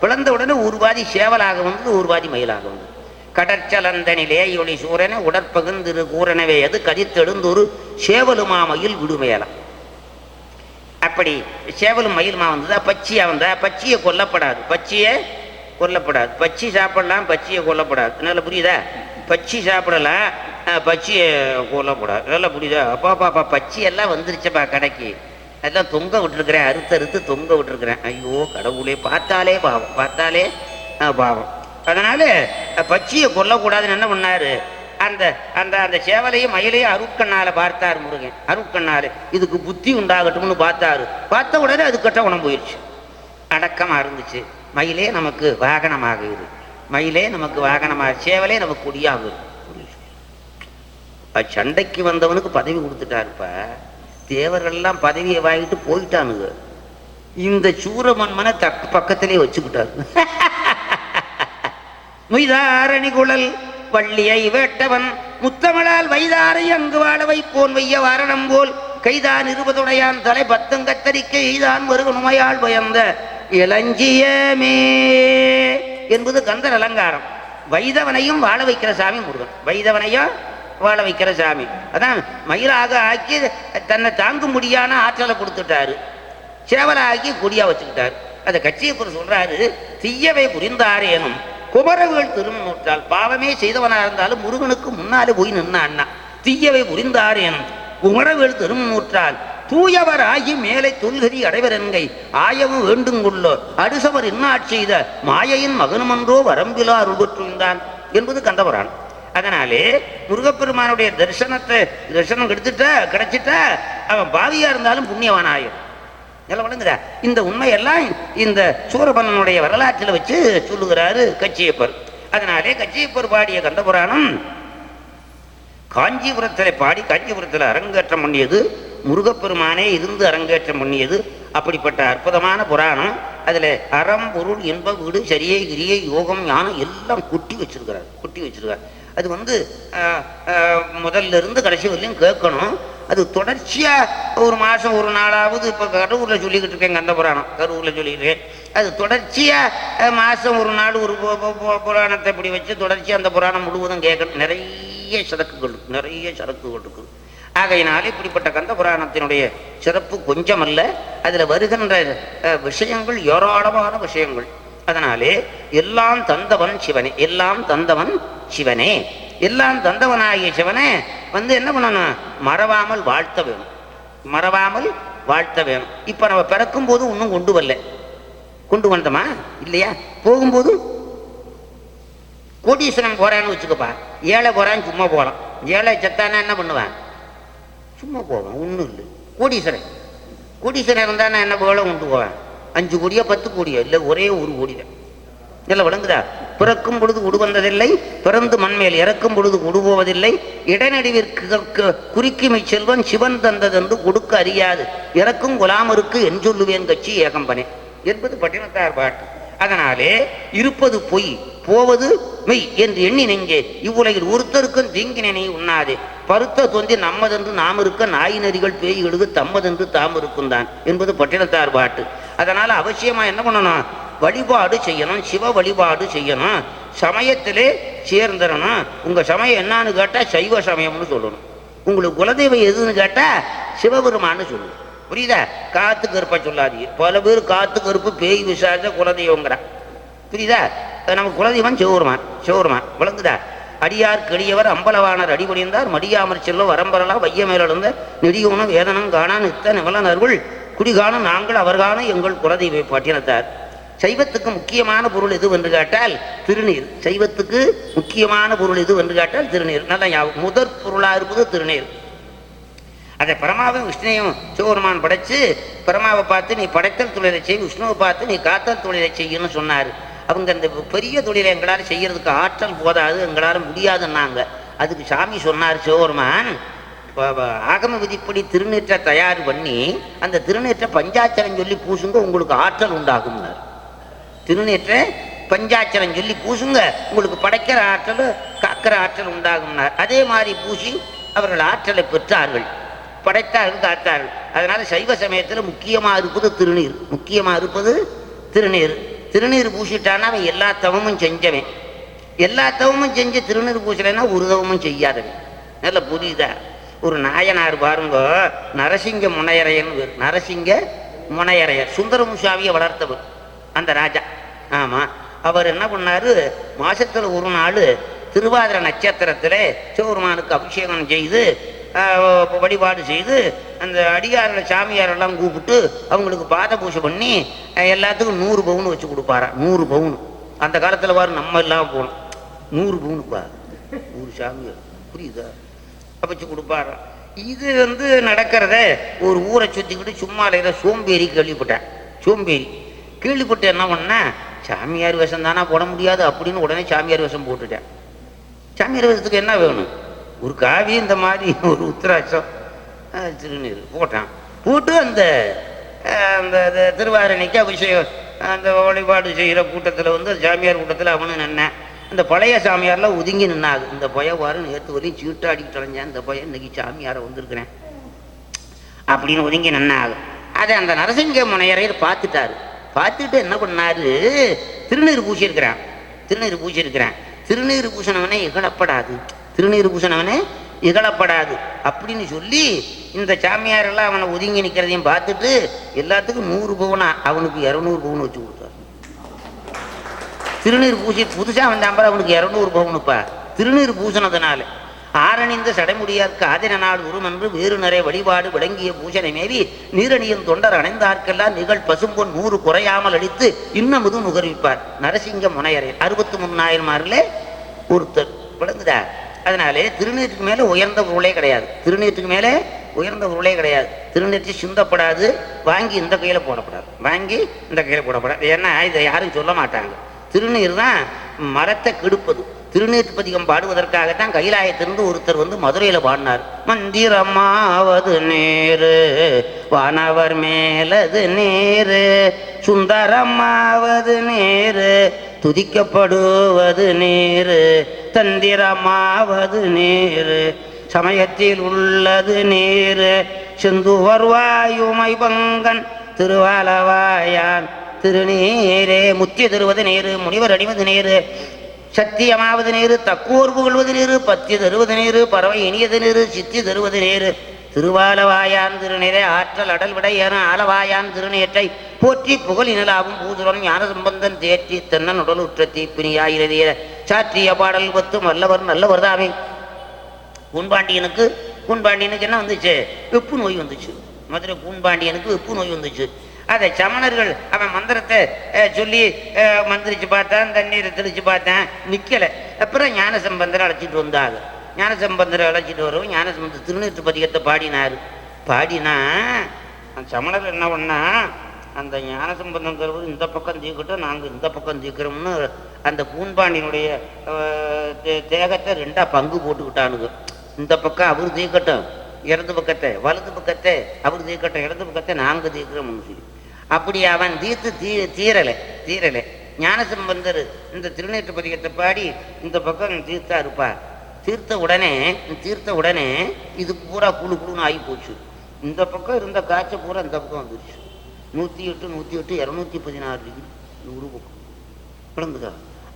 பிளந்த உடனே ஒரு பாதி சேவலாக வந்தது, ஒரு பாதி மயிலாக வந்தது. கடற்சலந்தனிலே ஒளி சூரனை உடற்பகுந்திரு கூறனவே அது கதித்தெழுந்தொரு சேவலுமா மயில் விடுமையலாம். அப்படி சேவலும் மயிலுமா வந்ததா? பச்சியா வந்தா? பச்சியை கொல்லப்படாது. பச்சி சாப்பிடலாம், பச்சியை கொல்லப்படாது. நல்லா புரியுதா? பச்சி சாப்பிடலாம், பச்சியை கொல்லப்படாது. நல்லா புரியுதா? அப்பா பச்சி எல்லாம் வந்துருச்சப்பா கடைக்கு. அதெல்லாம் தொங்க விட்டுருக்கிறேன், அறுத்து தொங்க விட்டுருக்கிறேன். ஐயோ கடவுளே, பார்த்தாலே பாவம். அதனால பச்சியை கொல்லக்கூடாதுன்னு என்ன பண்ணாரு? அந்த அந்த அந்த சேவலையும் மயிலையும் அருட்கண்ணால பார்த்தார் முருகன். அருட்கண்ணால இதுக்கு புத்தி உண்டாகட்டும்னு பார்த்த உடனே அது கட்ட உணம் போயிடுச்சு. அடக்கமா இருந்துச்சு. மயிலே நமக்கு வாகனமாகுது, சேவலே நமக்கு கொடியாகுது. சண்டைக்கு வந்தவனுக்கு பதவி கொடுத்துட்டாருப்ப. தேவர்கள்லாம் பதவியை வாங்கிட்டு போயிட்டானுங்க. இந்த சூரமன்மனை பக்கத்திலே வச்சுக்கிட்டாரு. முய்தாரணி குழல் வள்ளியை வேட்டவன் முத்தமிழால் வைதாரை அங்கு வாழ வைப்போன் வைய வாரணம் போல் கைதான் 20 தலை 10 கத்தரிக்கை எய்தான் வருக நுமையால் பயந்த இளஞ்சியமே என்பது கந்தர் அலங்காரம். வைதவனையும் வாழ வைக்கிற சாமி முருகன். வைதவனையும் வாழ வைக்கிற சாமி. அதான் மயிலாக ஆக்கி தன்னை தாங்க முடியான ஆற்றலை கொடுத்துட்டாரு. சேவலை ஆக்கி கொடியா வச்சுக்கிட்டாரு. அதை கட்சியை சொல்றாரு. தீயவை புரிந்தாரேனும் குமரவேள் திருநூற்றால் பாவமே செய்தவனா இருந்தாலும் முருகனுக்கு முன்னாலே போய் நின்ன அண்ணா. தீயவை புரிந்தாரேனும் குமரவேள் திருநூற்றால் தூயவர் ஆகி மேலை தொல்கதி அடைவர் என்கை ஆயவும் வேண்டுங்கொள்ளோ அடுசவர் இன்னாட் செய்த மாயையின் மகனுமன்றோ வரம்பிலா அருள்பற்றுந்தான் என்பது கந்தபுராணம். அதனாலே முருகப்பெருமானுடைய தரிசனம் கிடைச்சிட்டா அவன் பாவியா இருந்தாலும் புண்ணியவானாயும் எல்லாம் வழங்குதா. இந்த உண்மையெல்லாம் இந்த சூரபன்னனுடைய வரலாற்றில் வச்சு சொல்லுகிறாரு கச்சியப்பர். அதனாலே கச்சியப்பர் பாடிய கந்தபுராணம் காஞ்சிபுரத்தில் பாடி காஞ்சிபுரத்தில் அரங்கேற்றம் பண்ணியது. முருகப்பெருமானே இருந்து அரங்கேற்றம் பண்ணியது. அப்படிப்பட்ட அற்புதமான புராணம். அதில் அறம் பொருள் இன்ப வீடு சரியை கிரியை யோகம் ஞானம் எல்லாம் குட்டி வச்சிருக்கார். அது முதல்ல இருந்து கடைசி வரலையும் கேட்கணும். அது தொடர்ச்சியா ஒரு மாசம் ஒரு நாளாவது இப்போ கரூர்ல சொல்லிக்கிட்டு இருக்கேன். கந்த புராணம் கரூர்ல சொல்லியிருக்கேன். அது தொடர்ச்சியா மாசம் ஒரு நாள் ஒரு புராணத்தை இப்படி வச்சு தொடர்ச்சியா அந்த புராணம் முழுவதும் கேட்கணும். நிறைய சரக்குகள் இருக்குது. ஆகையினாலே இப்படிப்பட்ட கந்த புராணத்தினுடைய சிறப்பு கொஞ்சமல்ல. அதுல வருகின்ற விஷயங்கள் ஏராளமான விஷயங்கள். அதனாலே எல்லாம் தந்தவன் சிவனே, எல்லாம் தந்தவனாகிய சிவனே என்ன பண்ணணும்? மறவாமல் வாழ்த்த வேணும். இப்ப நம்ம பிறக்கும் போது இன்னும் கொண்டு வந்தோமா இல்லையா? போகும்போது கோடீஸ்வரன் போறான்னு வச்சுக்கப்பா. ஏழை போறான்னு சும்மா போகலாம். ஏழை செத்தானா என்ன பண்ணுவேன்? சும்மா போவேன், ஒன்றும் இல்லை. கோடீஸ்வரன் இருந்தா என்ன போல கொண்டு போவேன்? 5 கோடியோ 10 கோடியோ இல்லை, ஒரே 1 கோடி தான். இதெல்லாம் விளங்குதா? பிறக்கும் பொழுது உடுவந்ததில்லை, பிறந்து மண்மேல் இறக்கும் பொழுது உடுபோவதில்லை. இடைநடுவிற்கு குறிக்குமை செல்வன் சிவன் தந்ததென்று கொடுக்க அறியாது இறக்கும் குலாமருக்கு என் சொல்லுவேன் கட்சி ஏகம்பனே என்பது பட்டினத்தார் பாட்டு. அதனாலே இருப்பது பொய் போவது மெய் என்று எண்ணி நெஞ்சே இவ்வுலகில் ஒருத்தருக்கும் தீங்கினை உண்ணாதே பருத்த தொந்தி நம்மதென்று நாம் இருக்க நாயினரிகள் பேய்களுக்கு தம்மதென்று தாம் இருக்கும் தான் என்பது பட்டினத்தார் பாட்டு. அதனால அவசியமா என்ன பண்ணணும்? வழிபாடு செய்யணும், சிவ வழிபாடு செய்யணும், சமயத்திலே சேர்ந்துடணும். உங்க சமயம் என்னான்னு கேட்டா சைவ சமயம்னு சொல்லணும். உங்களுக்கு குலதெய்வம் எதுன்னு கேட்டா சிவபெருமான்னு சொல்லணும். புரியுதா? காத்து கருப்பா சொல்லாதீங்க. பல பேர் காத்து கருப்பு பேய் விசாரிச்ச குலதெய்வங்கிறா. புரியுதா? நம்ம குலதெய்வம் சிவபெருமான் விளங்குதா? அடியார் கெடியவர் அம்பலவானர் அடிபடிந்தார் மடியாமற் செல்வ வரம்பரலாம் வைய மேலிருந்த நெடியோன வேதனம் காணா நித்த நிமலனர்கள் குடிகாணும் நாங்கள் அவர்கான எங்கள் குலதெய்வ பட்டினத்தார். சைவத்துக்கு முக்கியமான பொருள் எது என்று கேட்டால் திருநீர். சைவத்துக்கு முக்கியமான பொருள் எது என்று கேட்டால் திருநீர். நல்லா முதற் பொருளாக இருப்பது திருநீர். அதை பரமாவும் விஷ்ணுவையும் சிவபெருமான் படைச்சு பரமாவை பார்த்து நீ படைத்தல் தொழிலை செய், விஷ்ணுவை பார்த்து நீ காத்தல் தொழிலை செய்யணும்னு சொன்னார். அவங்க அந்த பெரிய தொழிலை எங்களால் செய்யறதுக்கு ஆற்றல் போதாது, எங்களால் முடியாதுன்னாங்க. அதுக்கு சாமி சொன்னார் சிவபெருமான், ஆகம விதிப்படி திருநீற்றை தயார் பண்ணி அந்த திருநீற்றை பஞ்சாட்சரம் சொல்லி பூசுங்க, உங்களுக்கு ஆற்றல் உண்டாகும்னார். திருநீற்றை பஞ்சாட்சரம் சொல்லி பூசுங்க, உங்களுக்கு படைக்கிற ஆற்றல் காக்கிற ஆற்றல் உண்டாகும்னார். அதே மாதிரி பூசி அவர்கள் ஆற்றலை பெற்றார்கள், படைத்தார்கள், காத்தார்கள். அதனால சைவ சமயத்தில் முக்கியமாக இருப்பது திருநீர். முக்கியமாக இருப்பது திருநீர். திருநீர் பூசிட்டான்னா அவன் எல்லா தவமும் செஞ்சவன். எல்லா தவமும் செஞ்சு திருநீர் பூசலைன்னா ஒரு தவமும் செய்யாதவன். நல்ல புரியுதா? ஒரு நாயனார் பாருங்க, நரசிங்க முனையரையன்னு. நரசிங்க முனையரையர் சுந்தரமுசாமியை வளர்த்தவர் அந்த ராஜா. ஆமாம், அவர் என்ன பண்ணார், மாசத்துல ஒரு நாள் திருவாதிரை நட்சத்திரத்தில் சிவபெருமானுக்கு அபிஷேகம் செய்து வழிபாடு செய்து அந்த அடியாரில் சாமியாரெல்லாம் கூப்பிட்டு அவங்களுக்கு பாத பூஜை பண்ணி எல்லாத்துக்கும் 100 பவுன் வச்சு கொடுப்பாரா. 100 பவுன். அந்த காலத்தில் பாரு நம்ம எல்லாம் போனோம். 100 பவுனுப்பா 100 சாமியார், புரியுதா? வச்சு கொடுப்பாரா. இது நடக்கிறத ஒரு ஊரை சுற்றிக்கிட்டு சும்மா இல்லையில சோம்பேறி கேள்விப்பட்டேன். சோம்பேறி கேள்விப்பட்டு என்ன பண்ண, சாமியார் வேஷம் தானே போட முடியாது அப்படின்னு உடனே சாமியார் வேஷம் போட்டுட்டேன். சாமியார் வேஷத்துக்கு என்ன வேணும்? ஒரு காவி, இந்த மாதிரி ஒரு உத்திராட்சம், திருநீர் போட்டான். போட்டு அந்த அந்த திருவாரணைக்கு அபிஷேகம் அந்த வழிபாடு செய்கிற கூட்டத்தில் சாமியார் கூட்டத்தில் அவனு நின்னேன். இந்த பழைய சாமியாரெலாம் ஒதுங்கி நின்னாது. இந்த பையன் நேற்று வரையும் சீட்டாடிக்கிட்டு அலைஞ்சேன், இந்த பையன் இன்னைக்கு சாமியாரை வந்திருக்கிறேன் அப்படின்னு ஒதுங்கி நின்னாது. அதை அந்த நரசிங்க முனையரையர் பார்த்துட்டாரு. பார்த்துட்டு என்ன பண்ணாரு, திருநீர் பூசியிருக்கிறான். திருநீர் பூசியிருக்கிறான். திருநீர் பூசணவனே இகழப்படாது, திருநீர் பூசணவனே இகழப்படாது அப்படின்னு சொல்லி இந்த சாமியாரெல்லாம் அவனை ஒதுங்கி நிற்கிறதையும் பார்த்துட்டு எல்லாத்துக்கும் 100 பவுனா அவனுக்கு 200 பவுன் வச்சு கொடுத்தார். திருநீர் பூசி புதுசாக வந்தாம்பா அவனுக்கு 200 பவுனுப்பா. திருநீர் பூசணத்தினால ஆரணிந்த சடைமுடியார்க்கு ஆதின நாள் உருமன்று வேறு நிறைய வழிபாடு விளங்கிய பூசனை மேவி நீரணியின் தொண்டர் அணைந்தார்க்கெல்லாம் நிகழ் பசும்பொன் 100 குறையாமல் அளித்து இன்னமுது நுகர்விப்பார். நரசிங்க முனையரையர் 63,000 ஒருத்தர். விளங்குதா? அதனாலே திருநீற்றுக்கு மேலே உயர்ந்த பொருளே கிடையாது. திருநீற்றுக்கு மேலே உயர்ந்த பொருளே கிடையாது. திருநீற்று சிந்தப்படாது, வாங்கி இந்த கையில் போடப்படாது, வாங்கி இந்த கையில் போடப்படாது. ஏன்னா இதை யாரும் சொல்ல மாட்டாங்க. திருநீர் தான் மரத்தை கெடுப்பது. திருநீற்று பதிகம் பாடுவதற்காகத்தான் கைலாயத்திலிருந்து ஒருத்தர் மதுரையில் பாடினார். மந்திரமாவது நேரு வானவர் மேலது நேரு, சுந்தரமாவது நேரு துதிக்கப்படுவது நேரு, தந்திரமாவது நேரு சமயத்தில் உள்ளது நேரு, செந்துவர் வாயுமை பங்கன் திருவாலவாயான் திருநீரே. முத்தி தருவது நேரு, முனிவர் அணிவது நேரு, சத்தியமாவது நேரு, தக்கூர் புகழ்வது நேரு, பத்தி தருவது நேரு, பறவை இனியது நேரு, சித்தி தருவது நேரு, திருவாலவாயான் திருநீரே. ஆற்றல் அடல் விடையன ஆலவாயான் திருநீற்றை போற்றி புகழினலாவும் பூதுரன் ஞான சம்பந்தன் தேற்றி தென்னன் உடல் உற்ற தீப்பினியாயிரதிய சாற்றிய பாடல் 10 வல்லவர் நல்லவர் தாமே. கூன்பாண்டியனுக்கு என்ன வந்துச்சு? வெப்பு நோய் வந்துச்சு. மதுரை கூன்பாண்டியனுக்கு வெப்பு நோய் வந்துச்சு. அதை சமணர்கள் அவன் மந்திரத்தை சொல்லி மந்திரிச்சு பார்த்தான், தண்ணீரை தெளிச்சு பார்த்தான், நிற்கலை. அப்புறம் ஞான சம்பந்தரை அழைச்சிட்டு வந்தாங்க. ஞான சம்பந்தரை அழைச்சிட்டு வரவும் ஞான சம்பந்தர் திருநீற்று பதிகத்தை பாடினார். பாடினா சமணர்கள் என்ன பண்ணா, அந்த ஞான சம்பந்தங்கிறவர் இந்த பக்கம் தீக்கட்டும், நாங்கள் இந்த பக்கம் தீக்கிறோம்னு அந்த கூன்பாண்டியனுடைய தேகத்தை 2ஆ பங்கு போட்டுக்கிட்டானுங்க. இந்த பக்கம் அவர் தீக்கட்டும் இடது பக்கத்தை, வலது பக்கத்தை அவர் தீக்கட்டும் இடது பக்கத்தை நாங்கள் தீக்கிறோம்னு சொல்லி அப்படி அவன் தீரலை. ஞான சம்பந்தர் இந்த திருநீற்று பதிகத்தை பாடி இந்த பக்கம் தீர்த்தா இருப்பார். தீர்த்த உடனே இது பூரா குழுன்னு ஆகி போச்சு. இந்த பக்கம் இருந்த காய்ச்சல் பூரா இந்த பக்கம் வந்துருச்சு. 108, 216 டிகிரி ஒரு பக்கம் விளங்குதா?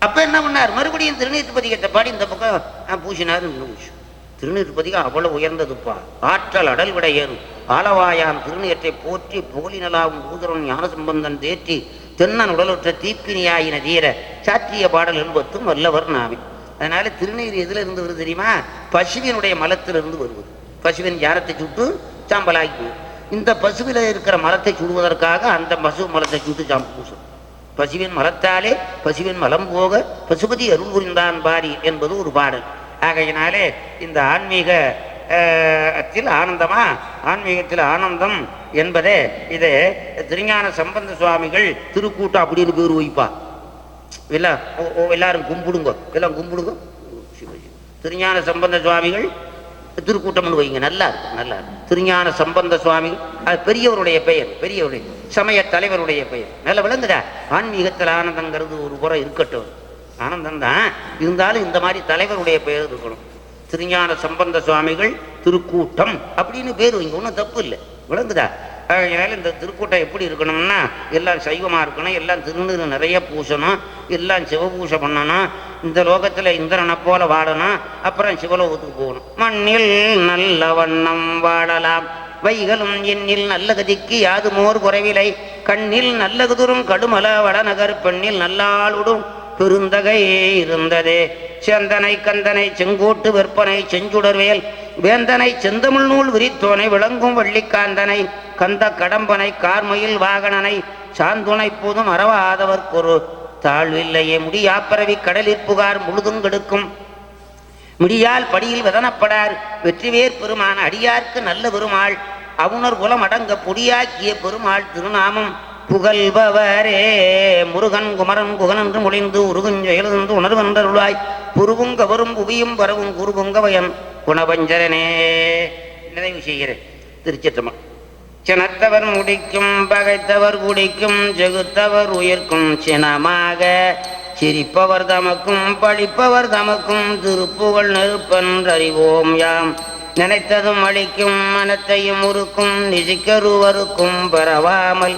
அப்ப என்ன பண்ணார், மறுபடியும் திருநீற்று பதிகத்தை பாடி இந்த பக்கம் பூசினார். பூசி திருநீற்று பதிகம் அவ்வளவு உயர்ந்ததுப்பா. ஆற்றல் அடல் விடையேறும் ஆலவாயான் திருநீற்றை போற்றி புகழினலாவும் பூதரன் ஞான சம்பந்தன் தேற்றி தென்னன் உடலுற்ற தீப்பினியாயின தீர சாற்றிய பாடல் 10 வல்லவர் நாமே. அதனால திருநீர் எதுல இருந்து வருது தெரியுமா? பசுவினுடைய மலத்திலிருந்து வருவது. பசுவின் ஜாரத்தை சுட்டு சாம்பலாக்கி, இந்த பசுவில் இருக்கிற மலத்தை சுடுவதற்காக அந்த பசு மலத்தை சுட்டு சாம்பல் பூசும். பசுவின் மலத்தாலே பசுவின் மலம் போக பசுபதி அருள் புரிந்தான் பாரி என்பது ஒரு பாடல். ஆகையினாலே இந்த ஆன்மீகத்தில் ஆன்மீகத்தில் ஆனந்தம் என்பதே இதை திருஞான சம்பந்த சுவாமிகள் திருக்கூட்டம் அப்படின்னு பேர் வைப்பா. எல்லாரும் கும்பிடுங்க, எல்லாம் கும்பிடுங்க. திருஞான சம்பந்த சுவாமிகள் திருக்கூட்டம்னு வைங்க, நல்லா இருக்கும், நல்லா இருக்கும். திருஞான சம்பந்த சுவாமிகள் அது பெரியவருடைய பெயர், பெரியவருடைய சமய தலைவருடைய பெயர். நல்ல விளங்குதா? ஆன்மீகத்தில் ஆனந்தங்கிறது ஒரு புறம் இருக்கட்டும், ஆனந்தம் தான் இருந்தாலும் இந்த மாதிரி தலைவருடைய பெயர் இருக்கணும். திருஞான சம்பந்த சுவாமிகள் திருக்கூட்டம் அப்படின்னு பேர் வைங்க, ஒன்றும் தப்பு இல்லை, விளங்குதா? அதனால இந்த திருக்கூட்டம் எப்படி இருக்கணும்னா எல்லாம் சைவமாக இருக்கணும், எல்லாம் திருநீறு நிறைய பூசணும், எல்லாம் சிவபூசை பண்ணணும், இந்த லோகத்தில் இந்திரனை போல வாழணும், அப்புறம் சிவலோகத்துக்கு போகணும். மண்ணில் நல்ல வண்ணம் வாழலாம் வைகளும் எண்ணில் நல்ல கதிக்கு யாதுமோர் குறைவிலை கண்ணில் நல்ல குதுரும் கடுமல வடநகர் பெண்ணில் நல்லாளுடும் பெருந்தகை இருந்ததே சேந்தனை கந்தனை செங்கோட்டு வெற்பனை செஞ்சுடர்வேல் வேந்தனை செந்தமிழ் நூல் விரித்தோனை விளங்கும் வள்ளிக்காந்தனை கந்த கடம்பனை கார்மயில் வாகனனை சாந்துணை போதும் அறவாதவர்க்கொரு தாழ்வில்லையே முடியாப்பரவி கடலிற் புகார் முழுதும் கெடுக்கும் முடியால் படியில் வதனப்படார் வெற்றிவேர் பெருமான அடியார்க்கு நல்ல பெருமாள் அவுணர் குலம் அடங்க பொடியாக்கிய பெருமாள் திருநாமம் புகழ்பவரே. முருகன் குமரன் குகனன்று மொழிந்து உருகுஞ்செயலென்று உணர்வென்றருளாய் புருவுங்க வரும் புவியும் வரவும் குருபுங்கவயன் குணபஞ்சரனே. நிறைவு செய்கிறேன். திருச்சிற்றம்பலம். சினத்தவர் முடிக்கும் பகைத்தவர் குடிக்கும் செகுத்தவர் உயிர்க்கும் சினமாக சிரிப்பவர் தமக்கும் பழிப்பவர் தமக்கும் திருப்புகழ் நெருப்பென்றறிவோம் யாம் நினைத்ததும் அழிக்கும் மனத்தையும் உருக்கும் நிசிக்கருவருக்கும் பரவாமல்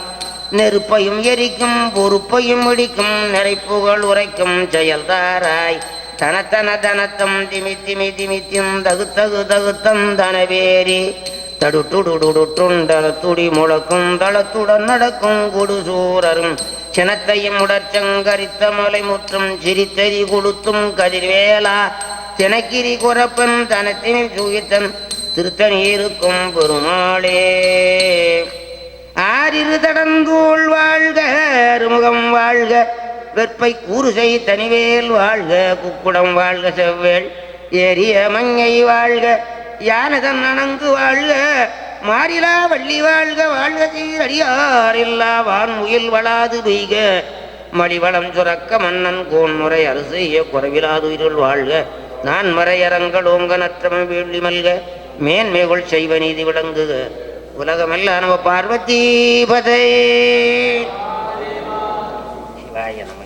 நெருப்பையும் எரிக்கும் பொறுப்பையும் இடிக்கும் நிறைப்புகள் உரைக்கும் செயல்தாராய் தனத்தன தனத்தம் திமி திமி திமித்தியும் தகுத்தகு தகுத்தம் தனவேரி தடுட்டுடுடுடுட்டுண்டலத்துடி முழக்கும் தளத்துடன் நடக்கும் கொடுசூரரும் சினத்தையும் உடற்சங்கரித்த மலை முற்றும் சிரித்தறி கொடுத்தும் கதிர்வேலா தினக்கிரி குறப்பன் தனத்தினில் சூகித்தன் திருத்தணி இருக்கும் பெருமாளே. ஆரிரு தடந்தூள் வாழ்க அருமுகம் வாழ்க வெற்பை கூறுசை தனிவேல் வாழ்க குக்குடம் வாழ்க செவ்வேள் ஏரிய மங்கை வாழ்க யானதன் அணங்கு வாழ்க மாறிலா வள்ளி வாழ்க வாழ்க சீரடியாரில்லா வான்முயில் வளாது பெய்க மடிவளம் சுரக்க மன்னன் கோன்முறை அரசைய குறைவிலாதுயிர்கள் வாழ்க நான் மறையரங்கள் ஓங்க நற்றம வீழ்வி மல்க மேன்மைகள் செய்வ நீதி விளங்குக உலகமெல்லாம் நம பார்வதி பதை சிவாய நம.